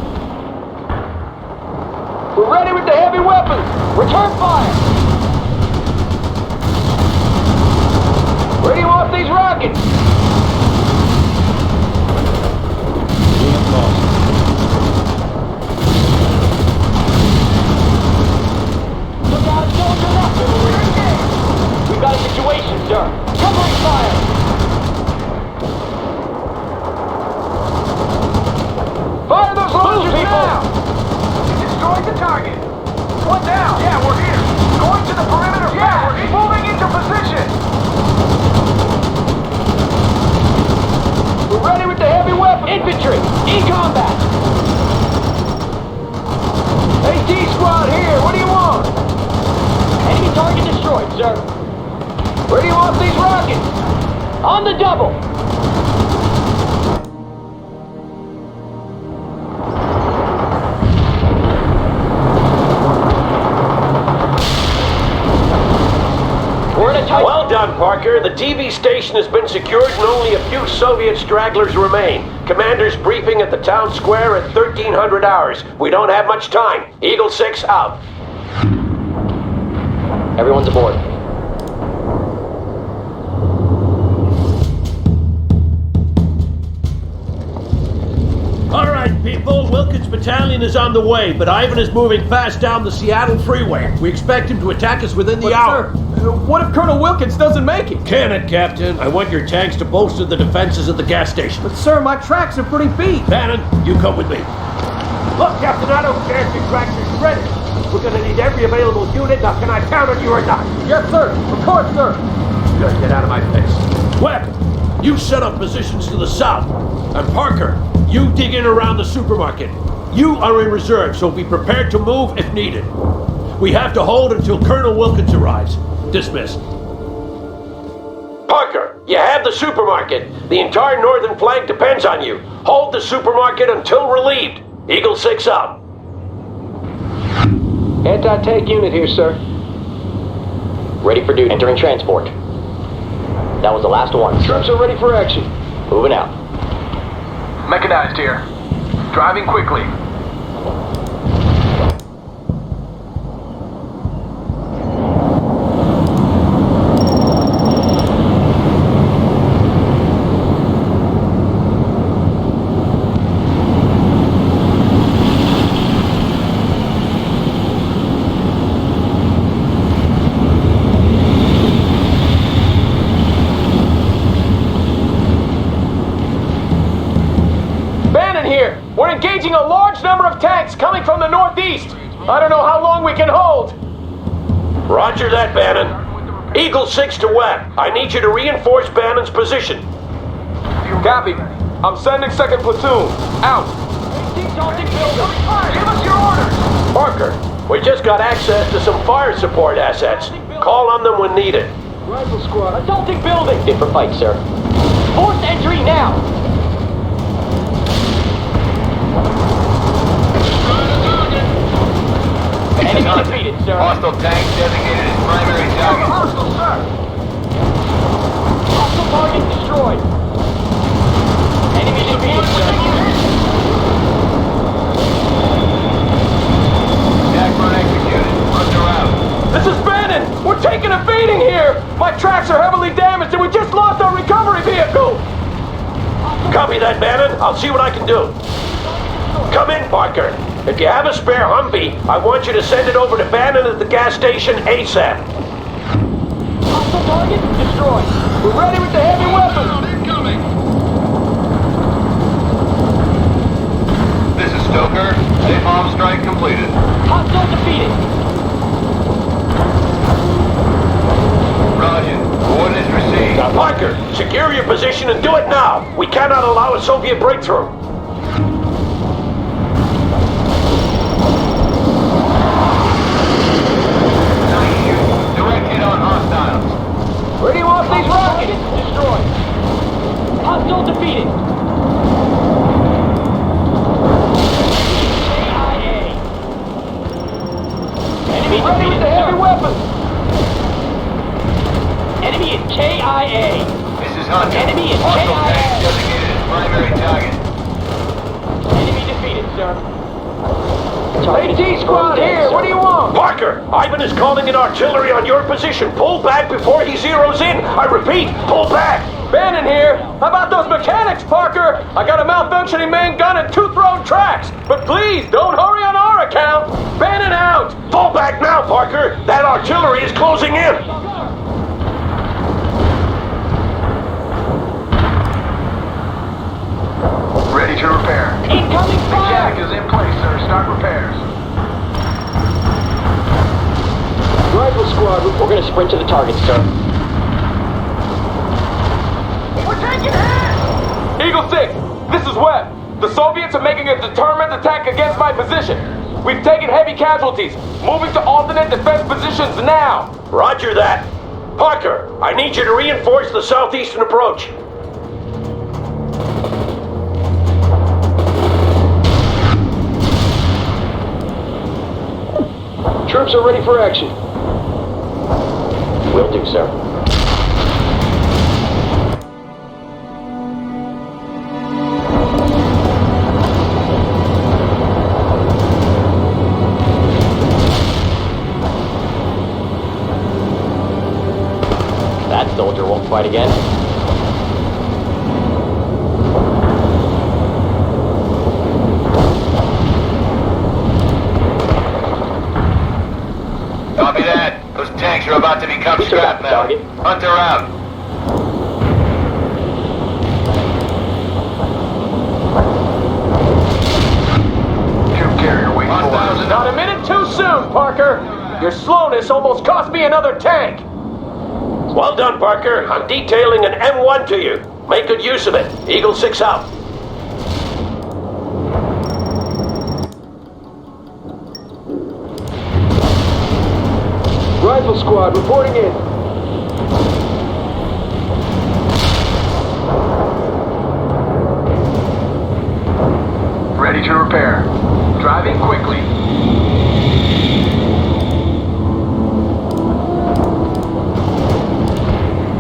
We're ready with the heavy weapons. Return fire! Where do you want these rockets? Unit lost. Look out, soldier left! We've got a situation, sir. Covering fire! Fire those launchers people. now! Destroy the target. One down. Yeah, we're here. Going to the perimeter. Yeah, we're moving into position. We're ready with the heavy weapons. Infantry, in combat! AT squad here. What do you want? Enemy target destroyed, sir. Where do you want these rockets? On the double! We're in a tight... Well done, Parker. The TV station has been secured and only a few Soviet stragglers remain. Commander's briefing at the town square at 1300 hours. We don't have much time. Eagle 6 out. Everyone's aboard. All right, people. Wilkins Battalion is on the way, but Ivan is moving fast down the Seattle freeway. We expect him to attack us within the hour. Sir, what if Colonel Wilkins doesn't make it? Can it, Captain? I want your tanks to bolster the defenses of the gas station. But sir, my tracks are pretty beat. Bannon, you come with me. Look, Captain, I don't care if your tractor's ready. We're gonna need every available unit. Now, can I count on you or not? Yes, sir. Of course, sir. Good, get out of my face. Webb, you set up positions to the south. And Parker, you dig in around the supermarket. You are in reserve, so be prepared to move if needed. We have to hold until Colonel Wilkins arrives. Dismissed. Parker, you have the supermarket. The entire northern flank depends on you. Hold the supermarket until relieved. Eagle 6 out. Anti-tank unit here, sir. Ready for duty. Entering transport. That was the last one. Troops are ready for action. Moving out. Mechanized here. Driving quickly. We're engaging a large number of tanks coming from the northeast. I don't know how long we can hold. Roger that, Bannon. Eagle 6 to Webb. I need you to reinforce Bannon's position. Copy. I'm sending second platoon. Out. Give us your orders. Parker, we just got access to some fire support assets. Call on them when needed. Rifle squad. Assaulting building! Fit for fight, sir. Force entry now! Enemy defeated, sir. Hostile tank designated as primary target. Hostile, sir. Hostile target destroyed. Enemy defeated, sir. Attack run executed. Roger out. This is Bannon. We're taking a beating here. My tracks are heavily damaged and we just lost our recovery vehicle. Copy that, Bannon. I'll see what I can do. Come in, Parker. If you have a spare Humvee, I want you to send it over to Bannon at the gas station ASAP. Hostile target destroyed. We're ready with the heavy weapons. This is Stoker. Napalm strike completed. Hostile defeated. Roger. Coordinates received. Parker, secure your position and do it now. We cannot allow a Soviet breakthrough. Direct hit on hostiles. Where do you want these rockets? Destroyed. Hostile defeated. KIA. Enemy ready with the heavy weapons. Enemy is KIA. This is Hunter. Enemy is Hostile KIA. tank designated as primary target. Enemy defeated, sir. AT squad here. What do you want? Parker, Ivan is calling in artillery on your position. Pull back before he zeroes in. I repeat, pull back. Bannon here. How about those mechanics, Parker? I got a malfunctioning main gun and 2 thrown tracks. But please, don't hurry on our account. Bannon out. Pull back now, Parker. That artillery is closing in. Ready to repair. Incoming fire. Mechanic is in place, sir. Start repairs. Rifle squad, we're gonna sprint to the target, sir. We're taking hit. Eagle 6, this is Webb. The Soviets are making a determined attack against my position. We've taken heavy casualties. Moving to alternate defense positions now. Roger that. Parker, I need you to reinforce the southeastern approach. Troops are ready for action. Will do, sir. That soldier won't fight again. Copy that. Those tanks are about to become scrap metal. Hunter out. Troop carrier waiting for orders. Not a minute too soon, Parker. Your slowness almost cost me another tank. Well done, Parker. I'm detailing an M1 to you. Make good use of it. Eagle 6 out. Rifle squad reporting in. Ready to repair. Driving quickly.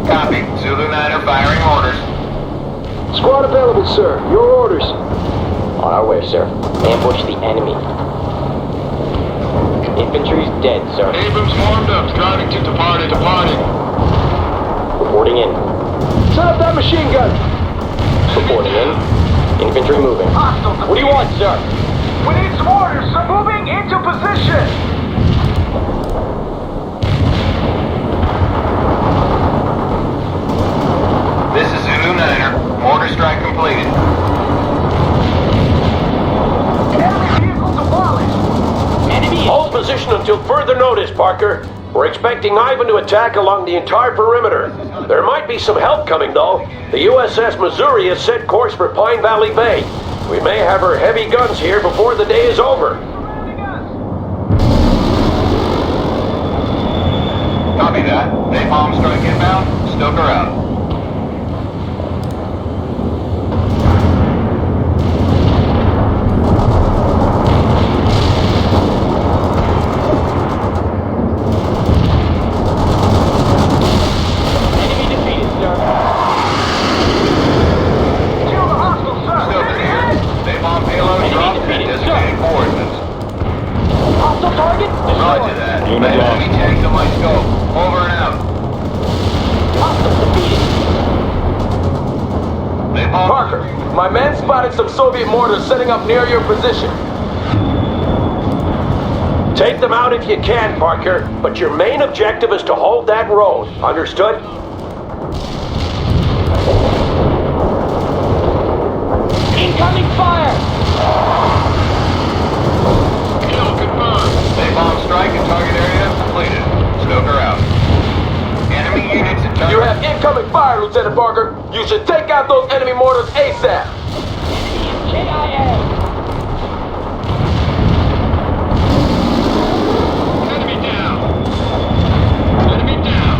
Copy. Zulu 9 firing orders. Squad available, sir. Your orders. On our way, sir. Ambush the enemy. Infantry's dead, sir. Abrams warmed up, driving to departed. Reporting in. Set up that machine gun. Reporting in. Infantry moving. What do you want, sir? We need some orders, sir. Moving into position. This is Zulu 9er. Mortar strike completed. Enemy vehicle demolished. Hold position until further notice, Parker. We're expecting Ivan to attack along the entire perimeter. There might be some help coming, though. The USS Missouri has set course for Pine Valley Bay. We may have her heavy guns here before the day is over. Copy that. Napalm strike inbound. Stoker out. Parker, my men spotted some Soviet mortars setting up near your position. Take them out if you can, Parker, but your main objective is to hold that road. Understood? Incoming fire! incoming fire, Lieutenant Parker. You should take out those enemy mortars ASAP.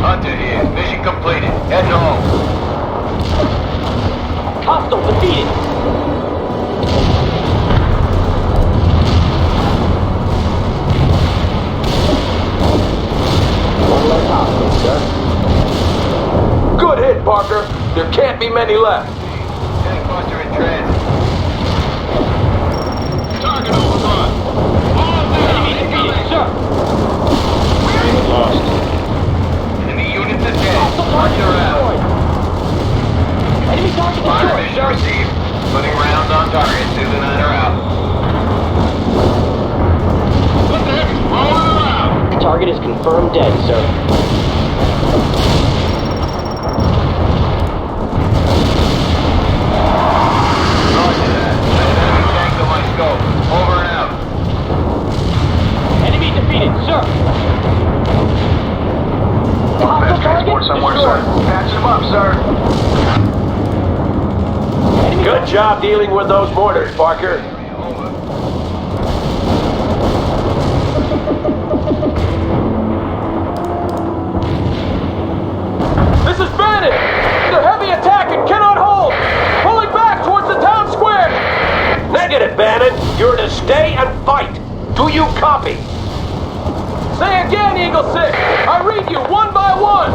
Hunter here. Mission completed. Heading home. Hostile defeated. One less hostile, sir. Good hit, Parker. There can't be many left. Tank buster in transit. Target overrun. All down. Enemy defeated, sir. Lost. Enemy units are dead. Hostile target Hunter out. destroyed. Enemy target Fire destroyed, mission sir. received. Putting rounds on target. Susan Niner out. What the heck is rolling around? Target is confirmed dead, sir. Roger that. I have enemy tanks on my scope. Over and out. Enemy defeated, sir. Hostile target destroyed. Patch him up, sir. Good job dealing with those mortars, Parker. This is Bannon! They're heavy attack and cannot hold! Pulling back towards the town square! Negative, Bannon. You're to stay and fight. Do you copy? Say again, Eagle 6! I read you one by one!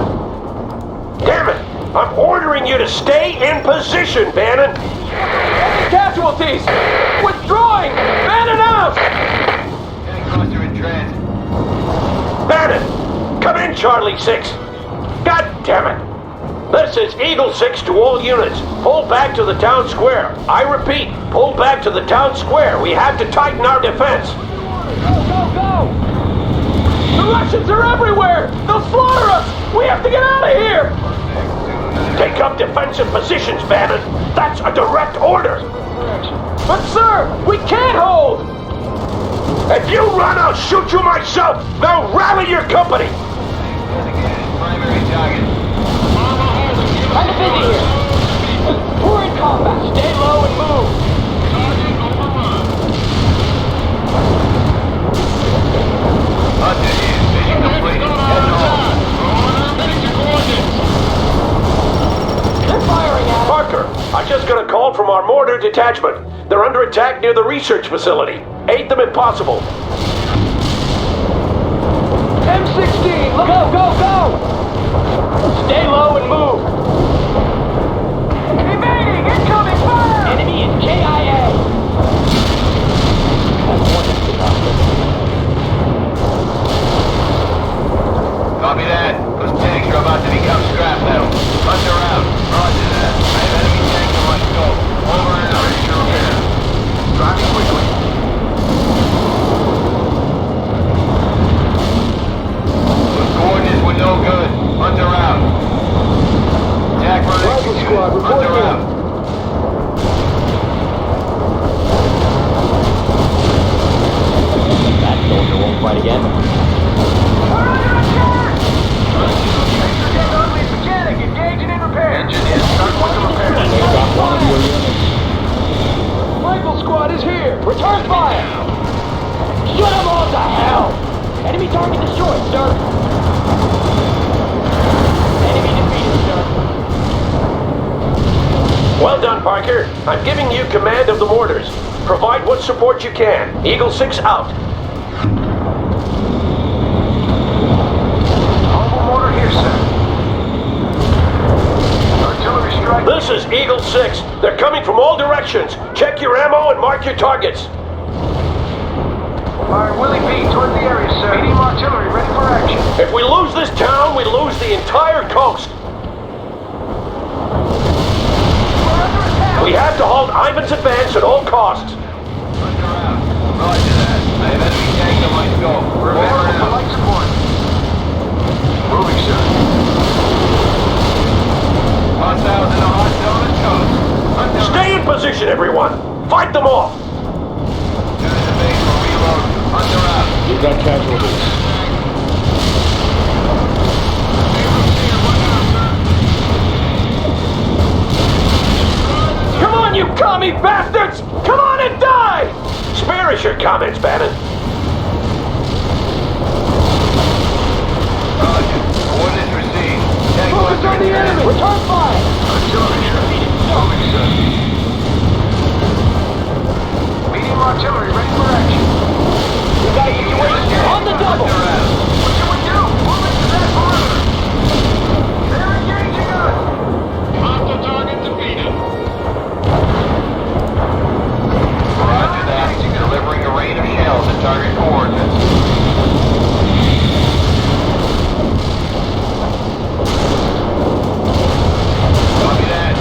Damn it! I'm ordering you to stay in position, Bannon. Casualties! Withdrawing! Bannon out! Tank buster in transit. Bannon! Come in, Charlie 6. God damn it! This is Eagle 6 to all units. Pull back to the town square. I repeat, pull back to the town square. We have to tighten our defense. Go, go, go! The Russians are everywhere! They'll slaughter us! We have to get out of here! Take up defensive positions, Bannon. That's a direct order. But sir, we can't hold! If you run, I'll shoot you myself. Now rally your company. Primary target. Kind of busy here. We're in combat. Stay low and move. Target overrun. Hunter here. Mission completed. Heading home. Rolling our major coordinates. They're firing at us. Parker, I just got a call from our mortar detachment. They're under attack near the research facility. Aid them if possible. M16, look out, go, go! Stay low and move. Evading, incoming fire! Enemy is KIA. Copy that. Those tanks are about to become scrap metal. Hunter out. Roger that. I have enemy tanks on my scope. Over and out. Ready to repair. Driving quickly. Those coordinates were no good. Hunter out. Attack run executed. Hunter out. That soldier won't fight again. Engineers, start with the repair. Take off one of your units. Rifle squad is here. Return fire. Shoot them all to hell. Enemy target destroyed, sir. Enemy defeated, sir. Well done, Parker. I'm giving you command of the mortars. Provide what support you can. Eagle 6 out. Mobile mortar here, sir. Artillery strike. This is Eagle 6. They're coming from all directions. Check your ammo and mark your targets. Fire Willie B toward the area, sir. Medium artillery ready for action. If we lose this town, we lose the entire coast. We have to halt Ivan's advance at all costs. Hunter out. Roger that. I have enemy tanks on my scope. Remember now. Light support. Moving, sir. Hostiles in the hot zone and coast. Hunter Stay in position, everyone. Fight them off. Turn to base for reload. Hunter out. You've got casualties. comments, Bannon. Coordinates received. Focus on the enemy! Return fire! Medium artillery ready for action. We got a situation on the double! What should we do? Move into that perimeter. They're engaging us. Hostile target defeated. Roger that. Delivering a rain of shells at target coordinates. Copy that.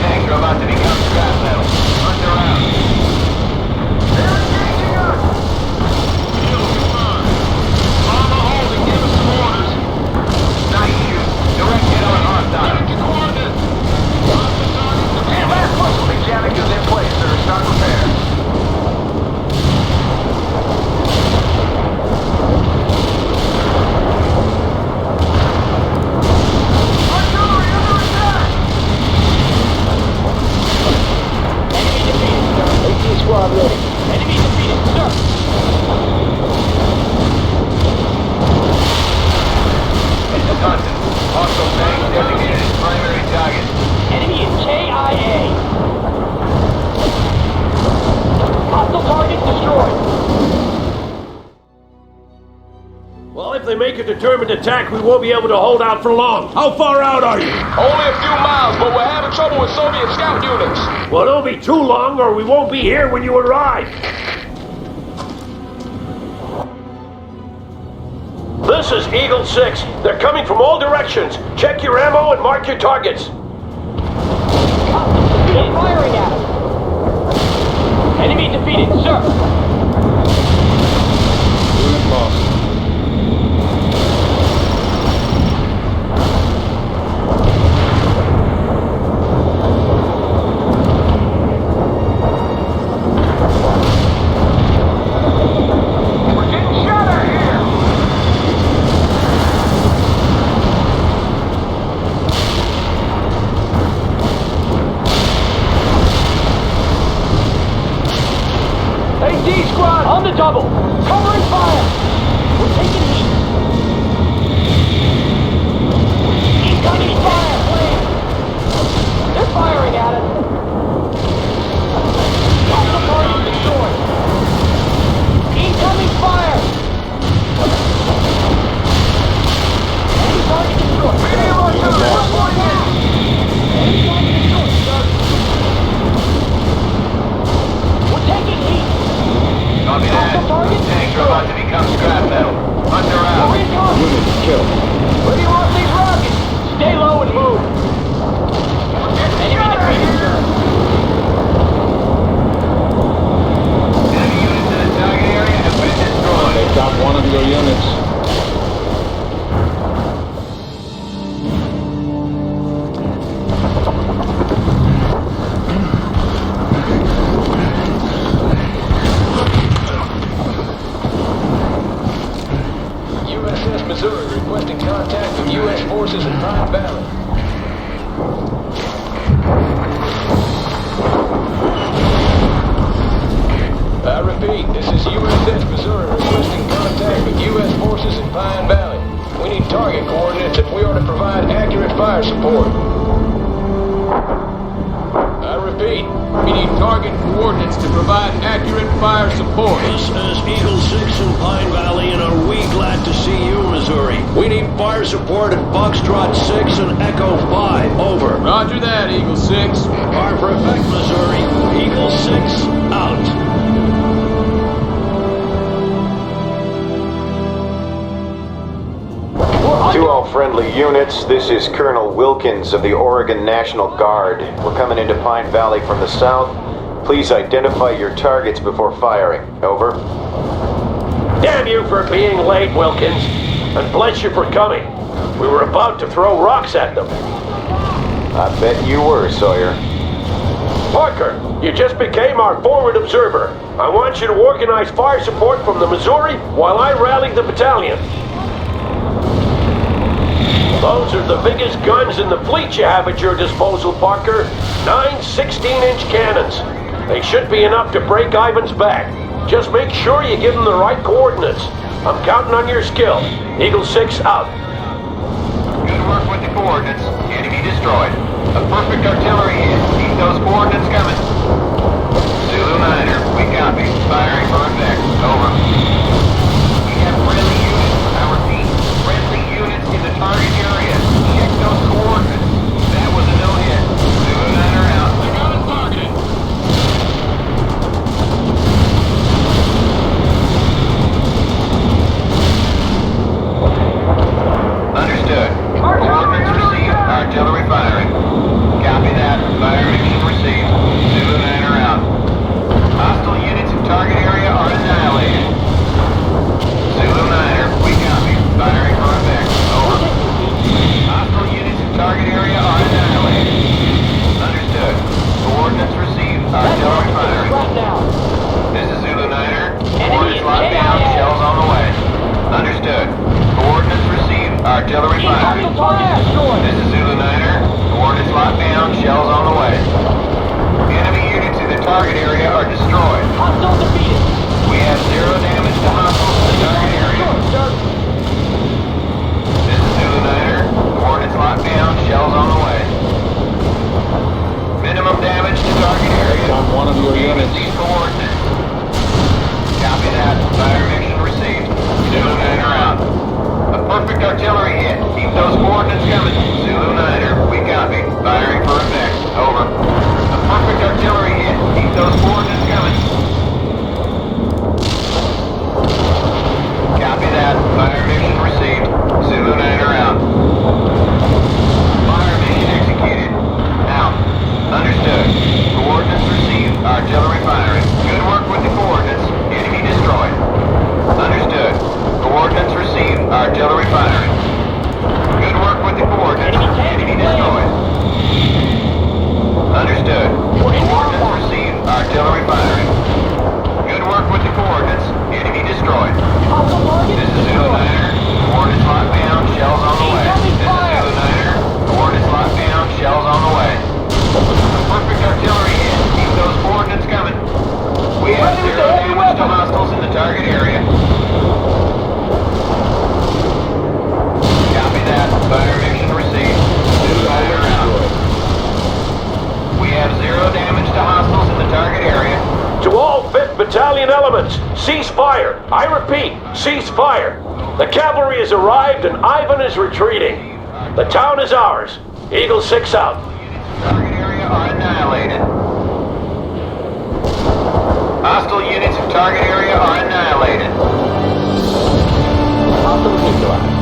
Tanks are about to become scrap metal. Hunt around. They're engaging us. Shield confirmed. On the hold and give us some orders. Nice shoot. Directed on hostile. Back to coordinates. Hostile target defeated. Last muscle mechanic is in place, sir. Start repair. Artillery under attack! Enemy defeated, sir. AT squad ready. Enemy defeated, sir. It's a constant. Hostile tank designated as primary target. Enemy is KIA. Hostile target destroyed. Well, if they make a determined attack, we won't be able to hold out for long. How far out are you? Only a few miles, but we're having trouble with Soviet scout units. Well, don't be too long, or we won't be here when you arrive. This is Eagle 6. They're coming from all directions. Check your ammo and mark your targets. They're firing at us. Enemy defeated, sir. Unit lost. We're getting shot at here! AT squad on the double. Covering fire. We're taking heat. Incoming fire. They're firing at us. Hostile target destroyed. Incoming fire. Enemy target destroyed. Medium artillery reporting in! Enemy target destroyed, sir. We're taking heat. Copy that. Tanks are about to become scrap metal. Hunt around. We're incoming. Unit killed. Where do you want these rockets? Stay low and move. Enemy defeated, sir. Enemy units in the target area have been destroyed. They got one of your units. USS Missouri requesting contact with U.S. forces in Pine Valley. I repeat, this is USS Missouri requesting contact with U.S. forces in Pine Valley. We need target coordinates if we are to provide accurate fire support. I repeat, we need target coordinates to provide accurate fire support. This is Eagle 6 in Pine Valley, and are we glad to see you, Missouri? We need fire support at Foxtrot 6 and Echo 5. Over. Roger that, Eagle 6. Fire for effect, Missouri. Eagle 6, out. To all friendly units, this is Colonel Wilkins of the Oregon National Guard. We're coming into Pine Valley from the south. Please identify your targets before firing. Over. Damn you for being late, Wilkins. And bless you for coming. We were about to throw rocks at them. I bet you were, Sawyer. Parker, you just became our forward observer. I want you to organize fire support from the Missouri while I rally the battalion. Those are the biggest guns in the fleet you have at your disposal, Parker. 9 16-inch cannons. They should be enough to break Ivan's back. Just make sure you give them the right coordinates. I'm counting on your skill. Eagle 6 out. Good work with the coordinates. Enemy destroyed. A perfect artillery hit. Keep those coordinates coming. Zulu Niner, we copy. Firing for effect. Over. We have friendly units. I repeat, friendly units in the target area. Check those coordinates. That was a no-hit. Zulu Niner out. I got it targeted. Understood. Coordinates received. Artillery firing. Copy that. Fire mission received. Zulu Niner out. Hostile units in target area are annihilated. Zulu Niner, we copy. Firing for effect. Over. Hostile units in target area are annihilated. Understood. Coordinates received. Artillery firing. This is Zulu Niner. Coordinates locked down. Shells on the way. Understood. Coordinates received. Artillery firing. This is Zulu Niner. Coordinates locked down. Shells on the way. Enemy units in the target area are destroyed. Hostiles defeated. We have 0 damage to hostiles in the target area. This is Zulu Niner. Coordinates locked down. Shells on the way. Minimum damage to target area. On one of your units. These coordinates. Copy that. Fire mission received. Zulu Niner out. A perfect artillery hit. Keep those coordinates coming. Zulu Niner, we copy. Firing for effect. Over. A perfect artillery hit. Keep those coordinates coming. Copy that. Fire mission received. Zulu Niner out. Fire mission executed. Out. Understood. Coordinates received. Artillery firing. Good work with the coordinates. Enemy destroyed. Understood. Coordinates received. Artillery firing. Good work with the coordinates. Enemy destroyed. Understood. Coordinates received. Artillery firing. Good work with the coordinates. Enemy destroyed. This is Zulu Niner. Coordinates locked down. Shells on the way. This is Zulu Niner. Coordinates locked down. Shells on the way. A perfect artillery hit. Keep those coordinates coming. We have 0 damage to hostiles in the target area. Copy that. Fire mission received. Zulu Niner out. We have 0 damage to hostiles in the target area. To all 5th Battalion elements, cease fire. I repeat, cease fire. The cavalry has arrived and Ivan is retreating. The town is ours. Eagle 6 out. Target area are annihilated. Hostile units in target area are annihilated. Hostile neutralized.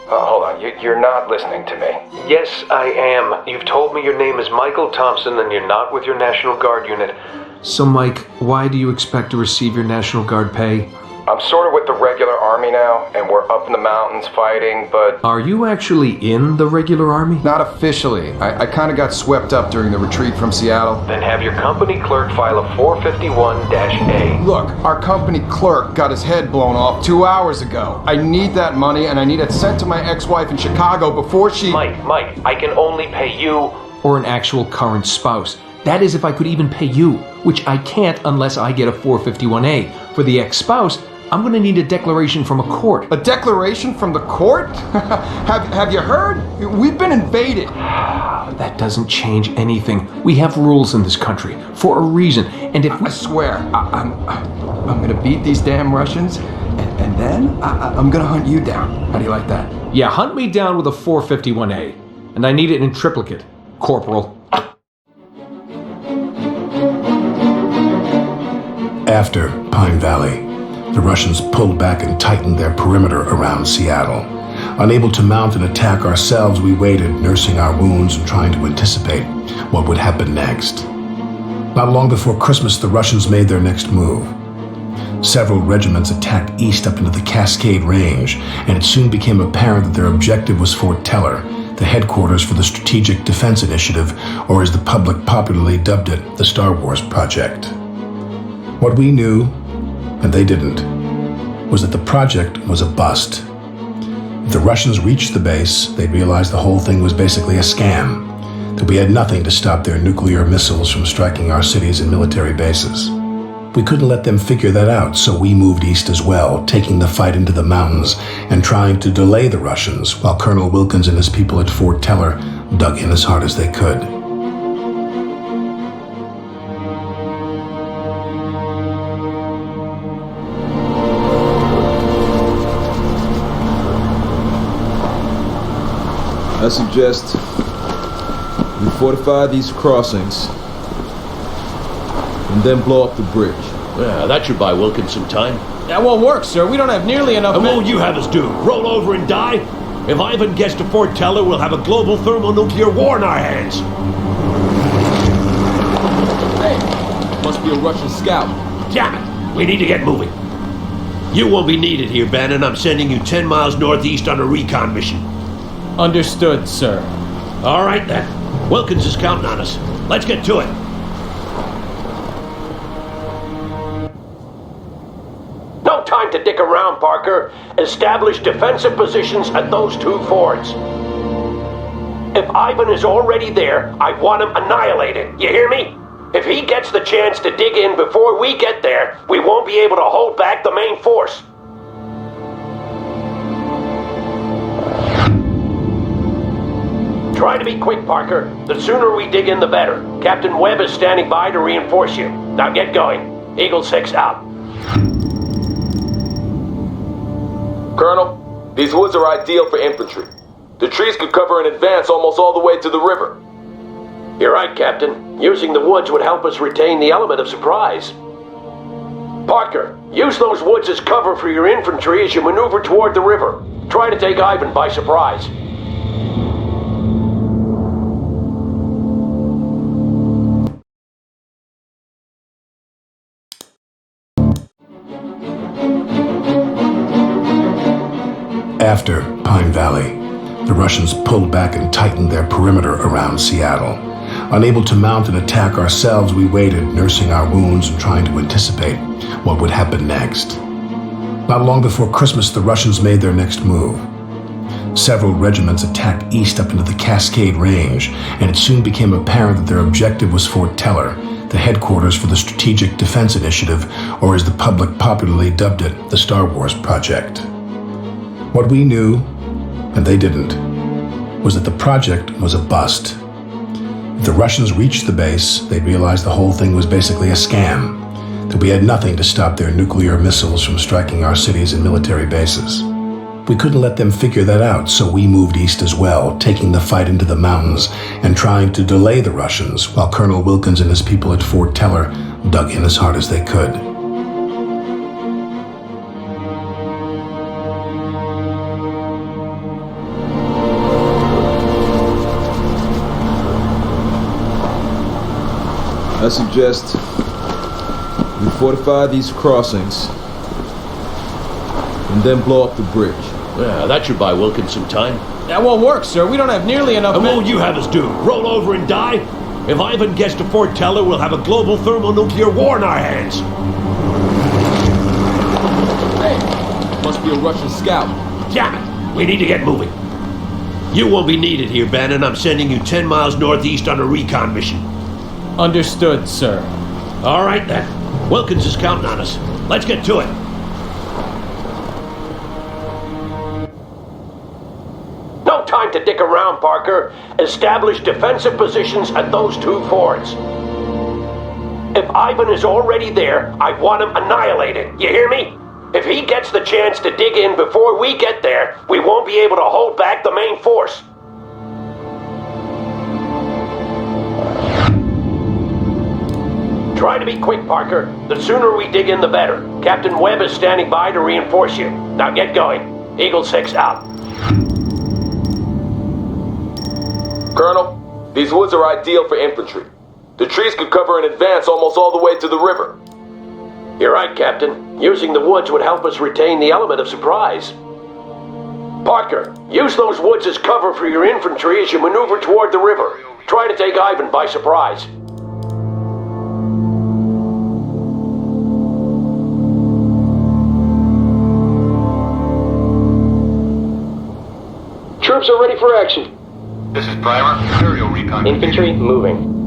Hold on, you're not listening to me. Yes, I am. You've told me your name is Michael Thompson and you're not with your National Guard unit. So, Mike, why do you expect to receive your National Guard pay? I'm sort of with the regular army now, and we're up in the mountains fighting, but... Are you actually in the regular army? Not officially. I kind of got swept up during the retreat from Seattle. Then have your company clerk file a 451-A. Look, our company clerk got his head blown off 2 hours ago. I need that money, and I need it sent to my ex-wife in Chicago before she... Mike, I can only pay you... Or an actual current spouse. That is if I could even pay you, which I can't unless I get a 451-A. For the ex-spouse, I'm going to need a declaration from a court. A declaration from the court? Have you heard? We've been invaded. That doesn't change anything. We have rules in this country for a reason. And if I swear, I'm going to beat these damn Russians, and then I'm going to hunt you down. How do you like that? Yeah, hunt me down with a 451-A. And I need it in triplicate, Corporal. After Pine Valley, the Russians pulled back and tightened their perimeter around Seattle. Unable to mount an attack ourselves, we waited, nursing our wounds and trying to anticipate what would happen next. Not long before Christmas, the Russians made their next move. Several regiments attacked east up into the Cascade Range, and it soon became apparent that their objective was Fort Teller, the headquarters for the Strategic Defense Initiative, or as the public popularly dubbed it, the Star Wars Project. What we knew, and they didn't, was that the project was a bust. If the Russians reached the base, they'd realize the whole thing was basically a scam. that we had nothing to stop their nuclear missiles from striking our cities and military bases. We couldn't let them figure that out, so we moved east as well, taking the fight into the mountains and trying to delay the Russians while Colonel Wilkins and his people at Fort Teller dug in as hard as they could. I suggest we fortify these crossings and then blow up the bridge. Yeah, that should buy Wilkins some time. That won't work, sir. We don't have nearly enough And men. what will you have us do? Roll over and die? If Ivan gets to Fort Teller, we'll have a global thermonuclear war in our hands. Hey, must be a Russian scout. Damn it! We need to get moving. You won't be needed here, Bannon. I'm sending you 10 miles northeast on a recon mission. Understood, sir. All right, then. Wilkins is counting on us. Let's get to it. No time to dick around, Parker. Establish defensive positions at those two forts. If Ivan is already there, I want him annihilated. You hear me? If he gets the chance to dig in before we get there, we won't be able to hold back the main force. Try to be quick, Parker. The sooner we dig in, the better. Captain Webb is standing by to reinforce you. Now get going. Eagle 6 out. Colonel, these woods are ideal for infantry. The trees could cover an advance almost all the way to the river. You're right, Captain. Using the woods would help us retain the element of surprise. Parker, use those woods as cover for your infantry as you maneuver toward the river. Try to take Ivan by surprise. After Pine Valley, the Russians pulled back and tightened their perimeter around Seattle. Unable to mount an attack ourselves, we waited, nursing our wounds and trying to anticipate what would happen next. Not long before Christmas, the Russians made their next move. Several regiments attacked east up into the Cascade Range, and it soon became apparent that their objective was Fort Teller, the headquarters for the Strategic Defense Initiative, or as the public popularly dubbed it, the Star Wars Project. What we knew, and they didn't, was that the project was a bust. If the Russians reached the base, they'd realize the whole thing was basically a scam, that we had nothing to stop their nuclear missiles from striking our cities and military bases. We couldn't let them figure that out, so we moved east as well, taking the fight into the mountains and trying to delay the Russians while Colonel Wilkins and his people at Fort Teller dug in as hard as they could. I suggest we fortify these crossings and then blow up the bridge. Yeah, that should buy Wilkins some time. That won't work, sir. We don't have nearly enough And men. what will you have us do? Roll over and die? If Ivan gets to Fort Teller, we'll have a global thermonuclear war in our hands. Hey, must be a Russian scout. Damn it! We need to get moving. You won't be needed here, Bannon. I'm sending you 10 miles northeast on a recon mission. Understood, sir. All right, then. Wilkins is counting on us. Let's get to it. No time to dick around, Parker. Establish defensive positions at those two forts. If Ivan is already there, I want him annihilated. You hear me? If he gets the chance to dig in before we get there, we won't be able to hold back the main force. Try to be quick, Parker. The sooner we dig in, the better. Captain Webb is standing by to reinforce you. Now get going. Eagle 6 out. Colonel, these woods are ideal for infantry. The trees could cover an advance almost all the way to the river. You're right, Captain. Using the woods would help us retain the element of surprise. Parker, use those woods as cover for your infantry as you maneuver toward the river. Try to take Ivan by surprise. Troops are ready for action. This is Primer. Imperial recon congregation. Infantry moving.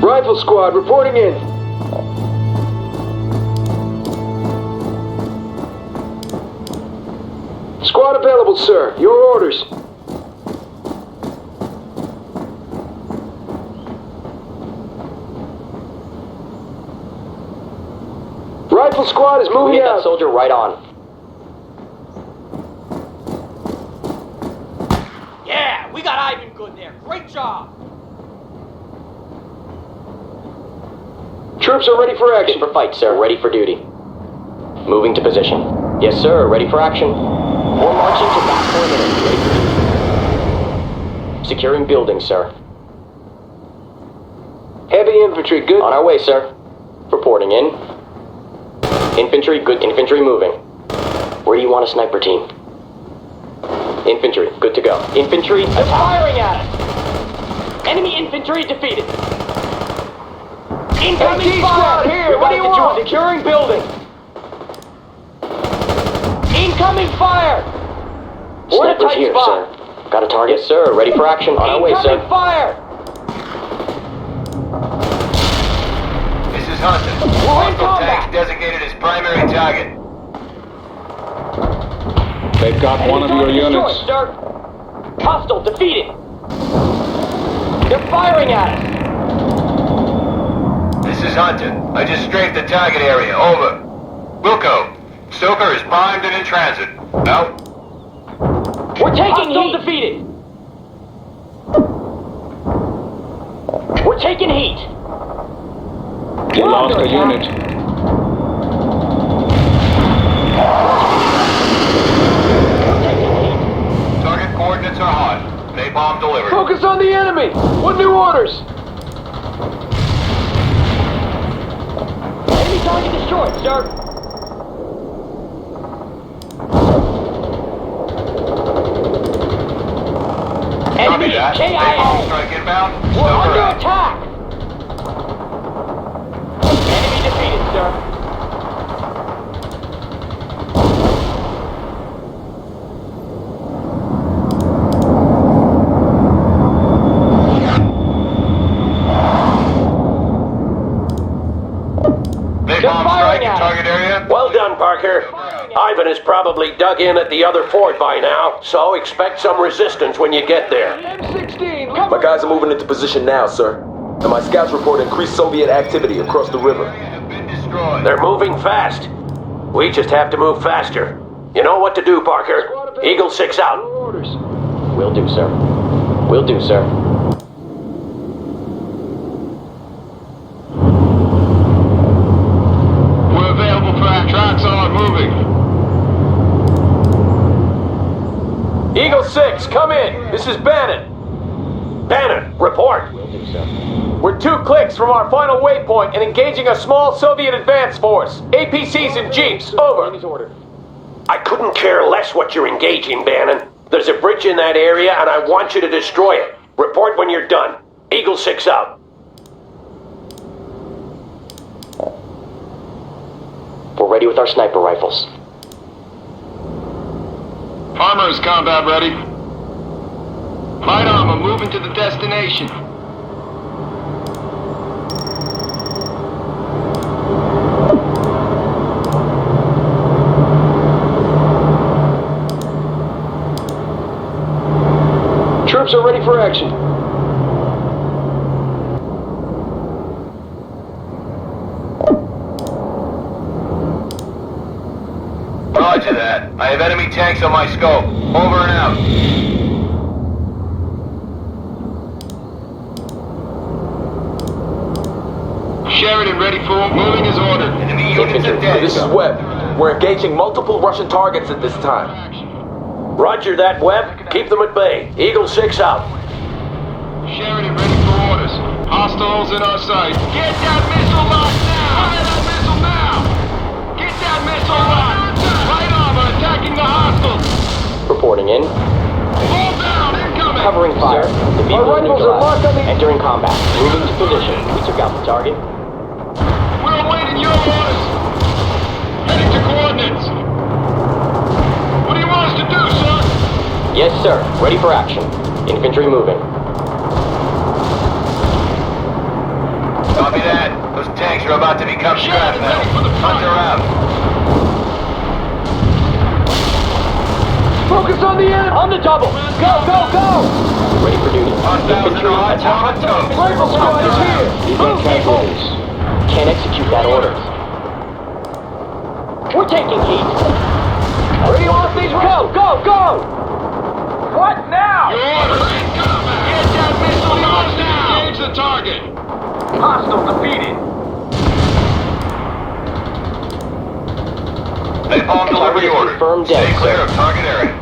Rifle squad reporting in. Squad available, sir. Your orders. Rifle squad is moving Get out. that soldier right on. Yeah, we got Ivan good there. Great job. Troops are ready for action. Fit for fight, sir. Ready for duty. Moving to position. Yes, sir. Ready for action. We're marching to back for a minute. Ready for duty. Securing buildings, sir. Heavy infantry, good. On our way, sir. Reporting in. Infantry, good. Infantry moving. Where do you want a sniper team? Infantry, good to go. Infantry, They're firing at us. enemy infantry defeated. Incoming fire here. What do you want? Securing building. Incoming fire. We're in a tight spot. Sir. Got a target? Yes, sir. Ready for action. On our way, sir. Incoming fire. This is Hunter. Hostile tanks designated as primary target. They've got one of your units. Sir. Hostile defeated. They're firing at us. This is Hunter. I just strafed the target area. Over. Wilco. Stoker is primed and in transit. Out. We're taking heat. Defeated. We're taking heat. You lost a unit. Target coordinates are hot. Napalm delivered. Focus on the enemy. What new orders? Enemy target destroyed, sir. Copy that. KIA. Napalm strike inbound. We're Stoker under out. attack. Enemy defeated, sir. Napalm strike in target area. Well done, Parker. Ivan is probably dug in at the other fort by now, so expect some resistance when you get there. M16, My guys are moving into position now, sir. And my scouts report increased Soviet activity across the river. They're moving fast. We just have to move faster. You know what to do, Parker. Eagle 6 out. Will do, sir. Will do, sir. We're available for action. Tracks on, moving. Eagle 6, come in. This is Bannon. Bannon, report. We're 2 clicks from our final waypoint and engaging a small Soviet advance force. APCs and jeeps, over. I couldn't care less what you're engaging, Bannon. There's a bridge in that area and I want you to destroy it. Report when you're done. Eagle 6 out. We're ready with our sniper rifles. Armor is combat ready. Light armor moving to the destination. Troops are ready for action. Roger that. I have enemy tanks on my scope. Over and out. Sheridan ready for moving as ordered. Enemy units are dead. This is Webb. We're engaging multiple Russian targets at this time. Roger that, Webb. Keep them at bay. Eagle 6 out. Sheridan ready for orders. Hostiles in our sight. Get that missile locked now! Fire that missile now! Get that missile locked! Light armor attacking the hostiles! Reporting in. Fall down, incoming! covering fire. The vehicle is neutralized. Entering combat. Moving to position. We took out the target. We're awaiting your orders. Heading to coordinates. What do you want us to do, sir? Yes, sir. Ready for action. Infantry moving. Copy that. Those tanks are about to become scrap metal. Hunt around. Focus on the enemy! On the double! Go, go, go! Ready for duty. Infantry attack. Rifle squad is here! Move, people! Can't execute that order. We're taking heat. Where do you want these? Go, go, go! What now? Your orders. Get that missile launched now. Engage the target. Hostile defeated. Napalm delivery order. Confirmed dead, Stay clear sir. of target area.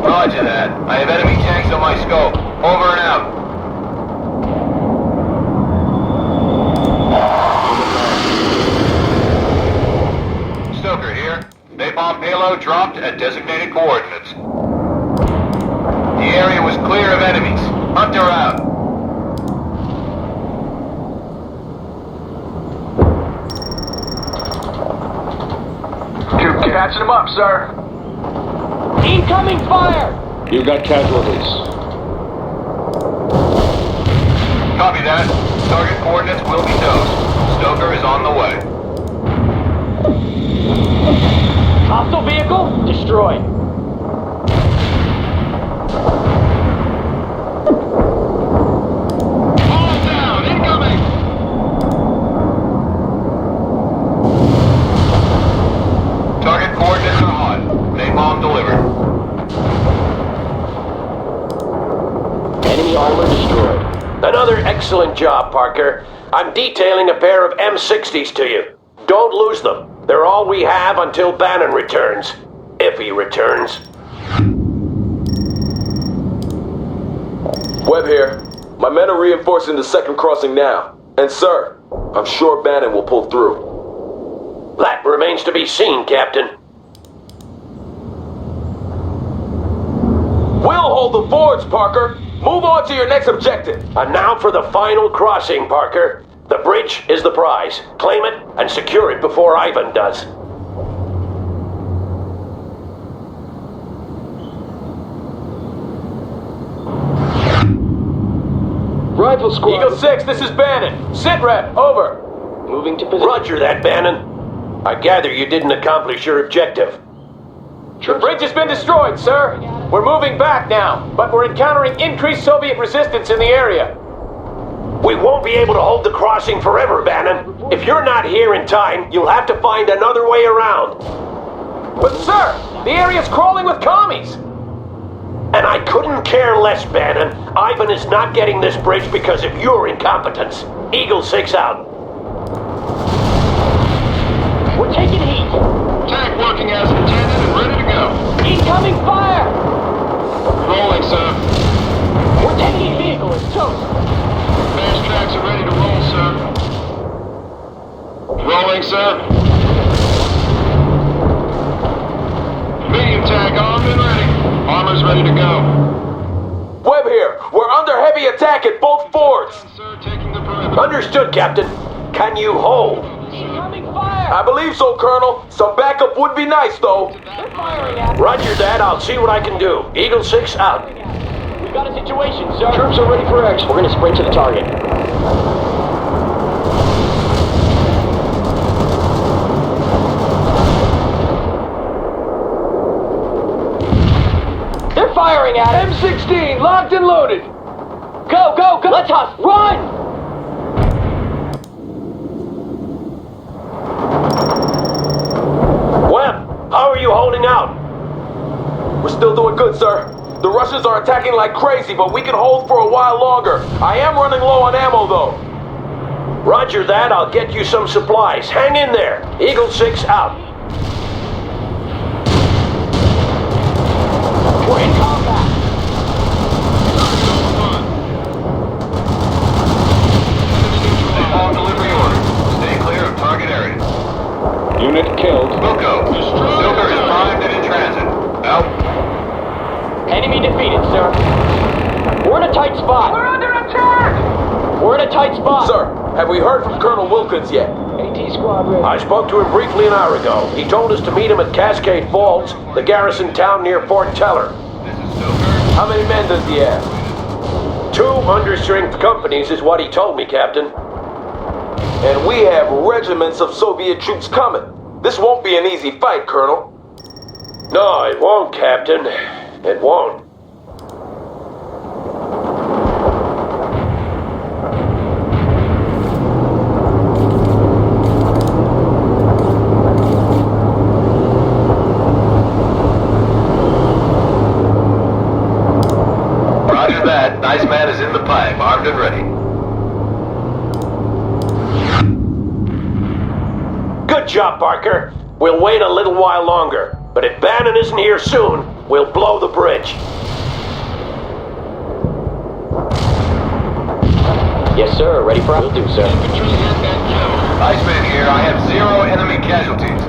Roger that. I have enemy tanks on my scope. Over and out. Stoker here. Napalm payload dropped at designated coordinates. The area was clear of enemies. Hunt her out. Catching them up, sir. Incoming fire! You got casualties. Copy that. Target coordinates will be dosed. Stoker is on the way. Hostile vehicle destroyed. All down. Incoming. Target coordinates are hot. Napalm delivered. Enemy armor destroyed. Another excellent job, Parker. I'm detailing a pair of M60s to you. Don't lose them. They're all we have until Bannon returns. If he returns. Webb here. My men are reinforcing the second crossing now. And sir, I'm sure Bannon will pull through. That remains to be seen, Captain. We'll hold the forge, Parker. Move on to your next objective. And now for the final crossing, Parker. The bridge is the prize. Claim it and secure it before Ivan does. Rifle squad. Eagle 6, this is Bannon. Sit rep, over. Moving to position. Roger that, Bannon. I gather you didn't accomplish your objective. The bridge has been destroyed, sir. We're moving back now, but we're encountering increased Soviet resistance in the area. We won't be able to hold the crossing forever, Bannon. If you're not here in time, you'll have to find another way around. But sir, the area's crawling with commies. And I couldn't care less, Bannon. Ivan is not getting this bridge because of your incompetence. Eagle 6 out. We're taking heat. Tank working as intended and ready to go. Incoming fire! Rolling, sir. We're taking vehicle as toast. Fast tracks are ready to roll, sir. Rolling, sir. Medium tank armed and ready. Armor's ready to go. Webb here. We're under heavy attack at both forts. Sir, taking the perimeter. Understood, Captain. Can you hold? Incoming fire! I believe so, Colonel. Some backup would be nice, though. They're firing at us. Roger that. I'll see what I can do. Eagle 6 out. We've got a situation, sir. Troops are ready for action. We're going to sprint to the target. They're firing at us. M16, locked and loaded. Go, go, go. Let's run! Webb, how are you holding out? We're still doing good, sir. The Russians are attacking like crazy, but we can hold for a while longer. I am running low on ammo, though. Roger that. I'll get you some supplies. Hang in there. Eagle 6 out. We're in combat. Napalm delivery order. Stay clear of target area. Unit killed. Wilco, Silver is primed and in transit. Out. Enemy defeated, sir. We're in a tight spot. We're under attack! We're in a tight spot. Sir, have we heard from Colonel Wilkins yet? AT squad ready. I spoke to him briefly an hour ago. He told us to meet him at Cascade Falls, the garrison town near Fort Teller. How many men does he have? 2 understrength companies is what he told me, Captain. And we have regiments of Soviet troops coming. This won't be an easy fight, Colonel. No, it won't, Captain. It won't. Roger that. Nice man is in the pipe, armed and ready. Good job, Parker. We'll wait a little while longer. But if Bannon isn't here soon, we'll blow the bridge. Yes, sir. Ready for will do, sir. Nice man here. I have 0 enemy casualties.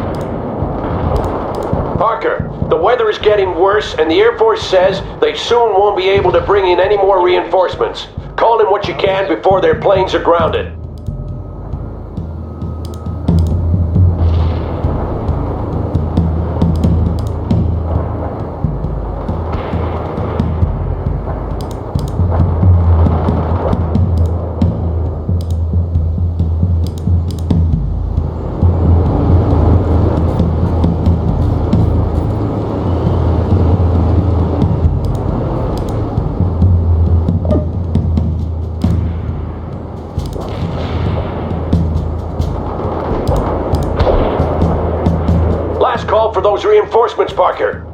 Parker, the weather is getting worse, and the Air Force says they soon won't be able to bring in any more reinforcements. Call in what you can before their planes are grounded. Call for those reinforcements, Parker.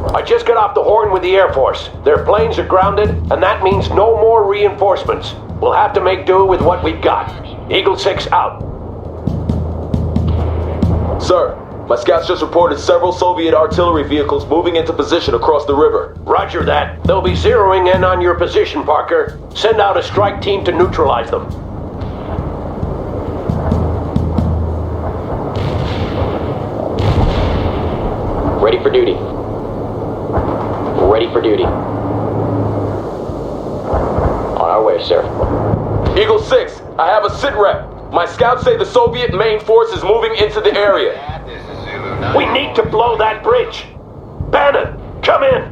I just got off the horn with the Air Force. Their planes are grounded, and that means no more reinforcements. We'll have to make do with what we've got. Eagle 6 out. Sir, my scouts just reported several Soviet artillery vehicles moving into position across the river. Roger that. They'll be zeroing in on your position, Parker. Send out a strike team to neutralize them. Ready for duty. Ready for duty. On our way, sir. Eagle 6, I have a sit rep. My scouts say the Soviet main force is moving into the area. We need to blow that bridge. Bannon, come in.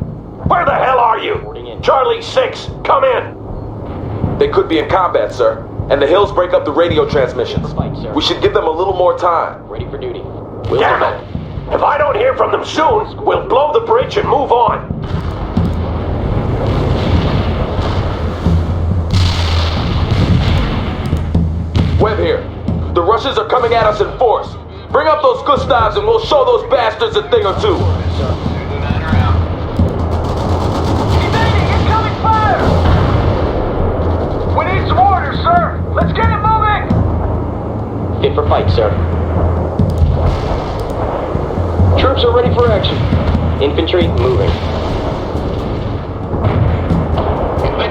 Where the hell are you? Charlie 6, come in. They could be in combat, sir. And the hills break up the radio transmissions. We should give them a little more time. Ready for duty. Damn it. If I don't hear from them soon, we'll blow the bridge and move on. Webb here. The Russians are coming at us in force. Bring up those Gustavs and we'll show those bastards a thing or two. Incoming fire! We need some orders, sir. Let's get it moving! Fit for fight, sir. Troops are ready for action. Infantry moving.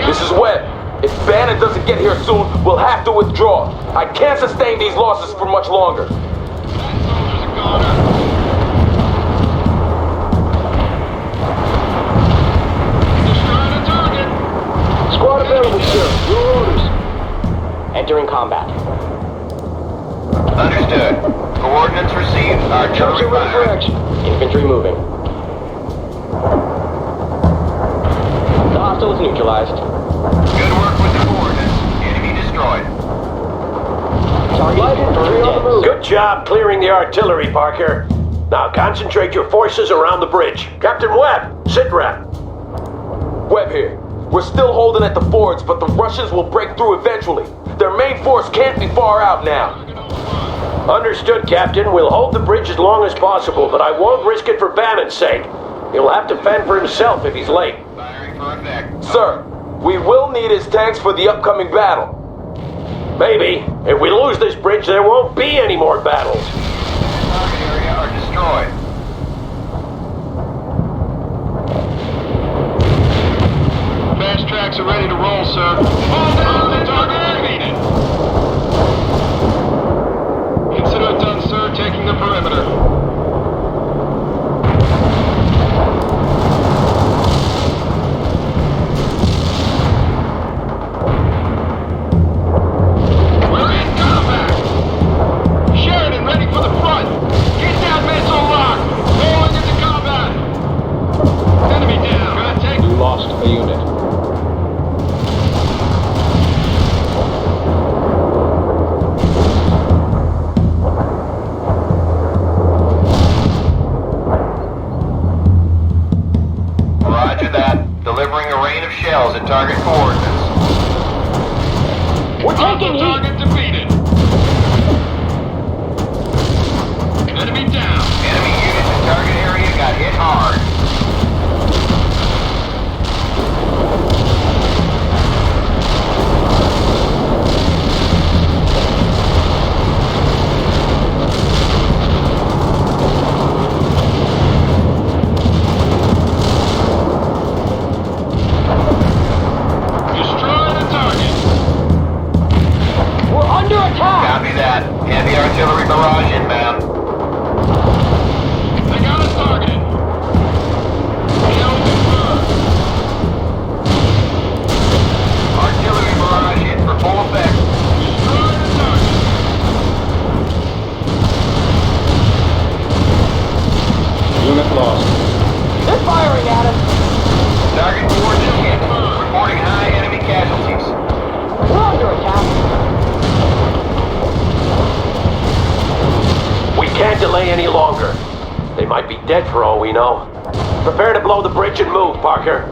This is Webb. If Bannon doesn't get here soon, we'll have to withdraw. I can't sustain these losses for much longer. Squad available, sir. Your orders. Entering combat. Understood. Coordinates received. Artillery ready for action. Infantry moving. The hostile is neutralized. Good work with the coordinates. Enemy destroyed. Target confirmed dead. Good job clearing the artillery, Parker. Now concentrate your forces around the bridge. Captain Webb, sit rep. Webb here. We're still holding at the fords, but the Russians will break through eventually. Their main force can't be far out now. Understood, Captain. We'll hold the bridge as long as possible, but I won't risk it for Bannon's sake. He'll have to fend for himself if he's late. Firing for effect. Sir, We will need his tanks for the upcoming battle. Maybe. If we lose this bridge, there won't be any more battles. Target area are destroyed. Fast tracks are ready to roll, sir. All down, the target defeated. Consider it done, sir. Taking the perimeter. At target coordinates. We're taking target defeated. Enemy down. Enemy units in target area got hit hard. Copy that. Heavy artillery barrage inbound. They got us targeted. Kill confirmed. Artillery barrage hit for full effect. Destroy the target. Unit lost. They're firing at us. Target coordinates hit. Reporting high enemy casualties. We're under attack. We can't delay any longer. They might be dead for all we know. Prepare to blow the bridge and move, Parker.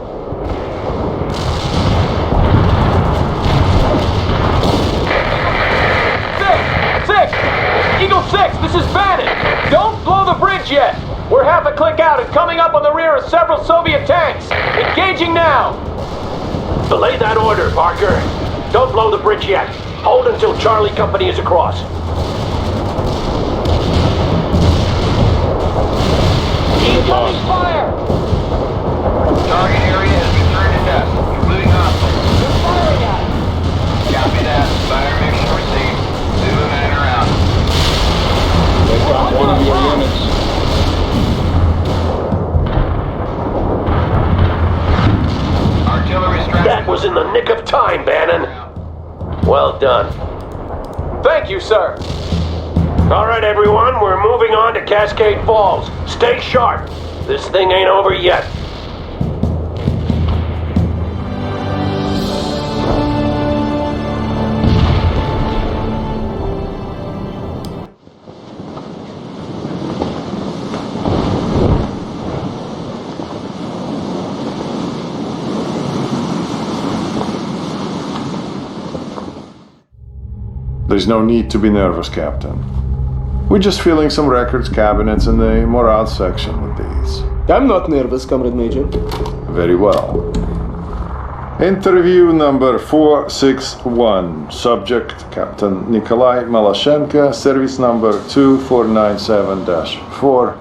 Six! Eagle 6, this is Bannon! Don't blow the bridge yet! We're half a click out and coming up on the rear of several Soviet tanks! Engaging now! Belay that order, Parker. Don't blow the bridge yet. Hold until Charlie Company is across. Incoming fire! Target area has been turned to dust, including hostiles. They're firing at us! Copy that. Fire mission received. Zulu 9 are out. They got one of your units. Artillery strike. That was in the nick of time, Bannon. Well done. Thank you, sir. All right, everyone, we're moving on to Cascade Falls. Stay sharp. This thing ain't over yet. There's no need to be nervous, Captain. We're just filling some records cabinets in the morale section with these. I'm not nervous, Comrade Major. Very well. Interview number 461. Subject, Captain Nikolai Malashenko, service number 2497-4.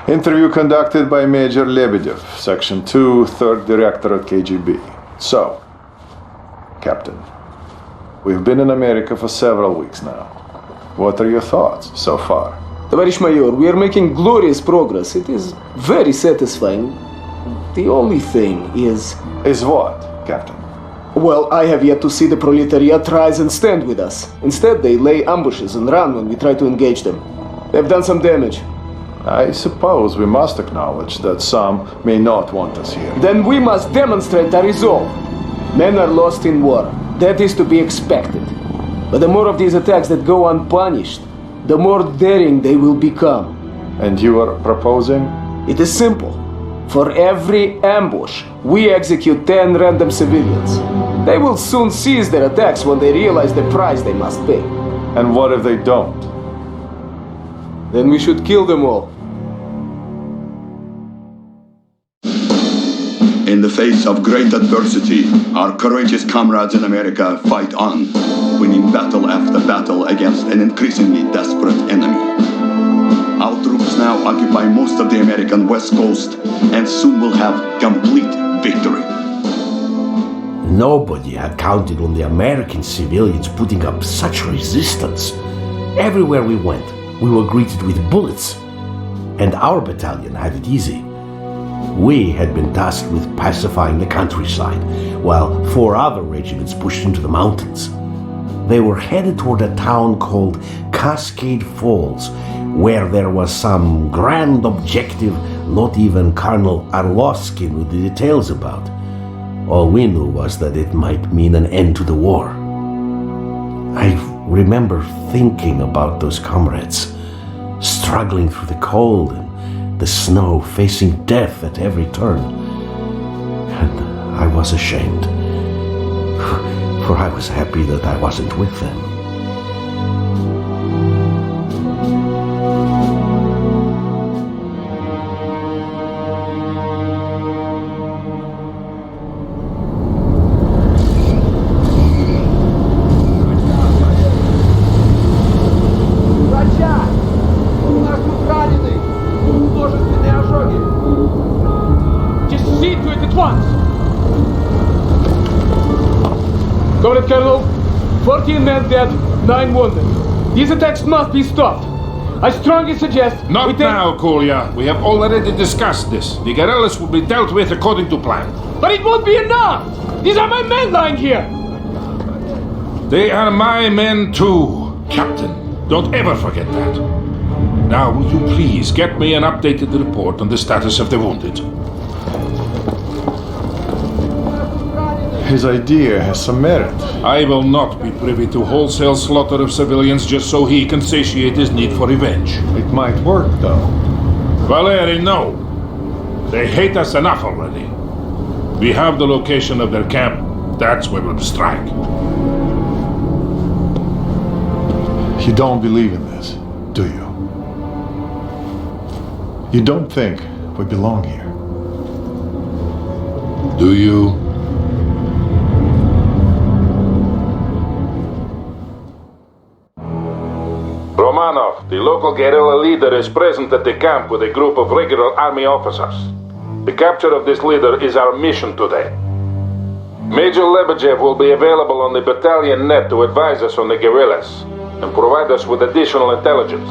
Interview conducted by Major Lebedev, Section 2, 3rd Directorate KGB. So, Captain, we've been in America for several weeks now. What are your thoughts so far? Tavarish Mayor, we are making glorious progress. It is very satisfying. The only thing is... Is what, Captain? Well, I have yet to see the proletariat rise and stand with us. Instead, they lay ambushes and run when we try to engage them. They've done some damage. I suppose we must acknowledge that some may not want us here. Then we must demonstrate our resolve. Men are lost in war. That is to be expected. But the more of these attacks that go unpunished, the more daring they will become. And you are proposing? It is simple. For every ambush, we execute 10 random civilians. They will soon cease their attacks when they realize the price they must pay. And what if they don't? Then we should kill them all. In the face of great adversity, our courageous comrades in America fight on, winning battle after battle against an increasingly desperate enemy. Our troops now occupy most of the American West Coast and soon will have complete victory. Nobody had counted on the American civilians putting up such resistance. Everywhere we went, we were greeted with bullets. And our battalion had it easy. We had been tasked with pacifying the countryside, while 4 other regiments pushed into the mountains. They were headed toward a town called Cascade Falls, where there was some grand objective not even Colonel Arlovsky knew the details about. All we knew was that it might mean an end to the war. I remember thinking about those comrades, struggling through the cold and the snow, facing death at every turn. And I was ashamed, for I was happy that I wasn't with them. Colonel, 14 men dead, 9 wounded. These attacks must be stopped. I strongly suggest Not now, Kolya. We have already discussed this. The guerrillas will be dealt with according to plan. But it won't be enough! These are my men lying here! They are my men too, Captain. Don't ever forget that. Now, will you please get me an updated report on the status of the wounded? His idea has some merit. I will not be privy to wholesale slaughter of civilians just so he can satiate his need for revenge. It might work, though. Valeri, no. They hate us enough already. We have the location of their camp. That's where we'll strike. You don't believe in this, do you? You don't think we belong here? Do you? Romanov, the local guerrilla leader, is present at the camp with a group of regular army officers. The capture of this leader is our mission today. Major Lebedev will be available on the battalion net to advise us on the guerrillas and provide us with additional intelligence.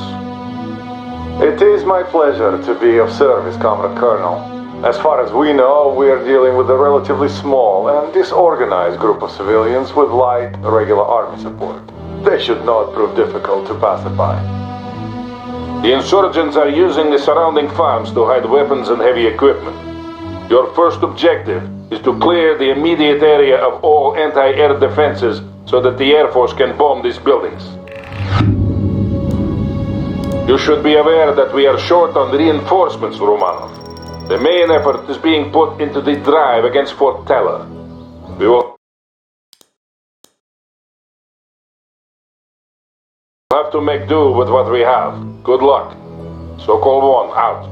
It is my pleasure to be of service, Comrade Colonel. As far as we know, we are dealing with a relatively small and disorganized group of civilians with light, regular army support. They should not prove difficult to pacify. The insurgents are using the surrounding farms to hide weapons and heavy equipment. Your first objective is to clear the immediate area of all anti-air defenses so that the Air Force can bomb these buildings. You should be aware that we are short on reinforcements, Romanov. The main effort is being put into the drive against Fort Teller. We will have to make do with what we have. Good luck. Sokol 1 out.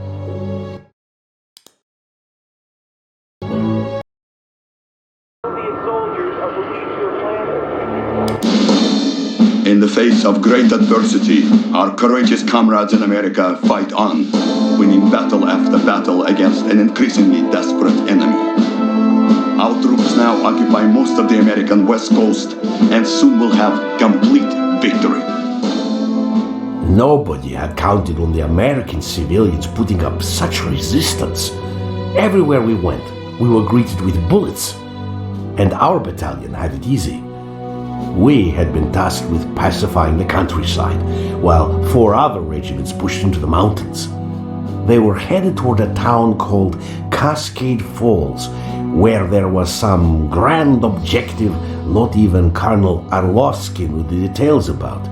In the face of great adversity, our courageous comrades in America fight on, winning battle after battle against an increasingly desperate enemy. Our troops now occupy most of the American West Coast and soon will have complete victory. Nobody had counted on the American civilians putting up such resistance. Everywhere we went, we were greeted with bullets. And our battalion had it easy. We had been tasked with pacifying the countryside, while 4 other regiments pushed into the mountains. They were headed toward a town called Cascade Falls, where there was some grand objective not even Colonel Arlovsky knew the details about.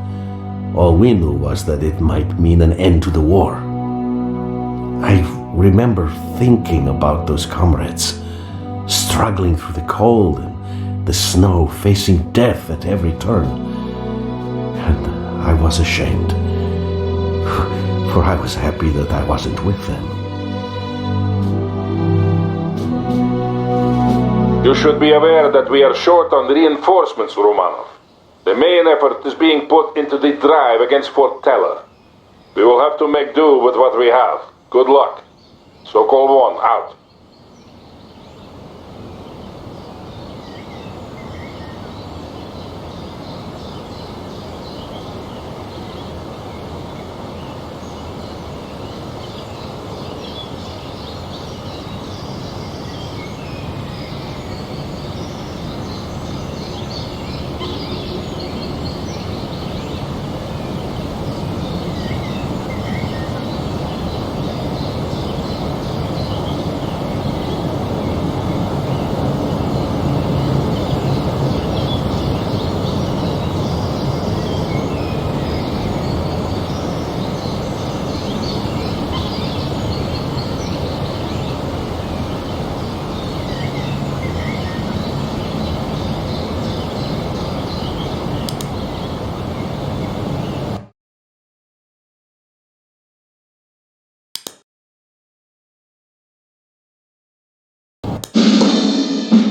All we knew was that it might mean an end to the war. I remember thinking about those comrades, struggling through the cold and the snow, facing death at every turn. And I was ashamed, for I was happy that I wasn't with them. You should be aware that we are short on reinforcements, Romanov. The main effort is being put into the drive against Fort Teller. We will have to make do with what we have. Good luck. Sokol 1, out.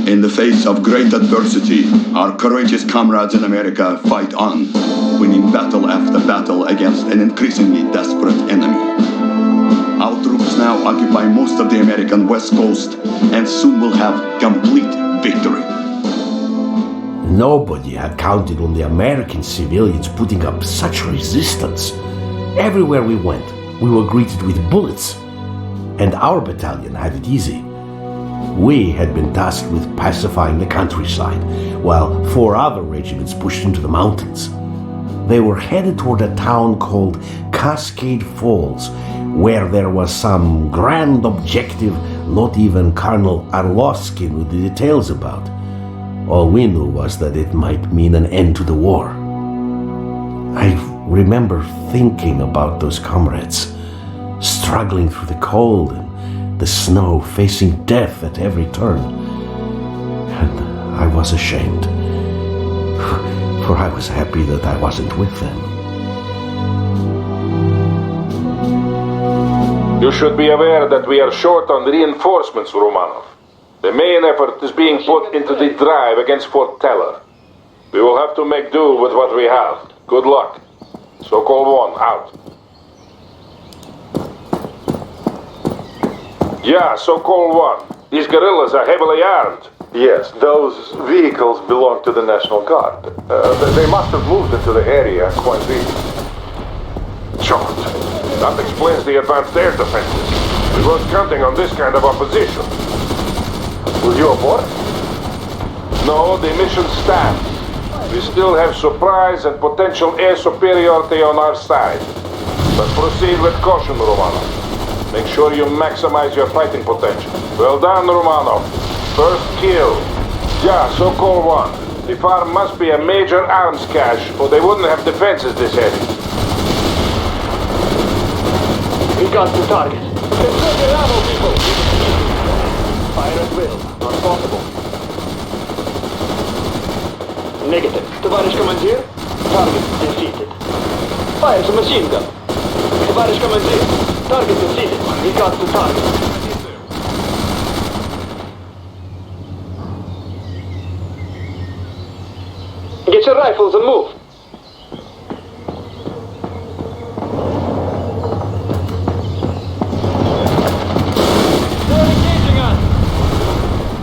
In the face of great adversity, our courageous comrades in America fight on, winning battle after battle against an increasingly desperate enemy. Our troops now occupy most of the American West Coast and soon will have complete victory. Nobody had counted on the American civilians putting up such resistance. Everywhere we went, we were greeted with bullets. And our battalion had it easy. We had been tasked with pacifying the countryside, while 4 other regiments pushed into the mountains. They were headed toward a town called Cascade Falls, where there was some grand objective not even Colonel Arlovsky knew the details about. All we knew was that it might mean an end to the war. I remember thinking about those comrades, struggling through the cold and the snow, facing death at every turn. And I was ashamed, for I was happy that I wasn't with them. You should be aware that we are short on reinforcements, Romanov. The main effort is being put into the drive against Fort Teller. We will have to make do with what we have. Good luck. Sokol 1, out. Yeah, Sokol 1. These guerrillas are heavily armed. Yes, those vehicles belong to the National Guard. They must have moved into the area quite recently. Short. That explains the advanced air defenses. We weren't counting on this kind of opposition. Will you abort? No, the mission stands. We still have surprise and potential air superiority on our side. But proceed with caution, Romanov. Make sure you maximize your fighting potential. Well done, Romanov. First kill. Yeah, Sokol 1. The farm must be a major arms cache, or they wouldn't have defenses this heavy. We got the target. Conserve your ammo, people! Fire at will. Not possible. Negative. Товарищ командир. Target defeated. Fire some machine gun. Товарищ командир. Target defeated. We got the target. Get your rifles and move. They're engaging us.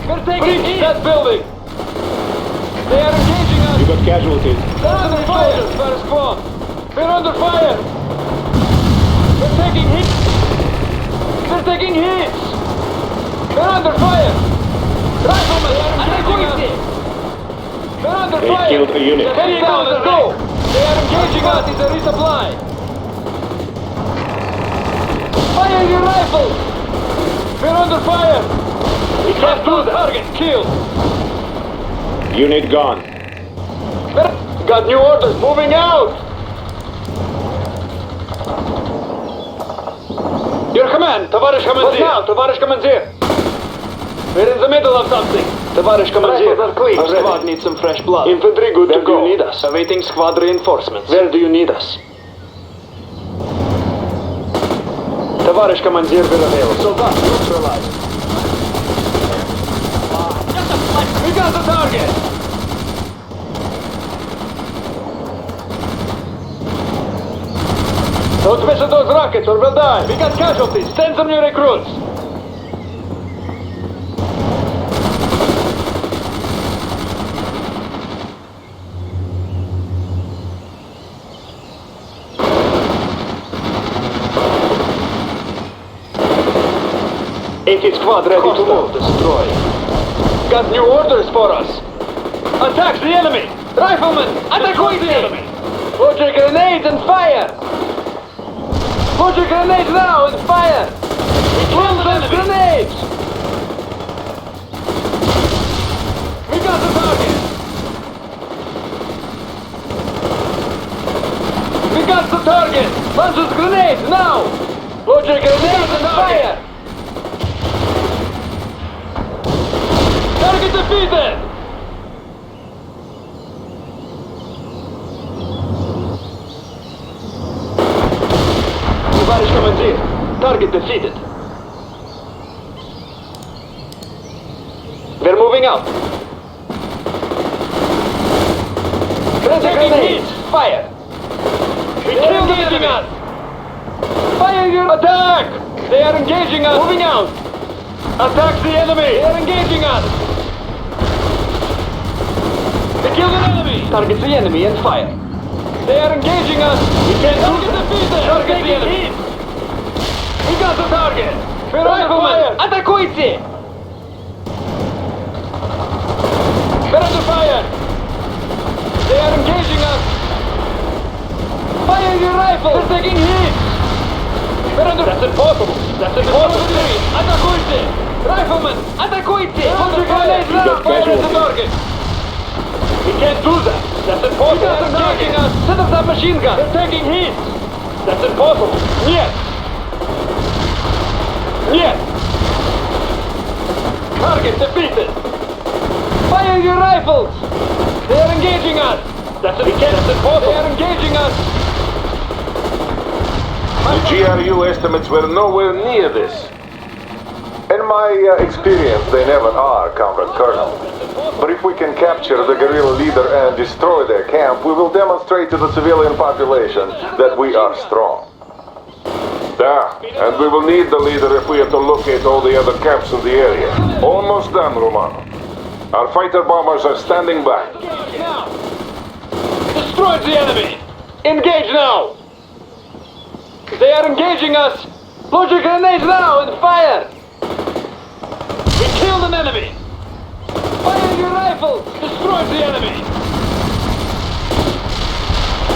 We're taking heat. That building. They are engaging us. You got casualties. They're under fire. First squad. We're under fire. We're taking hits. They're taking hits. They're under fire. Riflemen are engaging us. They're under fire. They killed a unit. Head down, let's go. They are engaging us. It's a resupply. Fire your rifles. We're under fire. We can't lose target. Killed. Unit gone. Got new orders. Moving out. Your command, Товарищ командир. What now, Товарищ командир? We're in the middle of something. Товарищ командир. Our squad needs some fresh blood. Infantry good to go. Where do you need us? Awaiting squad reinforcements. Where do you need us? Товарищ командир, we're available. Soldat, neutralized. Just a flight We got the target! Don't mess with those rockets or we'll die. We got casualties. Send some new recruits. AT squad ready to move. Destroy. Got new orders for us. Attack the enemy! Riflemen, attack the enemy! Put your grenades and fire! Put your grenades now and fire! Kill those grenades! We got the target! We got the target! Launch those grenades now! Put your grenades and fire! Target defeated! Товарищ командир, target defeated. We're moving out. Grenades! Fire! We killed the enemy! Fire your attack! They are engaging us! Moving out! Attack the enemy! They are engaging us! They killed an enemy! Target the enemy and fire. They are engaging us! We can't target defeated! Target the enemy! We got the target! Riflemen! Атакуйте! We're under fire! They are engaging us! Fire your rifle! They're taking hits! We're under... That's impossible! That's impossible! Атакуйте! Riflemen! Атакуйте! Put your grenades now! Fire at the target! We can't do that! That's impossible! They're attacking us! Set up that machine gun! They're taking hits! That's impossible! Нет! Нет! Target defeated! Fire your rifles! They are engaging us! That's impossible! They are engaging us! The GRU estimates were nowhere near this. In my experience, they never are, Comrade Colonel. But if we can capture the guerrilla leader and destroy their camp, we will demonstrate to the civilian population that we are strong. And we will need the leader if we are to locate all the other camps in the area. Almost done, Romano. Our fighter bombers are standing by. Engage now! Destroy the enemy! Engage now! They are engaging us! Load your grenades now and fire! We killed an enemy! Fire your rifles! Destroy the enemy!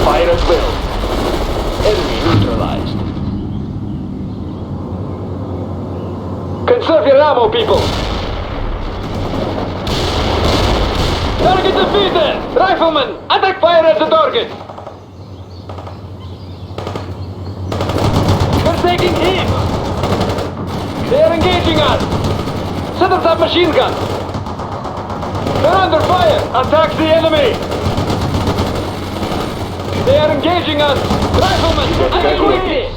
Fire at will. Enemy neutralized. Conserve your ammo, people! Target defeated! Riflemen, attack fire at the target! We're taking him! They are engaging us! Set up that machine gun! They're under fire! Attack the enemy! They are engaging us! Riflemen, attack quickly!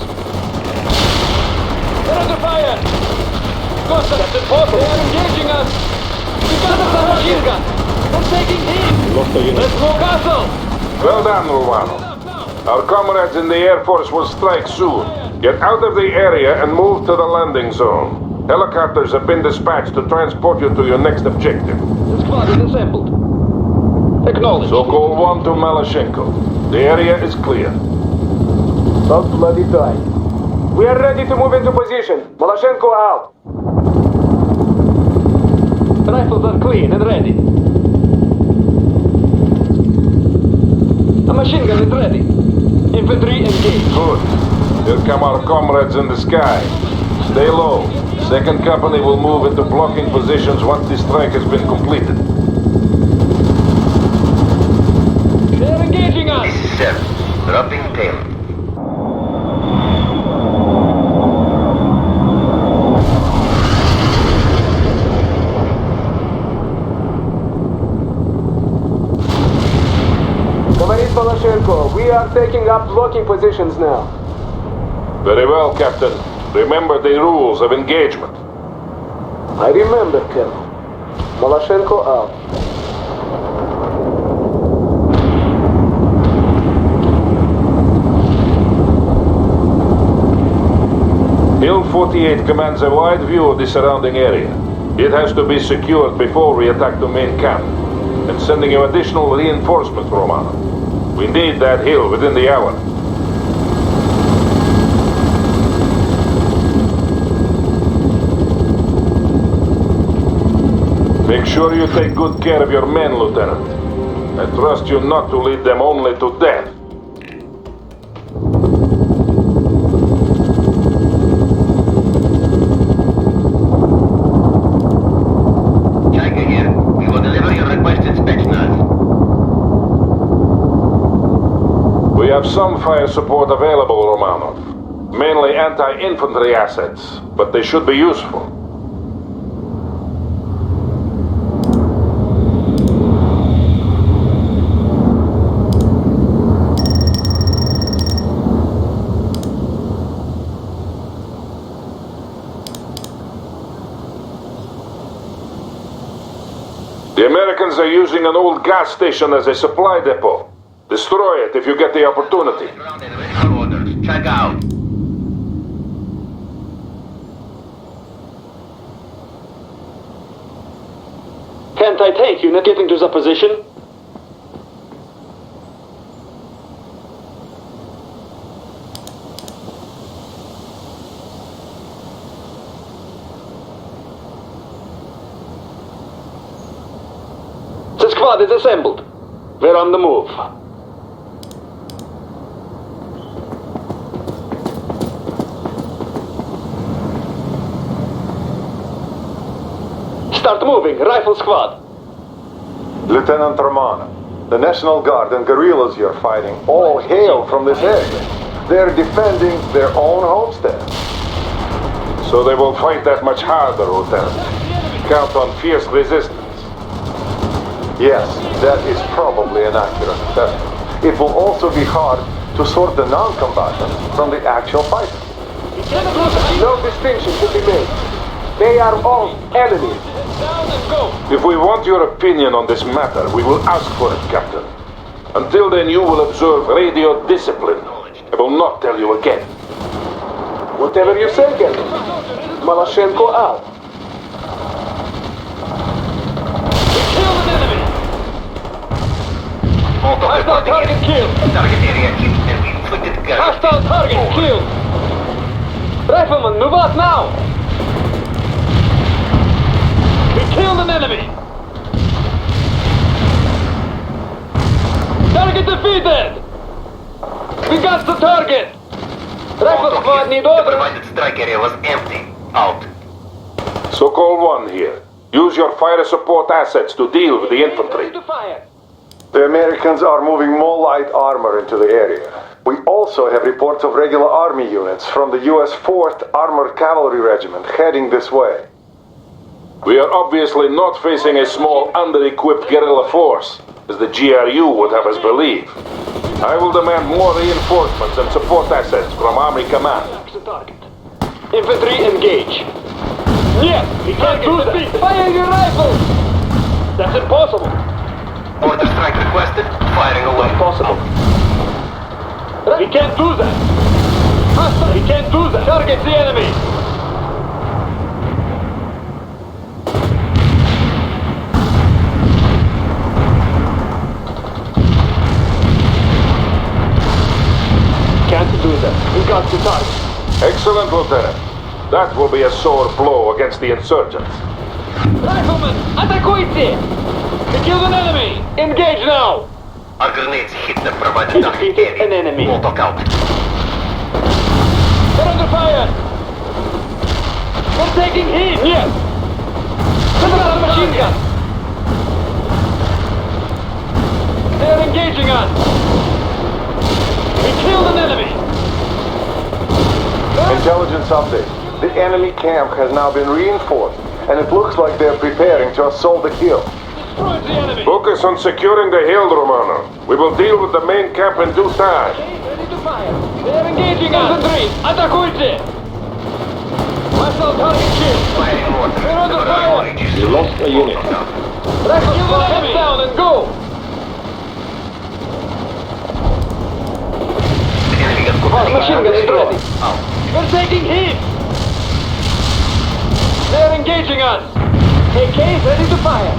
They're under fire! That's impossible! They are engaging us! We got the machine gun! They're taking him! Let's go, Castle! Well done, Romano. Our comrades in the Air Force will strike soon. Get out of the area and move to the landing zone. Helicopters have been dispatched to transport you to your next objective. The squad is assembled. Acknowledged. Sokol 1 to Maloshenko. The area is clear. About bloody die. We are ready to move into position. Maloshenko out. Rifles are clean and ready. The machine gun is ready. Infantry engaged. Good. Here come our comrades in the sky. Stay low. Second company will move into blocking positions once the strike has been completed. They are engaging us! This is 7. Dropping tail. Comrade Maloshenko, we are taking up blocking positions now. Very well, Captain. Remember the rules of engagement. I remember, Colonel. Maloshenko out. Hill 48 commands a wide view of the surrounding area. It has to be secured before we attack the main camp. And sending you additional reinforcements, Romano. We need that hill within the hour. Make sure you take good care of your men, Lieutenant. I trust you not to lead them only to death. Tiger here. We will deliver your requested Spetsnaz. We have some fire support available, Romanov. Mainly anti-infantry assets, but they should be useful. The Americans are using an old gas station as a supply depot. Destroy it if you get the opportunity. Check out. Can't I take unit getting to the position? The squad is assembled. We're on the move. Start moving, rifle squad. Lieutenant Romano, the National Guard and guerrillas you're fighting all hail from this area. They're defending their own homestead. So they will fight that much harder, Lieutenant. Count on fierce resistance. Yes, that is probably an accurate assessment. It will also be hard to sort the non-combatants from the actual fighters. No distinction should be made. They are all enemies. If we want your opinion on this matter, we will ask for it, Captain. Until then, you will observe radio discipline. I will not tell you again. Whatever you say, Captain. Maloshenko out. Hostile target killed. Target area hit and we inflicted casualties. Hostile target killed. Rifleman, move out now. We killed an enemy. Target defeated. We got the target. Rifle squad need The order. provided strike area was empty. Out. So-called one here. Use your fire support assets to deal with the infantry. The Americans are moving more light armor into the area. We also have reports of regular army units from the U.S. 4th Armored Cavalry Regiment heading this way. We are obviously not facing a small, under-equipped guerrilla force, as the GRU would have us believe. I will demand more reinforcements and support assets from Army Command. Infantry engage. Yes, we can't do that. Fire your rifles. That's impossible. Order strike requested. Firing away. Impossible. We can't do that. Hostile. We can't do that. Target the enemy. Can't do that. We got the target. Excellent, Lieutenant. That will be a sore blow against the insurgents. Riflemen, атакуйте! We killed an enemy. Engage now. Our grenades hit the provided target area. An enemy. Molotov out. They're under fire. We're taking heat. Yes. Look at the machine gun. They're engaging us. We killed an enemy. Intelligence update. The enemy camp has now been reinforced, and it looks like they're preparing to assault the hill. Focus on securing the hill, Romano. We will deal with the main camp in due time. Ready to fire. They're engaging us. Infantry, атакуйте. Hostile target killed. Firing coordinates. We're under fire! You lost a unit. Head down and go! Machine gun is ready. We're taking heat! They're engaging us! AKs ready to fire!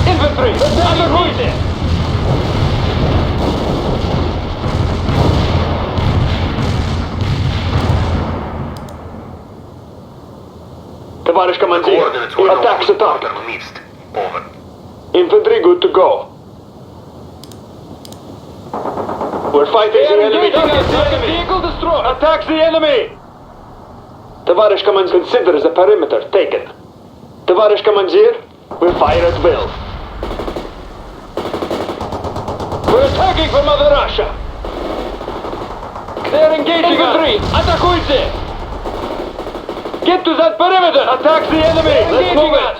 Infantry! Under heat! Товарищ командир, attack the target. Over. Infantry good to go. We're fighting the enemy target. Vehicle destroyed. Attack the enemy. Товарищ командир, consider the perimeter taken. Товарищ командир, we fire at will. We're attacking from Mother Russia. They're engaging infantry. Атакуйте. Get to that perimeter. Attack the enemy. Let's move it.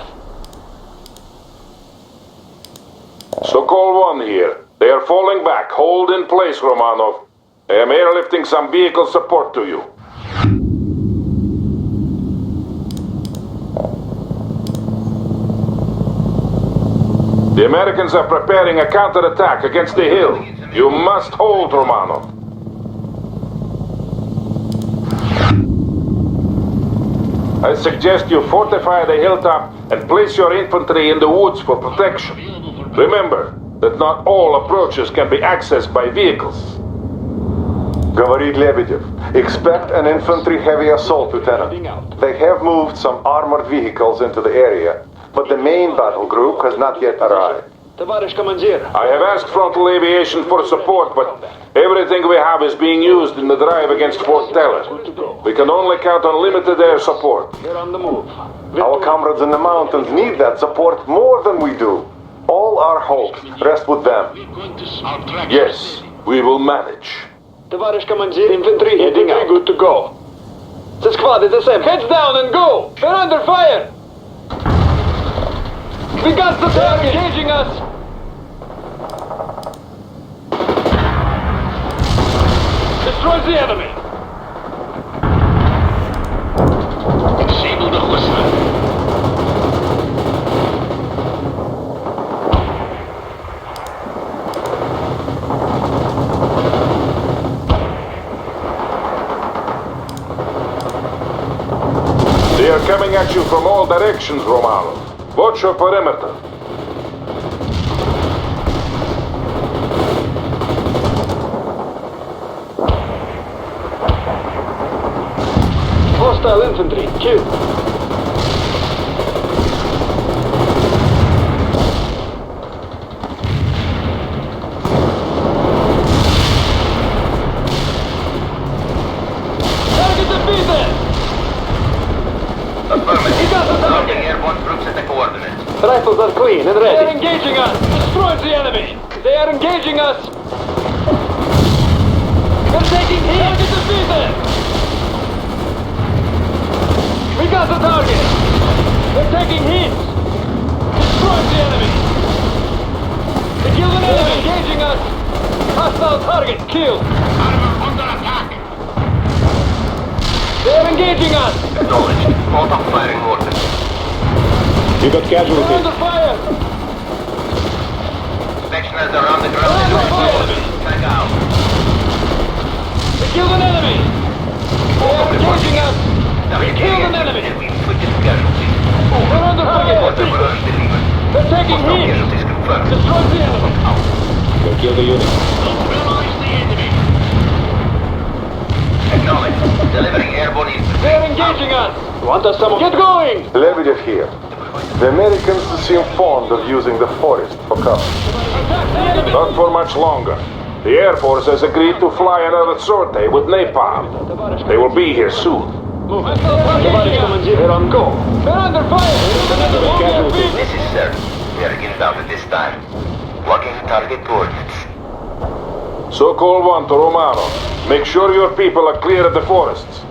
Sokol 1 here. They are falling back. Hold in place, Romanov. I am airlifting some vehicle support to you. The Americans are preparing a counterattack against the hill. You must hold, Romanov. I suggest you fortify the hilltop and place your infantry in the woods for protection. Remember that not all approaches can be accessed by vehicles. Говорит Lebedev. Expect an infantry-heavy assault, Lieutenant. They have moved some armored vehicles into the area, but the main battle group has not yet arrived. Товарищ командир. I have asked Frontal Aviation for support, but everything we have is being used in the drive against Fort Teller. We can only count on limited air support. We're on the move. Our comrades in the mountains need that support more than we do. All our hopes rest with them. Yes, we will manage. Товарищ командир, infantry heading out. Good to go. The squad is SM. Heads down and go. We're under fire. We got the target. Engaging us. Destroy the enemy. Disable the listener. They are coming at you from all directions, Romano. Watch your perimeter. Hostile infantry, kill. Target defeated! Affirmative. He got the target! Loading airborne troops at the coordinates. Rifles are clean and ready. They're engaging us! Destroy the enemy! They are engaging us! They're taking heat! Target defeated! We got the target! They're taking heat! Destroy the enemy! They killed an enemy! Engaging us! Hostile target killed! Armor under attack. They're engaging us! Acknowledged. Auto firing orders. You got We're casualties. under fire! Sectionals are on the ground. We're under fire! Tag out. They killed an enemy! They are engaging us! We killed an enemy! We inflicted casualties. We're under fire! Order barrage delivered. They're taking Hostile heat! casualties confirmed. Destroy the enemy! Go kill the unit. Neutralize the enemy. Acknowledged. Delivering airborne infantry. They're engaging us! Want us some? Get going! Lebedev here. The Americans seem fond of using the forest for cover. Not for much longer. The Air Force has agreed to fly another sortie with napalm. They will be here soon. Товарищ командир, they're on go. They're under fire! This is sir. We are inbound at this time. Blocking target coordinates. Sokol 1 to Romano. Make sure your people are clear of the forests.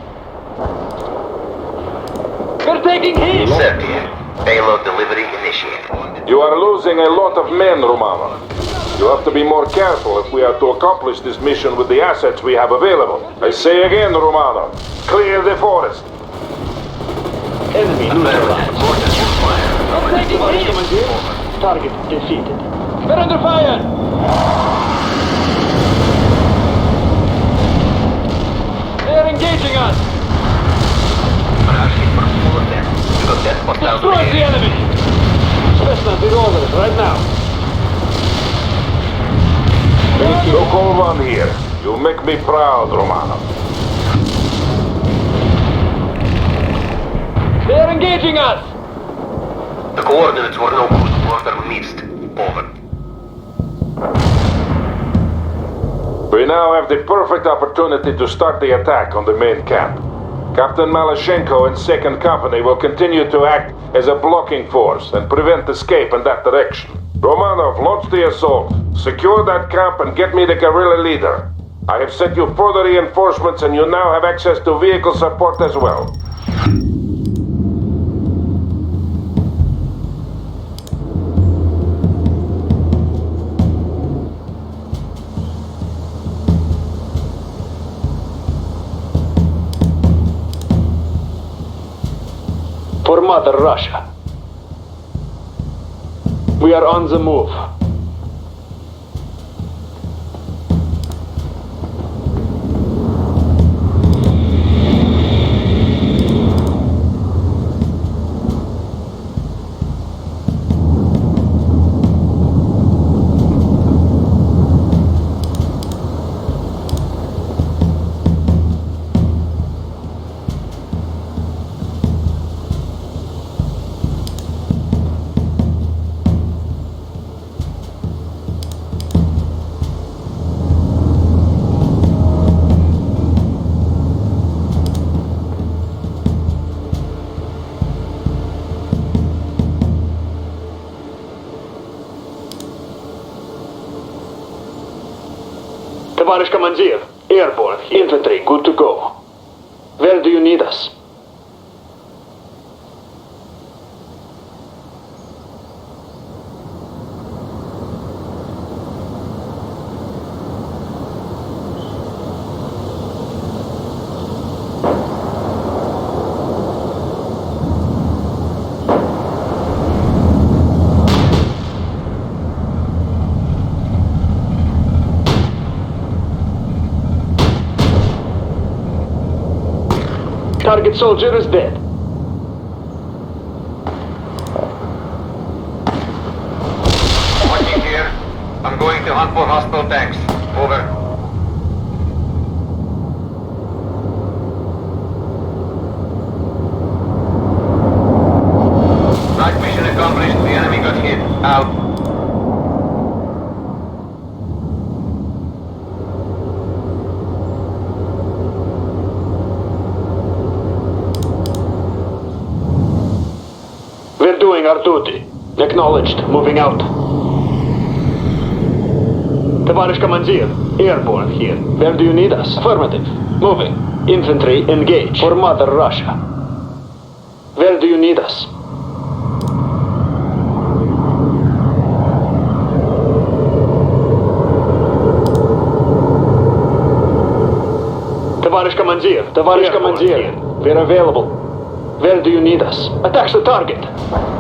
They're taking heat! Sir, dear. Payload delivery initiated. You are losing a lot of men, Romano. You have to be more careful if we are to accomplish this mission with the assets we have available. I say again, Romano, clear the forest. Enemy neutralized. Товарищ командир, target defeated. We're under fire! They're engaging us! Destroy the enemy! Spetsnaz, the orders right now. Local one here. You make me proud, Romanov. They're engaging us! The coordinates were no good. Order missed. Over. We now have the perfect opportunity to start the attack on the main camp. Captain Malashenko and 2nd Company will continue to act as a blocking force and prevent escape in that direction. Romanov, launch the assault. Secure that camp and get me the guerrilla leader. I have sent you further reinforcements and you now have access to vehicle support as well. For Mother Russia. We are on the move. Товарищ командир, airborne, infantry, good to go. Where do you need us? Target soldier is dead. Watching here. I'm going to hunt for hostile tanks. Over. Right mission accomplished. The enemy got hit. Out. We're doing our duty. Acknowledged. Moving out. Товарищ командир, airborne here. Where do you need us? Affirmative. Moving. Infantry, engage. For Mother Russia. Where do you need us? Товарищ командир, we're available. Where do you need us? Attacks the target.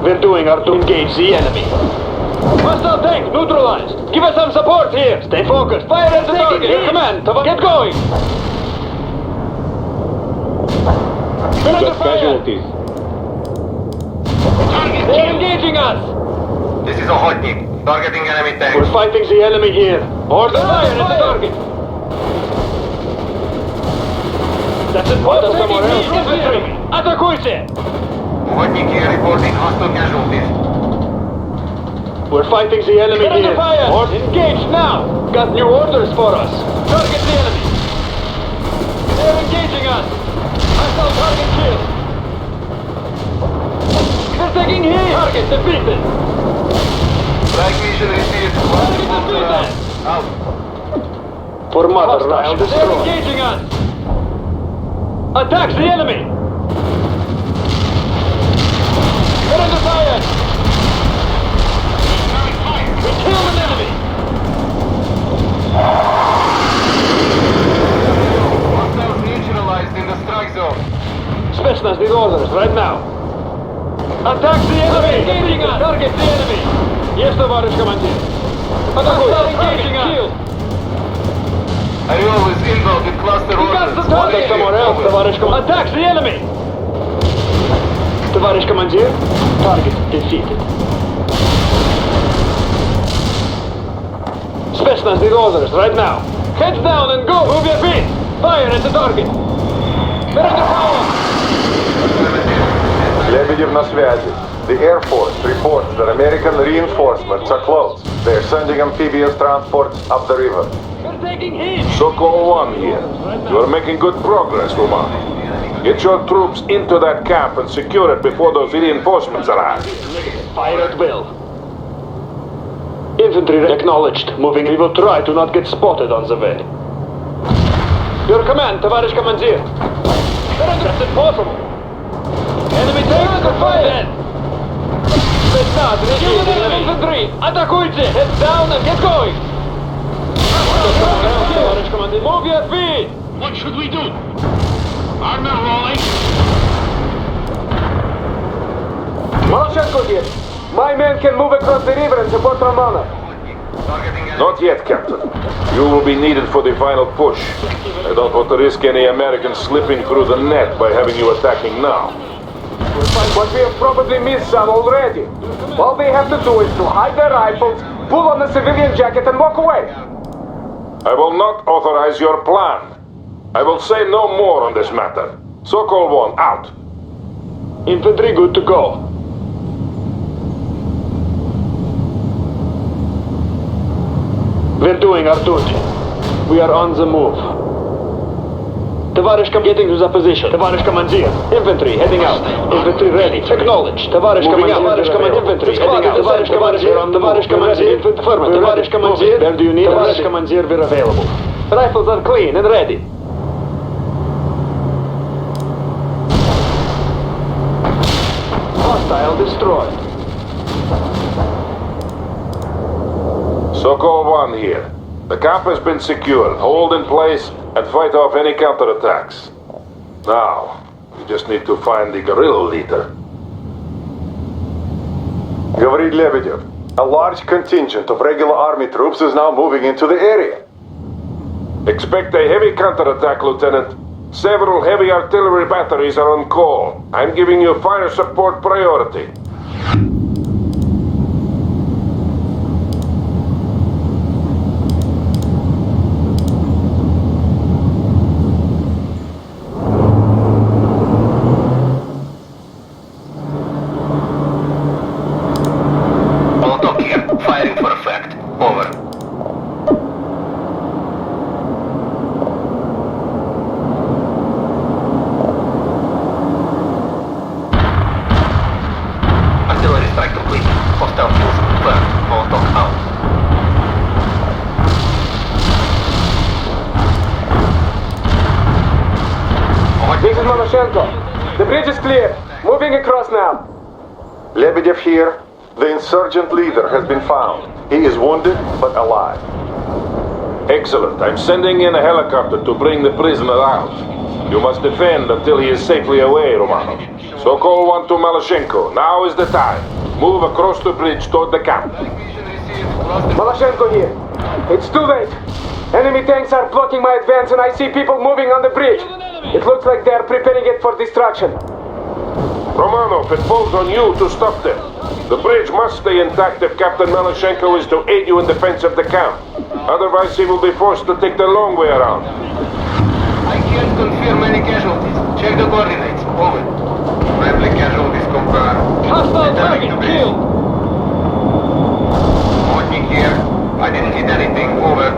We're doing our to engage the enemy. Hostile tank neutralized. Give us some support here. Stay focused. Fire at the target. Your command. Get going. We're under fire. Casualties. They're engaging us. This is Ochotnik. Targeting enemy tanks. We're fighting the enemy here. Order fire at the target. That's it. Order somewhere else. Infantry. Атакуйте! Ochotnik here reporting hostile casualties. We're fighting the enemy here. Fire. Engage now! Got new orders for us. Target the enemy. They're engaging us. Hostile target killed. They're taking heat. Target defeated. Flag mission received. Out. For Mother Russia. They're engaging us. Attacks the enemy. We're under fire. We killed an enemy. Hostiles neutralized in the strike zone. Spetsnaz need orders right now. Attack the enemy! Engaging us! Target the enemy! Yes, товарищ командир. Атакуй! Engaging us! Орел is involved in cluster orders. Contact somewhere else, товарищ командир. Attack the enemy! Товарищ командир, target defeated. Spetsnaz need orders right now. Heads down and go! Move your feet! Fire at the target! Surrender power! Lebedev на связи. The Air Force reports that American reinforcements are close. They're sending amphibious transports up the river. Sokol 1 here. You are making good progress, Roman. Get your troops into that camp and secure it before those reinforcements arrive. Fire at will. Infantry acknowledged. Moving. We will try to not get spotted on the way. Your command, товарищ командир. That's impossible. Enemy tanks are fired. Spetsnaz, reducing the infantry. Атакуйте. Heads down and get going. Товарищ командир, move your feet. What should we do? Armor rolling. Maloshenko here. My men can move across the river and support Romanov. Not yet, Captain. You will be needed for the final push. I don't want to risk any Americans slipping through the net by having you attacking now. But we have probably missed some already. All they have to do is to hide their rifles, pull on the civilian jacket and walk away. I will not authorize your plan. I will say no more on this matter. Sokol 1, out. Infantry good to go. We're doing our duty. We are on the move. Товарищ getting to the position. Товарищ командир. Infantry heading out. Infantry ready. Acknowledged. Товарищ командир. Товарищ командир. Infantry heading out. Товарищ командир. Товарищ командир. Affirmative. Товарищ командир. Where do you need us? Товарищ командир, we're available. Rifles are clean and ready. Hostile destroyed. Sokol 1 here. The camp has been secured. Hold in place and fight off any counterattacks. Now, we just need to find the guerrilla leader. Говорит Lebedev. A large contingent of regular army troops is now moving into the area. Expect a heavy counterattack, Lieutenant. Several heavy artillery batteries are on call. I'm giving you fire support priority. This is Maloshenko. The bridge is clear. Moving across now. Lebedev here. The insurgent leader has been found. He is wounded, but alive. Excellent. I'm sending in a helicopter to bring the prisoner out. You must defend until he is safely away, Romanov. Sokol 1 to Maloshenko. Now is the time. Move across the bridge toward the camp. Maloshenko here. It's too late. Enemy tanks are blocking my advance and I see people moving on the bridge. It looks like they are preparing it for destruction. Romanov, it falls on you to stop them. The bridge must stay intact if Captain Maloshenko is to aid you in defense of the camp. Otherwise, he will be forced to take the long way around. I can't confirm any casualties. Check the coordinates. Over. Friendly casualties confirmed. Hostile target killed. Working here. I didn't hit anything. Over.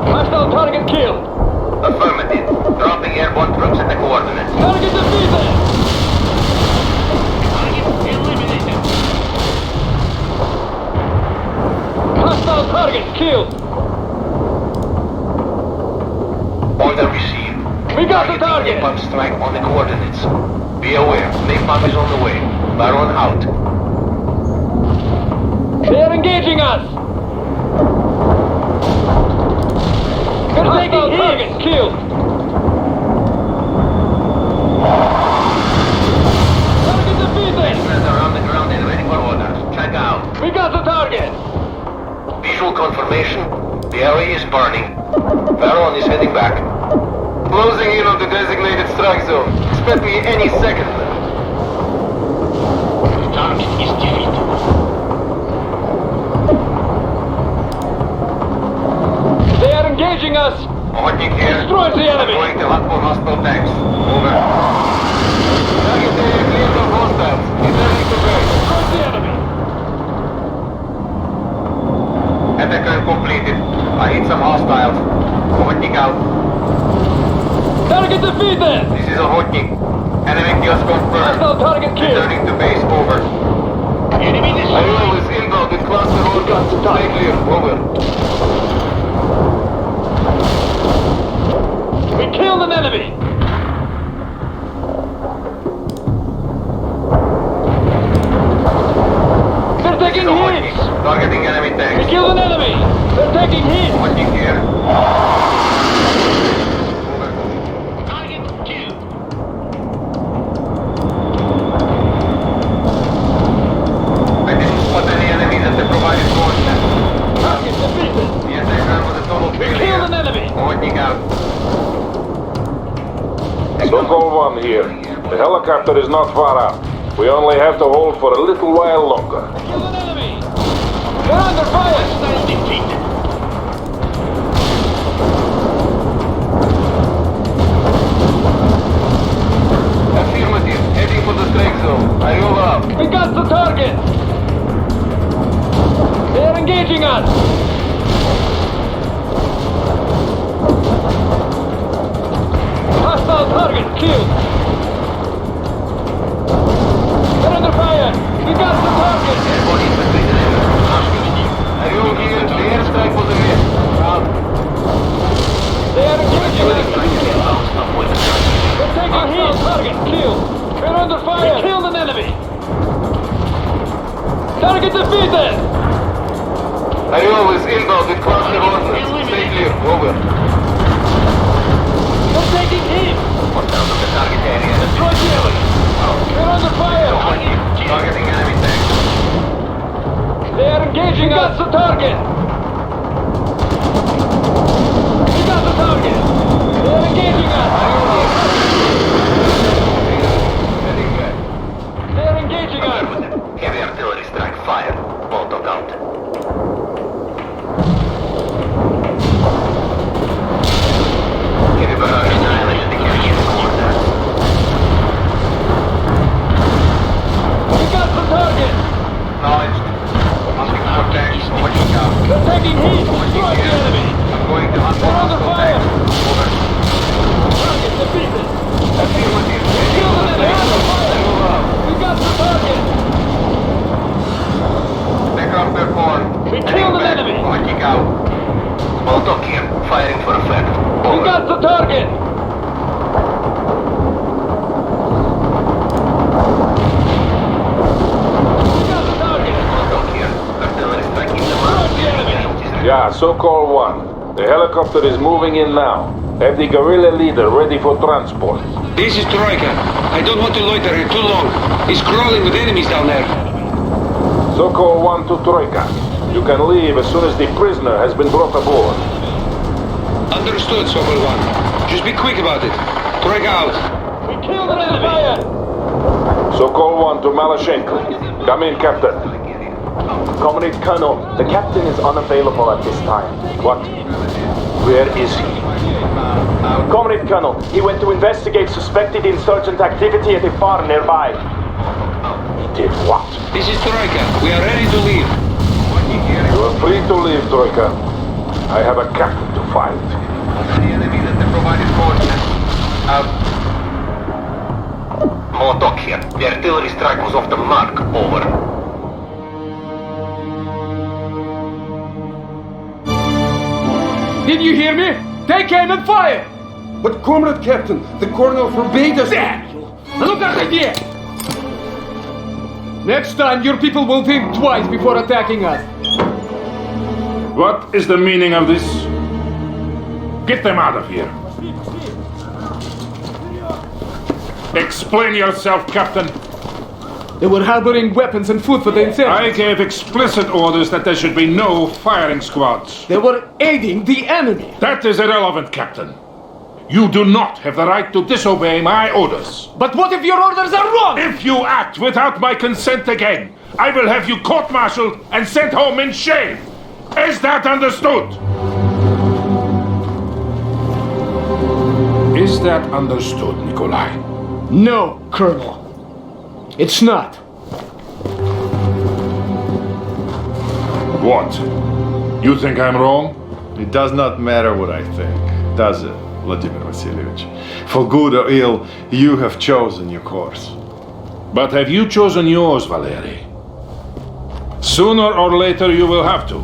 Hostile target killed. Affirmative. Dropping airborne troops at the coordinates. Target defeated. Hostile target killed. Order received. We got the target. Napalm strike on the coordinates. Be aware. Napalm is on the way. Baron out. They are engaging us. We're taking target killed. Target defeated. Prisoners are on the ground. confirmation. The area is burning. Baron is heading back. Closing in on the designated strike zone. Expect me any second. Target is defeated. They are engaging us! Hornik here. Destroy the enemy! Going to hunt for hostile tanks. Over. Target area cleared of hostiles. Returning to base. Destroy the enemy! Attacker completed. I hit some hostiles. Hornik out. Target defeated! This is a Hornik. Enemy just confirmed. Hostile target killed! Returning to base. Over. Enemy destroyed. Ariel is inbound with cluster orders. Stay clear. Over. We killed an enemy! They're taking hits! Targeting enemy We tanks. killed an enemy! They're taking hits! Hornik here. Target killed. I didn't spot any enemies at the provided coordinates. Target defeated! The attacker was a total We failure. killed an enemy! Hornik out. Sokol 1 here. The helicopter is not far out. We only have to hold for a little while longer. Killed an enemy! They're under fire! Hostile defeated. Affirmative. Heading for the strike zone. I roll up. We got the target! They are engaging us! Hostile target killed! They're under fire! We got the target! I roll here. The airstrike was a miss. Out. They are engaging us! They're taking hits! Target killed! We're under fire! We killed an enemy! Target defeated! Ariel is inbound with cluster orders. Stay clear. Over. They're taking hits! One down to the target area. Destroy the enemy! We're under fire! Targeting enemy tanks. They are engaging us! We got the target! We got the target! They are engaging us! Heading back. They are engaging us! Heavy artillery strike. Fire. Molotov out. Heavy barrage annihilated the Canadian coordinates. We got the target! Acknowledged. Asking for tanks. Watching out. They're taking heat! Destroy the enemy! I'm going to hunt for They're under hostile fire! tanks. Over. Target defeated! Affirmative. Killed an enemy! Under fire! We got the target! Aircraft performed. We killed an enemy! Watching out. Molotov here. Firing for effect. We Over. got the target! We got the target! Molotov here. Artillery striking the Destroy the enemy! Yeah, Sokol 1. The helicopter is moving in now. Have the guerrilla leader ready for transport. This is Troika. I don't want to loiter here too long. He's crawling with enemies down there. Sokol 1 to Troika. You can leave as soon as the prisoner has been brought aboard. Understood, Sokol 1. Just be quick about it. Troika out. We killed an enemy! Fire! Sokol 1 to Malashenko. Come in, Captain. Comrade Colonel, the captain is unavailable at this time. What? Where is he? Comrade Colonel, he went to investigate suspected insurgent activity at a farm nearby. He did what? This is Troika. We are ready to leave. You are free to leave, Troika. I have a captain to find. The enemies at the provided coordinates. Molotov here. The artillery strike was off the mark. Over. Did you hear me? They came and fired! But Comrade Captain, the Colonel forbade us... Daniel! Look at the gear! Next time, your people will think twice before attacking us. What is the meaning of this? Get them out of here. Explain yourself, Captain. They were harboring weapons and food for the insurgents. I gave explicit orders that there should be no firing squads. They were aiding the enemy. That is irrelevant, Captain. You do not have the right to disobey my orders. But what if your orders are wrong? If you act without my consent again, I will have you court-martialed and sent home in shame. Is that understood? Is that understood, Nikolai? No, Colonel. It's not. What? You think I'm wrong? It does not matter what I think, does it, Vladimir Vasilievich? For good or ill, you have chosen your course. But have you chosen yours, Valery? Sooner or later you will have to.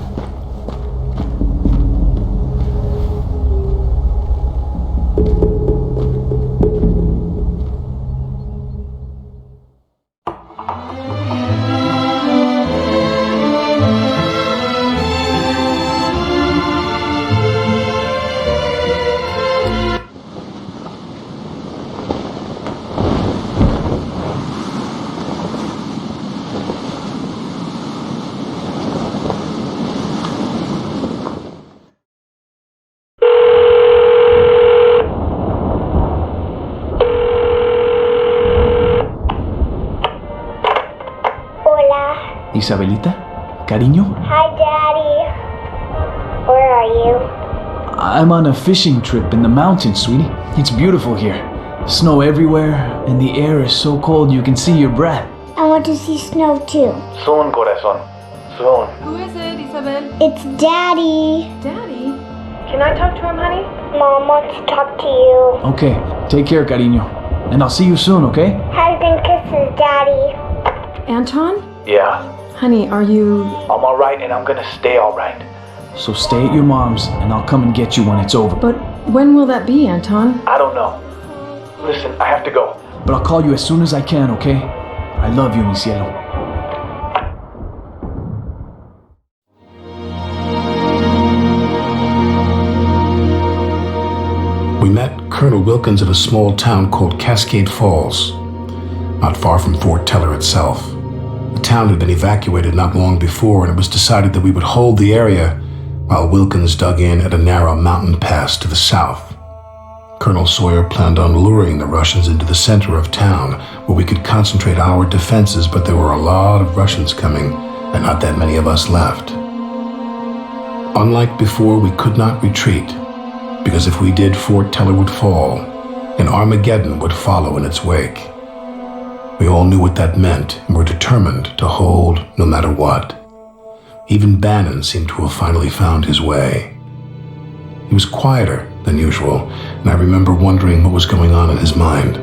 Isabelita? Cariño? Hi, Daddy. Where are you? I'm on a fishing trip in the mountains, sweetie. It's beautiful here. Snow everywhere, and the air is so cold you can see your breath. I want to see snow too. Soon, corazón. Soon. Who is it, Isabel? It's Daddy. Daddy? Can I talk to him, honey? Mom wants to talk to you. Okay, take care, cariño. And I'll see you soon, okay? Hugs and kisses, Daddy. Anton? Yeah. Honey, are you... I'm alright, and I'm gonna stay alright. So stay at your mom's, and I'll come and get you when it's over. But when will that be, Anton? I don't know. Listen, I have to go. But I'll call you as soon as I can, okay? I love you, mi cielo. We met Colonel Wilkins at a small town called Cascade Falls, not far from Fort Teller itself. The town had been evacuated not long before, and it was decided that we would hold the area while Wilkins dug in at a narrow mountain pass to the south. Colonel Sawyer planned on luring the Russians into the center of town, where we could concentrate our defenses, but there were a lot of Russians coming, and not that many of us left. Unlike before, we could not retreat, because if we did, Fort Teller would fall, and Armageddon would follow in its wake. We all knew what that meant, and were determined to hold no matter what. Even Bannon seemed to have finally found his way. He was quieter than usual, and I remember wondering what was going on in his mind.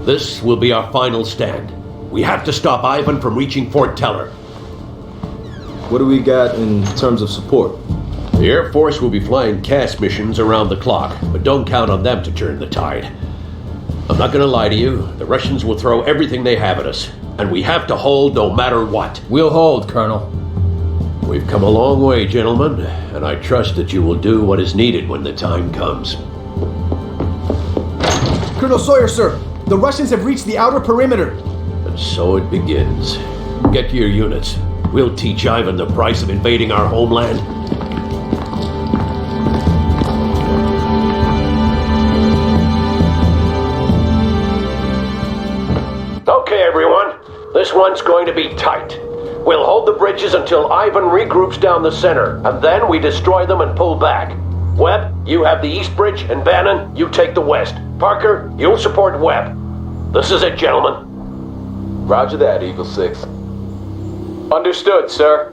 This will be our final stand. We have to stop Ivan from reaching Fort Teller. What do we got in terms of support? The Air Force will be flying CAS missions around the clock, but don't count on them to turn the tide. I'm not gonna lie to you, the Russians will throw everything they have at us, and we have to hold no matter what. We'll hold, Colonel. We've come a long way, gentlemen, and I trust that you will do what is needed when the time comes. Colonel Sawyer, sir, the Russians have reached the outer perimeter. And so it begins. Get to your units. We'll teach Ivan the price of invading our homeland. Okay, everyone. This one's going to be tight. We'll hold the bridges until Ivan regroups down the center, and then we destroy them and pull back. Webb, you have the east bridge, and Bannon, you take the west. Parker, you'll support Webb. This is it, gentlemen. Roger that, Eagle 6. Understood, sir.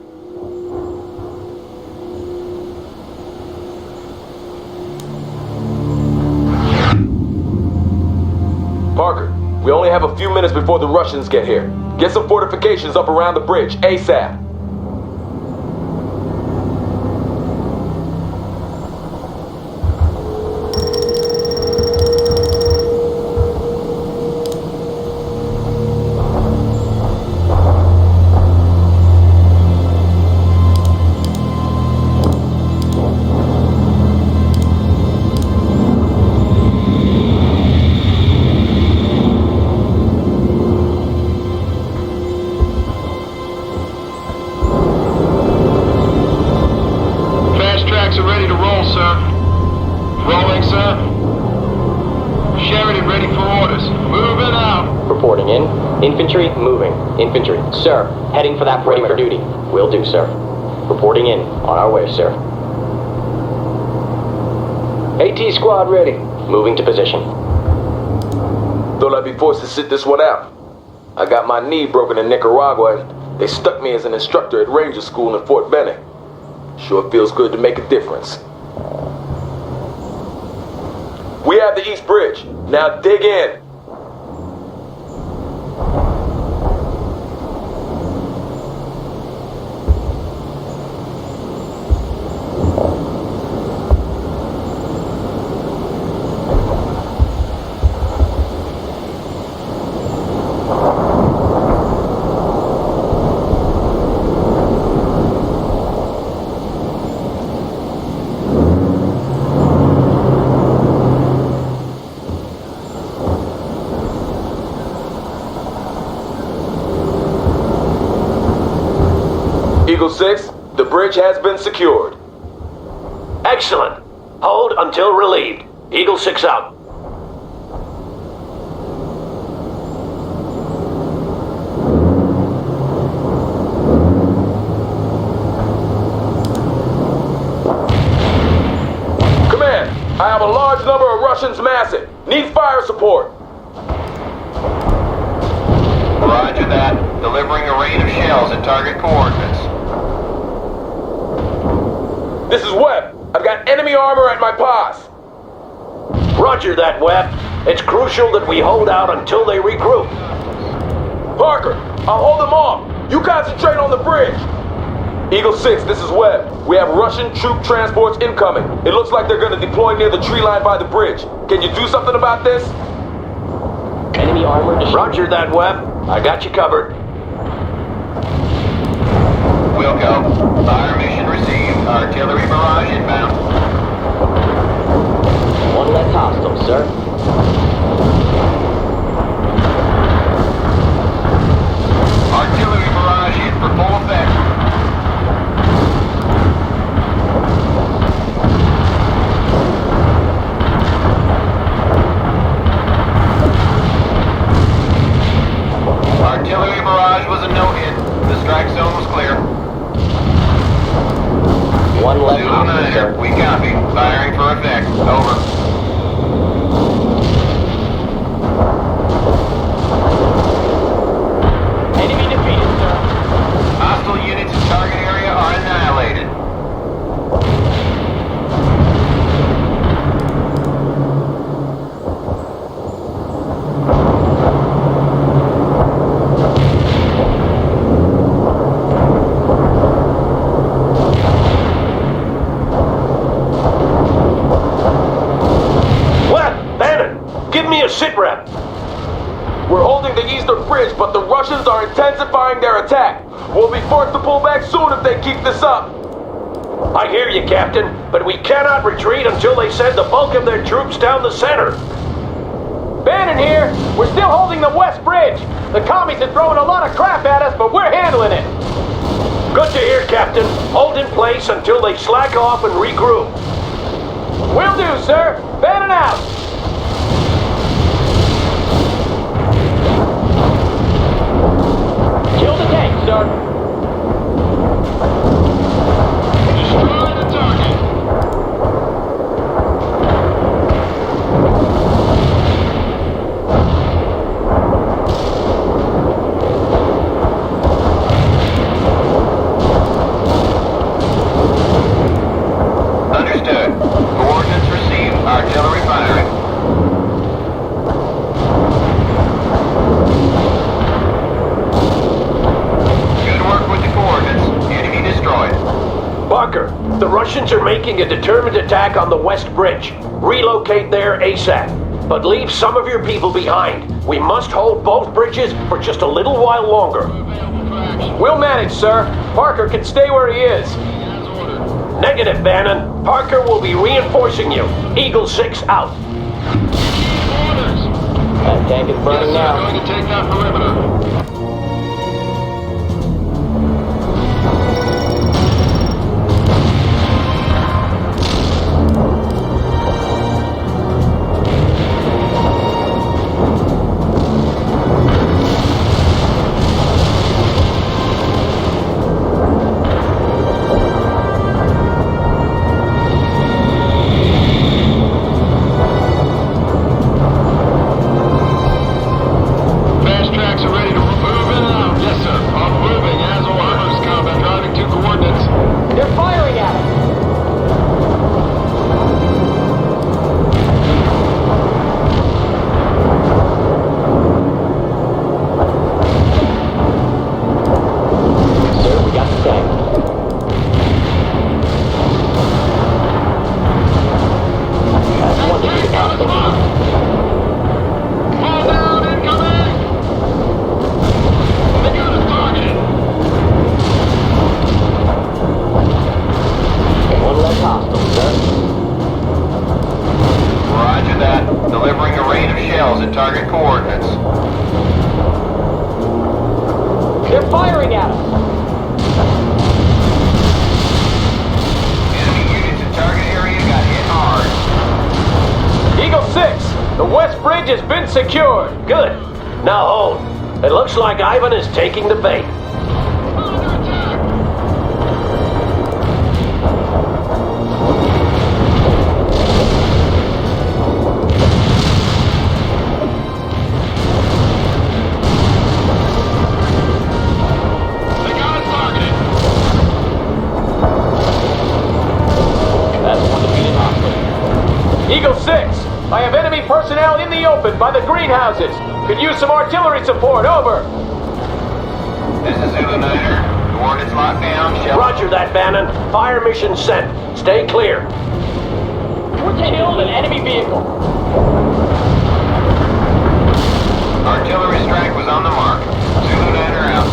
Parker, we only have a few minutes before the Russians get here. Get some fortifications up around the bridge, ASAP. reporting in. Infantry, moving. Infantry. Sir, heading for that perimeter. Ready for duty. Will do, sir. Reporting in. On our way, sir. AT squad ready. Moving to position. Thought I'd be forced to sit this one out. I got my knee broken in Nicaragua, and they stuck me as an instructor at Ranger School in Fort Benning. Sure feels good to make a difference. We have the East Bridge. Now dig in. Eagle 6, the bridge has been secured. Excellent. Hold until relieved. Eagle 6 out. Command, I have a large number of Russians massing. Need fire support. Roger that. Delivering a rain of shells at target coordinates. This is Webb. I've got enemy armor at my pass. Roger that, Webb. It's crucial that we hold out until they regroup. Parker, I'll hold them off. You concentrate on the bridge. Eagle 6, this is Webb. We have Russian troop transports incoming. It looks like they're going to deploy near the tree line by the bridge. Can you do something about this? Enemy armor destroyed. Roger that, Webb. I got you covered. We'll go. Fire mission received. Artillery barrage inbound. One less hostile, sir. Artillery barrage hit for full effect. Artillery barrage was a no-hit. The strike zone was clear. One less Zulu hostile, Niner, sir. we copy. Firing for effect. Over. Enemy defeated, sir. Hostile units in target area are annihilated. Sitrep. We're holding the eastern bridge, but the Russians are intensifying their attack. We'll be forced to pull back soon if they keep this up. I hear you, Captain, but we cannot retreat until they send the bulk of their troops down the center. Bannon here. We're still holding the west bridge. The commies are throwing a lot of crap at us, but we're handling it. Good to hear, Captain. Hold in place until they slack off and regroup. Will do, sir. Bannon out. Kill the tank, sir. Destroy the target. Understood. Coordinates received. Artillery firing. Parker, the Russians are making a determined attack on the West Bridge. Relocate there ASAP. But leave some of your people behind. We must hold both bridges for just a little while longer. We'll manage, sir. Parker can stay where he is. Negative, Bannon. Parker will be reinforcing you. Eagle 6 out. That tank is burning now. Going to take that perimeter. firing at us! Enemy units in target area got hit hard. Eagle 6, the west bridge has been secured. Good. Now hold. It looks like Ivan is taking the bait. Eagle 6, I have enemy personnel in the open by the greenhouses. Could use some artillery support, over. This is Zulu Niner. Coordinates locked down. Roger that, Bannon. Fire mission sent. Stay clear. We're taking an enemy vehicle. Artillery strike was on the mark. Zulu Niner out.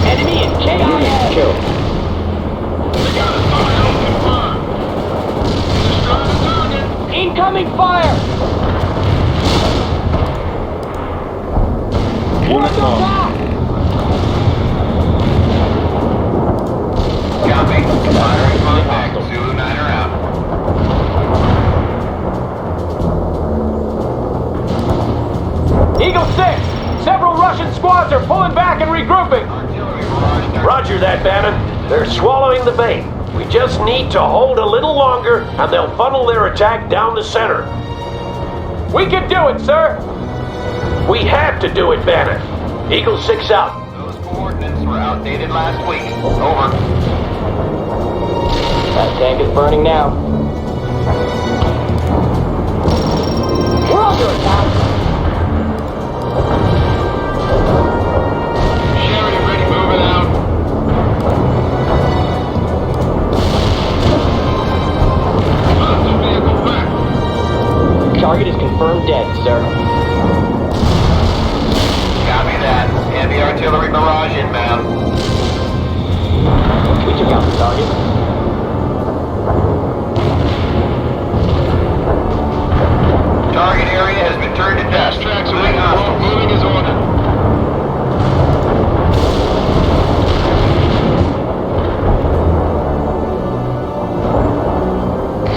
Enemy in KIA. Kill. Incoming fire! Unit lost. Copy. Firing contact. Zulu Niner out. Eagle 6, several Russian squads are pulling back and regrouping. Roger that, Bannon. They're swallowing the bait. We just need to hold a little longer, and they'll funnel their attack down the center. We can do it, sir! We have to do it, Bannon. Eagle 6 out. Those coordinates were outdated last week. Over. That tank is burning now. We're under attack! Sheridan ready, moving out. Hostile vehicle back. Target is confirmed dead, sir. Copy that. Heavy artillery barrage inbound. We took out the target. Target area has been turned to dust. Tracks are Moving ready. hostiles. Moving is ordered.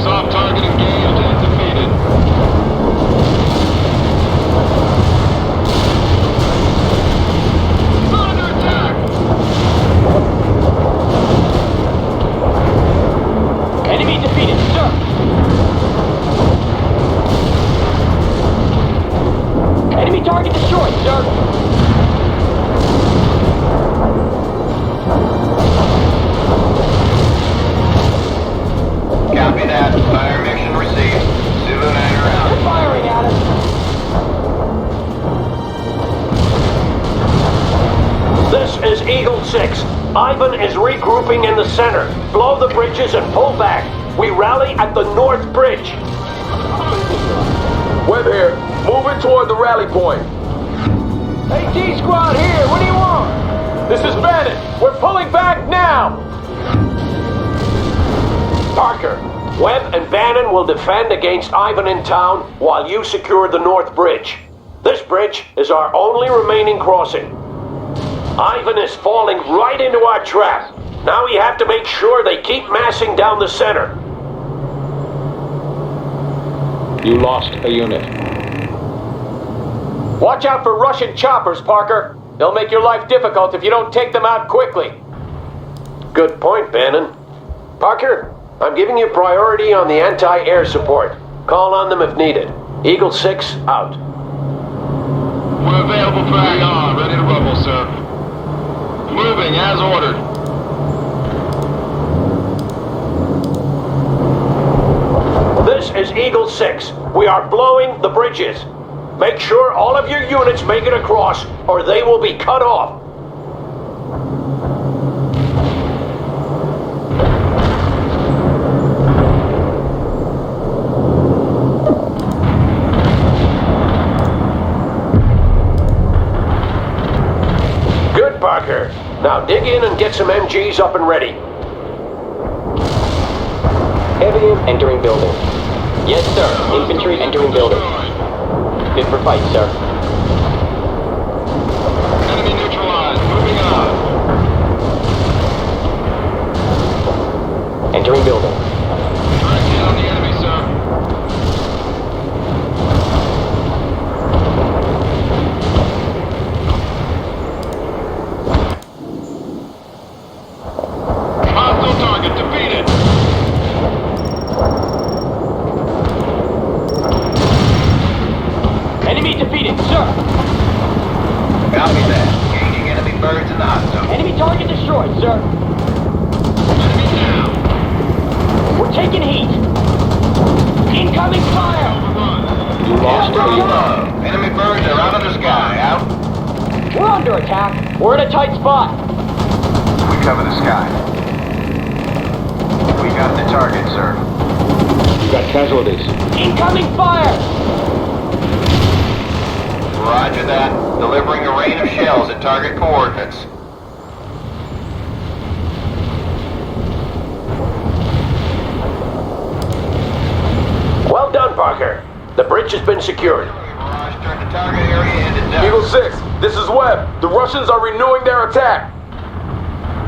Soft target engaged and defeated. Under attack! Enemy defeated, sir! Enemy target destroyed, sir! Copy that. Fire mission received. Zulu Niner out. They're firing at us! This is Eagle 6. Ivan is regrouping in the center. Blow the bridges and pull back. We rally at the North Bridge. Webb here. Moving toward the rally point. AT squad here, what do you want? This is Bannon. We're pulling back now. Parker, Webb and Bannon will defend against Ivan in town while you secure the North Bridge. This bridge is our only remaining crossing. Ivan is falling right into our trap. Now we have to make sure they keep massing down the center. You lost a unit. Watch out for Russian choppers, Parker. They'll make your life difficult if you don't take them out quickly. Good point, Bannon. Parker, I'm giving you priority on the anti-air support. Call on them if needed. Eagle 6 out. We're available for AR. Ready to rumble, sir. Moving as ordered. This is Eagle 6. We are blowing the bridges. Make sure all of your units make it across, or they will be cut off. Good, Parker. Now dig in and get some MGs up and ready. Heavy entering building. Yes, sir. Infantry entering building. Fit for fight, sir. Enemy neutralized. Moving on. Entering building. Direct hit on the enemy, sir. Hostile target defeated. Enemy defeated, sir. Copy that. Engaging enemy birds in the hot zone. Enemy target destroyed, sir. Enemy down. We're taking heat. Incoming fire. You lost a unit. Enemy birds are out of the sky. Out. We're under attack. We're in a tight spot. We cover the sky. We got the target, sir. You got casualties. Incoming fire. Roger that. Delivering a rain of shells at target coordinates. Well done, Parker. The bridge has been secured. Barrage turned the target area into dust. Eagle 6, this is Webb. The Russians are renewing their attack.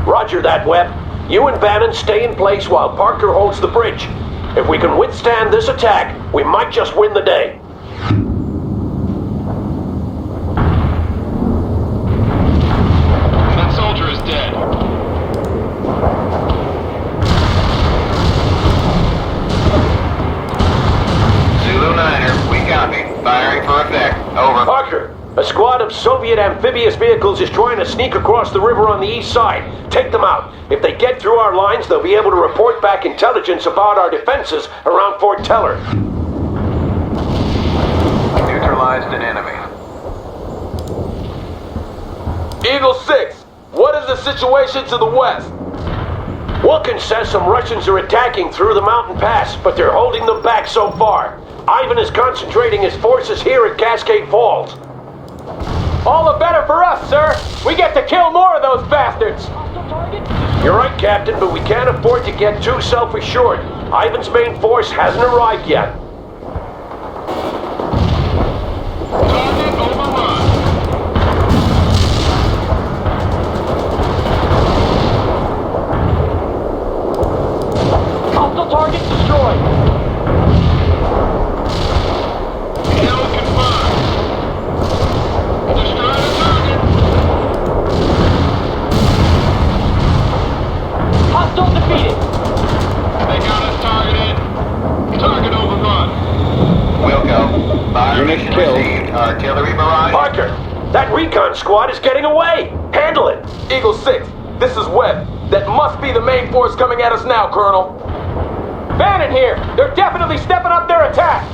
Roger that, Webb. You and Bannon stay in place while Parker holds the bridge. If we can withstand this attack, we might just win the day. That soldier is dead. Zulu 9er, we copy. Firing for effect. Over. Parker, a squad of Soviet amphibious vehicles is trying to sneak across the river on the east side. Take them out. If they get through our lines, they'll be able to report back intelligence about our defenses around Fort Teller. Neutralized an enemy. Eagle 6, what is the situation to the west? Wilkins says some Russians are attacking through the mountain pass, but they're holding them back so far. Ivan is concentrating his forces here at Cascade Falls. All the better for us, sir. We get to kill more of those bastards. You're right, Captain, but we can't afford to get too self-assured. Ivan's main force hasn't arrived yet. Target overrun. Hostile target destroyed. Kill confirmed. Destroy the target. Hostile defeated. They got us targeted. Target overrun. Wilco. Fire Unit mission killed. received. Artillery barrage. Parker, that recon squad is getting away. Handle it. Eagle 6, this is Webb. That must be the main force coming at us now, Colonel. Bannon here. They're definitely stepping up their attack.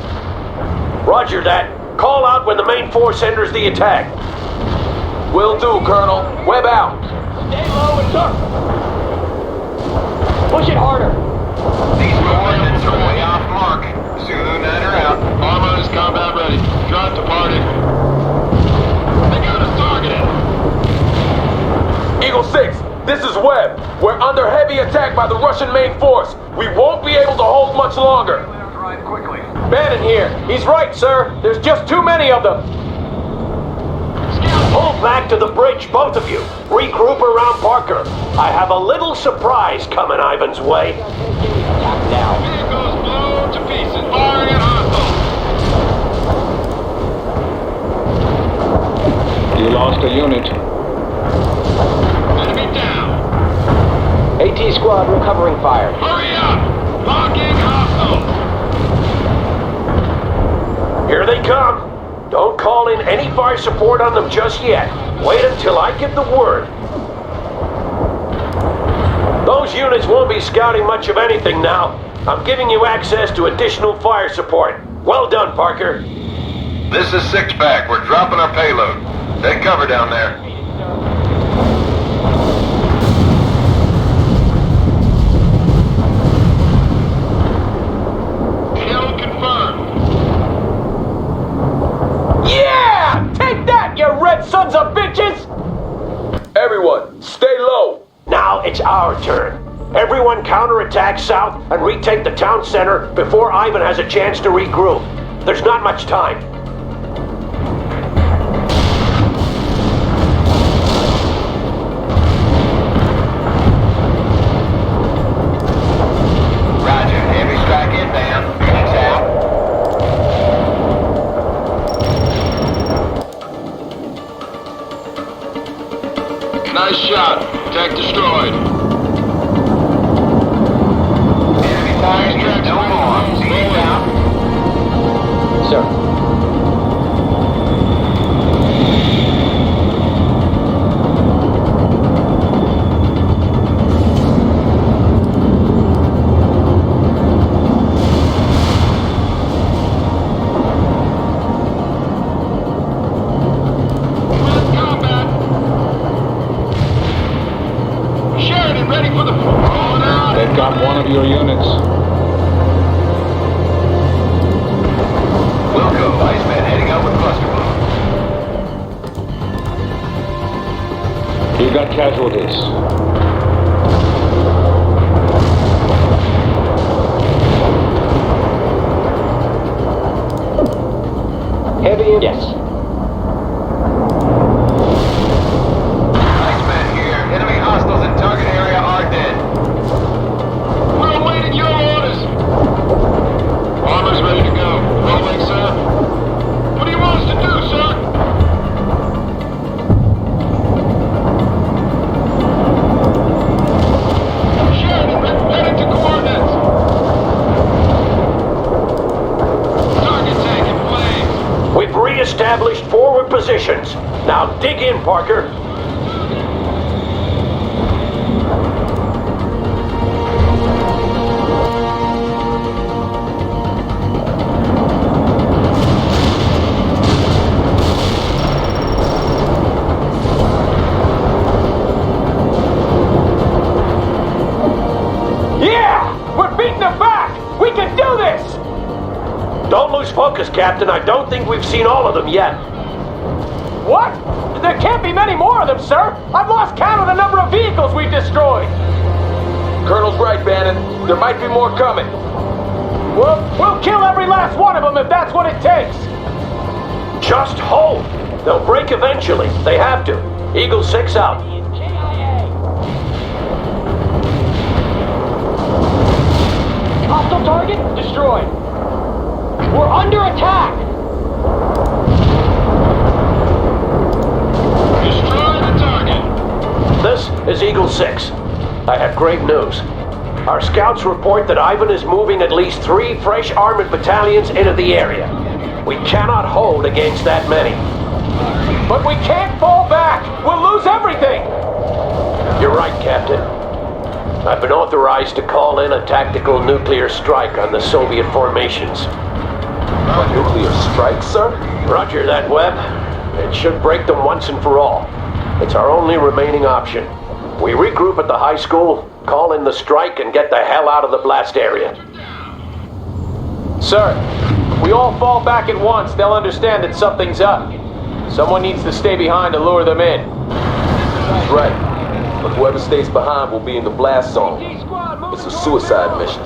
Roger that. Call out when the main force enters the attack. Will do, Colonel. Webb out. Stay low and duck. Push it harder. These coordinates are way off mark. Zulu 9er out. Armor is combat ready. Drive departing. They got us targeted. Eagle 6, this is Webb. We're under heavy attack by the Russian main force. We won't be able to hold much longer. Drive quickly. Bannon here. He's right, sir. There's just too many of them. Pull back to the bridge, both of you. Regroup around Parker. I have a little surprise coming Ivan's way. Attack now. Vehicles blown to pieces. Firing at hostile. You lost a unit. Enemy down. AT squad recovering fire. Hurry up. Locking hostile. Here they come. Don't call in any fire support on them just yet. Wait until I give the word. Those units won't be scouting much of anything now. I'm giving you access to additional fire support. Well done, Parker. This is Six-Pack. We're dropping our payload. Take cover down there. Kill confirmed. Yeah! Take that, you red sons of bitches! Everyone, stay low. Now it's our turn. Everyone counterattack south and retake the town center before Ivan has a chance to regroup. There's not much time. Roger. Heavy strike inbound. Phoenix out. Nice shot. Tech destroyed. Enemy fire is no more. Phoenix out. Sir. Sheridan, ready for the... They've got one of your units. Wilco, Iceman heading out with cluster bomb. You've got casualties. Heavy? Yes. Iceman here. Enemy hostiles in target area are dead. We're awaiting your orders. Armor's ready to go. Rolling, sir. What do you want us to do, sir? Sheridan, heading to coordinates. Target tank in flames. We've re-established forward positions. Now dig in, Parker. Yeah! We're beating them back! We can do this! Don't lose focus, Captain. I don't think we've seen all of them yet. What? There can't be many more of them, sir! I've lost count of the number of vehicles we've destroyed! Colonel's right, Bannon. There might be more coming. We'll kill every last one of them if that's what it takes! Just hold. They'll break eventually. They have to. Eagle 6 out. Hostile target destroyed. We're under attack! Destroy the target. This is Eagle 6. I have great news. Our scouts report that Ivan is moving at least 3 fresh armored battalions into the area. We cannot hold against that many. But we can't fall back! We'll lose everything! You're right, Captain. I've been authorized to call in a tactical nuclear strike on the Soviet formations. A nuclear strike, sir? Roger that, Webb. It should break them once and for all. It's our only remaining option. We regroup at the high school, call in the strike, and get the hell out of the blast area. Sir, if we all fall back at once, they'll understand that something's up. Someone needs to stay behind to lure them in. That's right. But whoever stays behind will be in the blast zone. It's a suicide mission.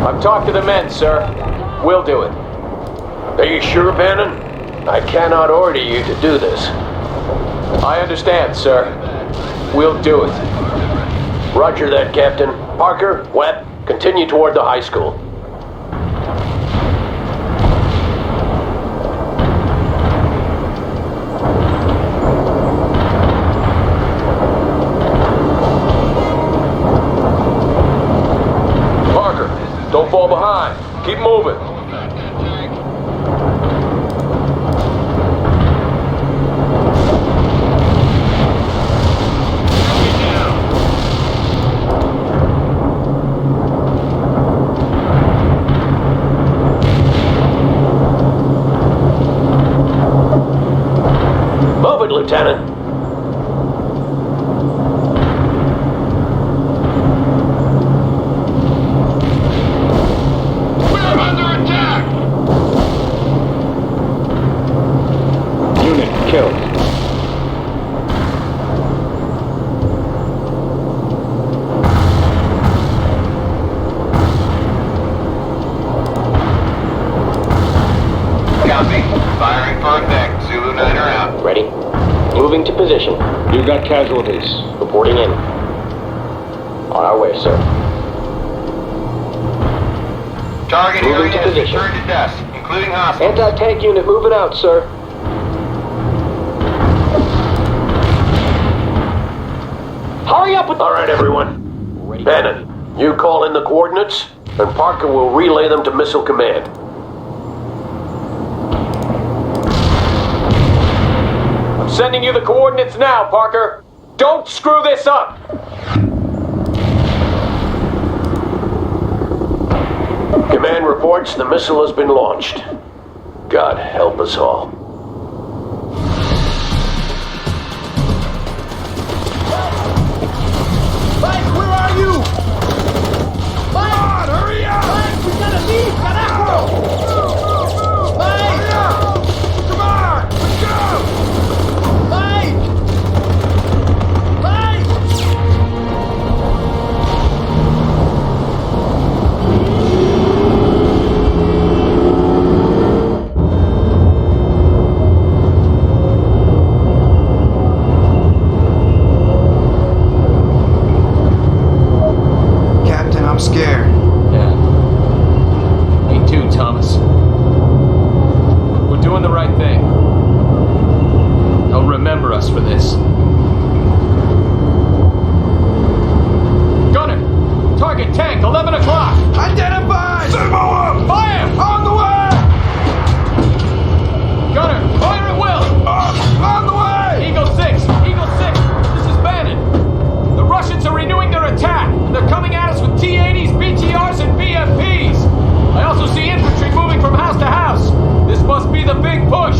I've talked to the men, sir. We'll do it. Are you sure, Bannon? I cannot order you to do this. I understand, sir. We'll do it. Roger that, Captain. Parker, Webb, continue toward the high school. Parker, don't fall behind. Keep moving. casualties? Reporting in. On our way, sir. Target Moving area to has been position. turned to dust, including hostiles. Anti-tank unit moving out, sir. Hurry up with... All right, everyone. Bannon, you call in the coordinates, and Parker will relay them to Missile Command. I'm sending you the coordinates now, Parker. Don't screw this up. Command reports the missile has been launched. God help us all. Mike, where are you? Mike! Come on, hurry up! Mike, we gotta leave! Carajo! Mike! Hurry up! Come on! Let's go! Mike! Mike! Captain, I'm scared. Yeah. Me too, Thomas. We're doing the right thing. They'll remember us for this. Gunner! Target tank, 11 o'clock! Identified! Servo up! Fire! On the way! Gunner, fire at will! On the way! Eagle 6! Eagle 6! This is Bannon. The Russians are renewing their attack. They're coming at us with T-80s, BTRs, and BFPs. I also see infantry moving from house to house. This must be the big push.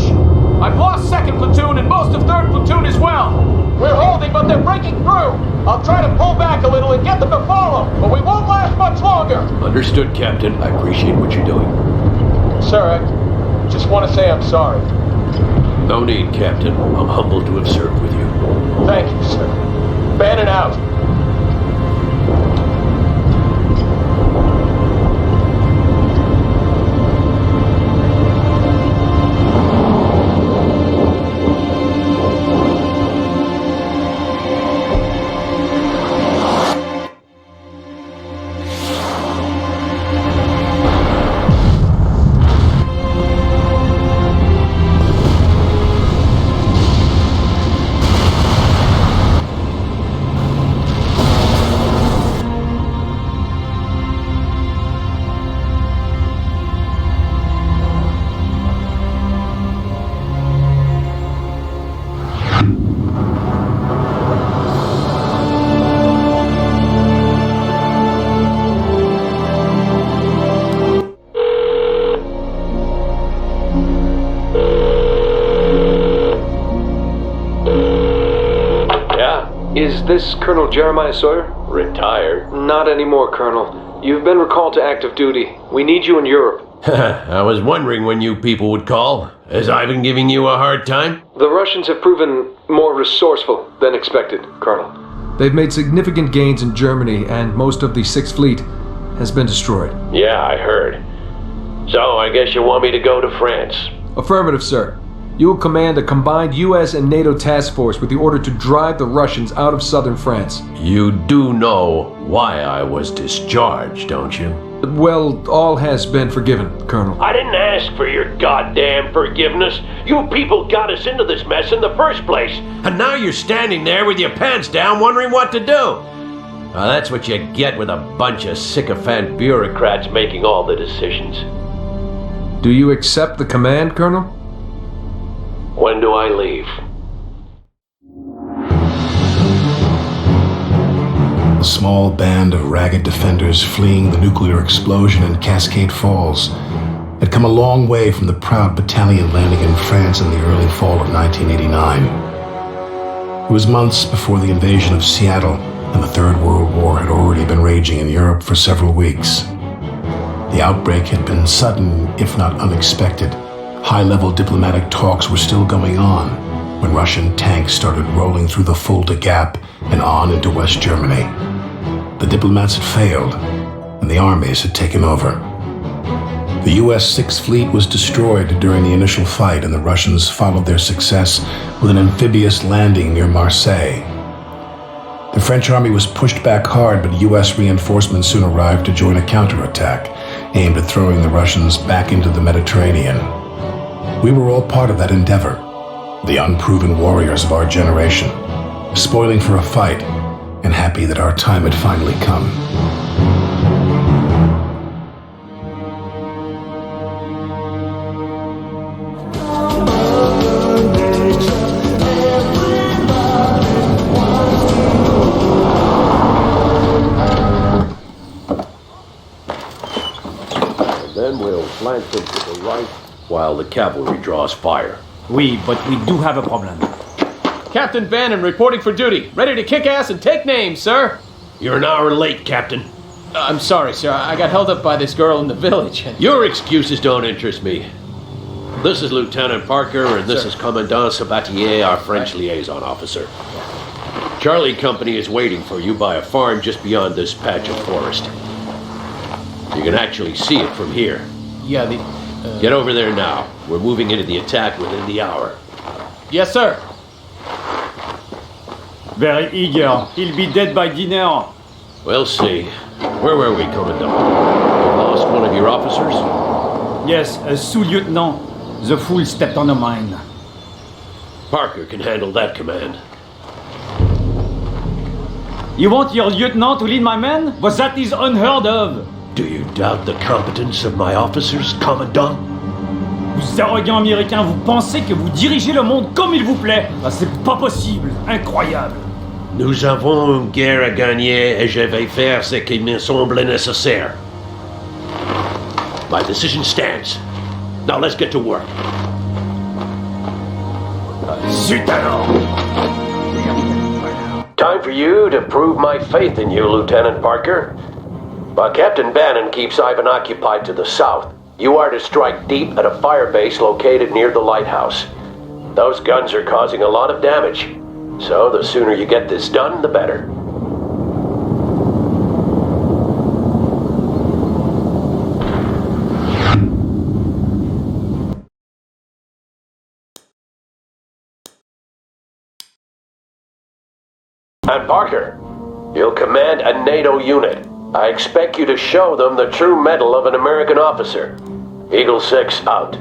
I've lost 2nd platoon and most of 3rd platoon as well. We're holding, but they're breaking through. I'll try to pull back a little and get them to follow, but we won't last much longer. Understood, Captain. I appreciate what you're doing. Sir, I just want to say I'm sorry. No need, Captain. I'm humbled to have served with you. Thank you, sir. Bannon out. Is this Colonel Jeremiah Sawyer? Retired. Not anymore, Colonel. You've been recalled to active duty. We need you in Europe. I was wondering when you people would call. Has I been giving you a hard time? The Russians have proven more resourceful than expected, Colonel. They've made significant gains in Germany, and most of the 6th Fleet has been destroyed. Yeah, I heard. So I guess you want me to go to France? Affirmative, sir. You will command a combined U.S. and NATO task force with the order to drive the Russians out of southern France. You do know why I was discharged, don't you? Well, all has been forgiven, Colonel. I didn't ask for your goddamn forgiveness. You people got us into this mess in the first place. And now you're standing there with your pants down wondering what to do. Well, that's what you get with a bunch of sycophant bureaucrats making all the decisions. Do you accept the command, Colonel? When do I leave? A small band of ragged defenders fleeing the nuclear explosion in Cascade Falls had come a long way from the proud battalion landing in France in the early fall of 1989. It was months before the invasion of Seattle, and the Third World War had already been raging in Europe for several weeks. The outbreak had been sudden, if not unexpected. High-level diplomatic talks were still going on when Russian tanks started rolling through the Fulda Gap and on into West Germany. The diplomats had failed, and the armies had taken over. The U.S. 6th Fleet was destroyed during the initial fight, and the Russians followed their success with an amphibious landing near Marseille. The French army was pushed back hard, but U.S. reinforcements soon arrived to join a counterattack aimed at throwing the Russians back into the Mediterranean. We were all part of that endeavor, the unproven warriors of our generation, spoiling for a fight and happy that our time had finally come. Then we'll flank them to the right while the cavalry draws fire. Oui, but we do have a problem. Captain Bannon reporting for duty. Ready to kick ass and take names, sir. You're an hour late, Captain. I'm sorry, sir. I got held up by this girl in the village. Your excuses don't interest me. This is Lieutenant Parker, and this is Commandant Sabatier, our French liaison officer. Charlie Company is waiting for you by a farm just beyond this patch of forest. You can actually see it from here. Yeah, Get over there now. We're moving into the attack within the hour. Yes, sir. Very eager. He'll be dead by dinner. We'll see. Where were we, Commandant? You lost one of your officers? Yes, a sous-lieutenant. The fool stepped on a mine. Parker can handle that command. You want your lieutenant to lead my men? But that is unheard of. Do you doubt the competence of my officers, Commandant? Vous arrogants américains, vous pensez que vous dirigez le monde comme il vous plaît? Ah, c'est pas possible. Incroyable. Nous avons une guerre à gagner et je vais faire ce qui me semble nécessaire. My decision stands. Now let's get to work. Zut alors! Time for you to prove my faith in you, Lieutenant Parker. While Captain Bannon keeps Ivan occupied to the south, you are to strike deep at a fire base located near the lighthouse. Those guns are causing a lot of damage, so the sooner you get this done, the better. And Parker, you'll command a NATO unit. I expect you to show them the true mettle of an American officer. Eagle 6 out.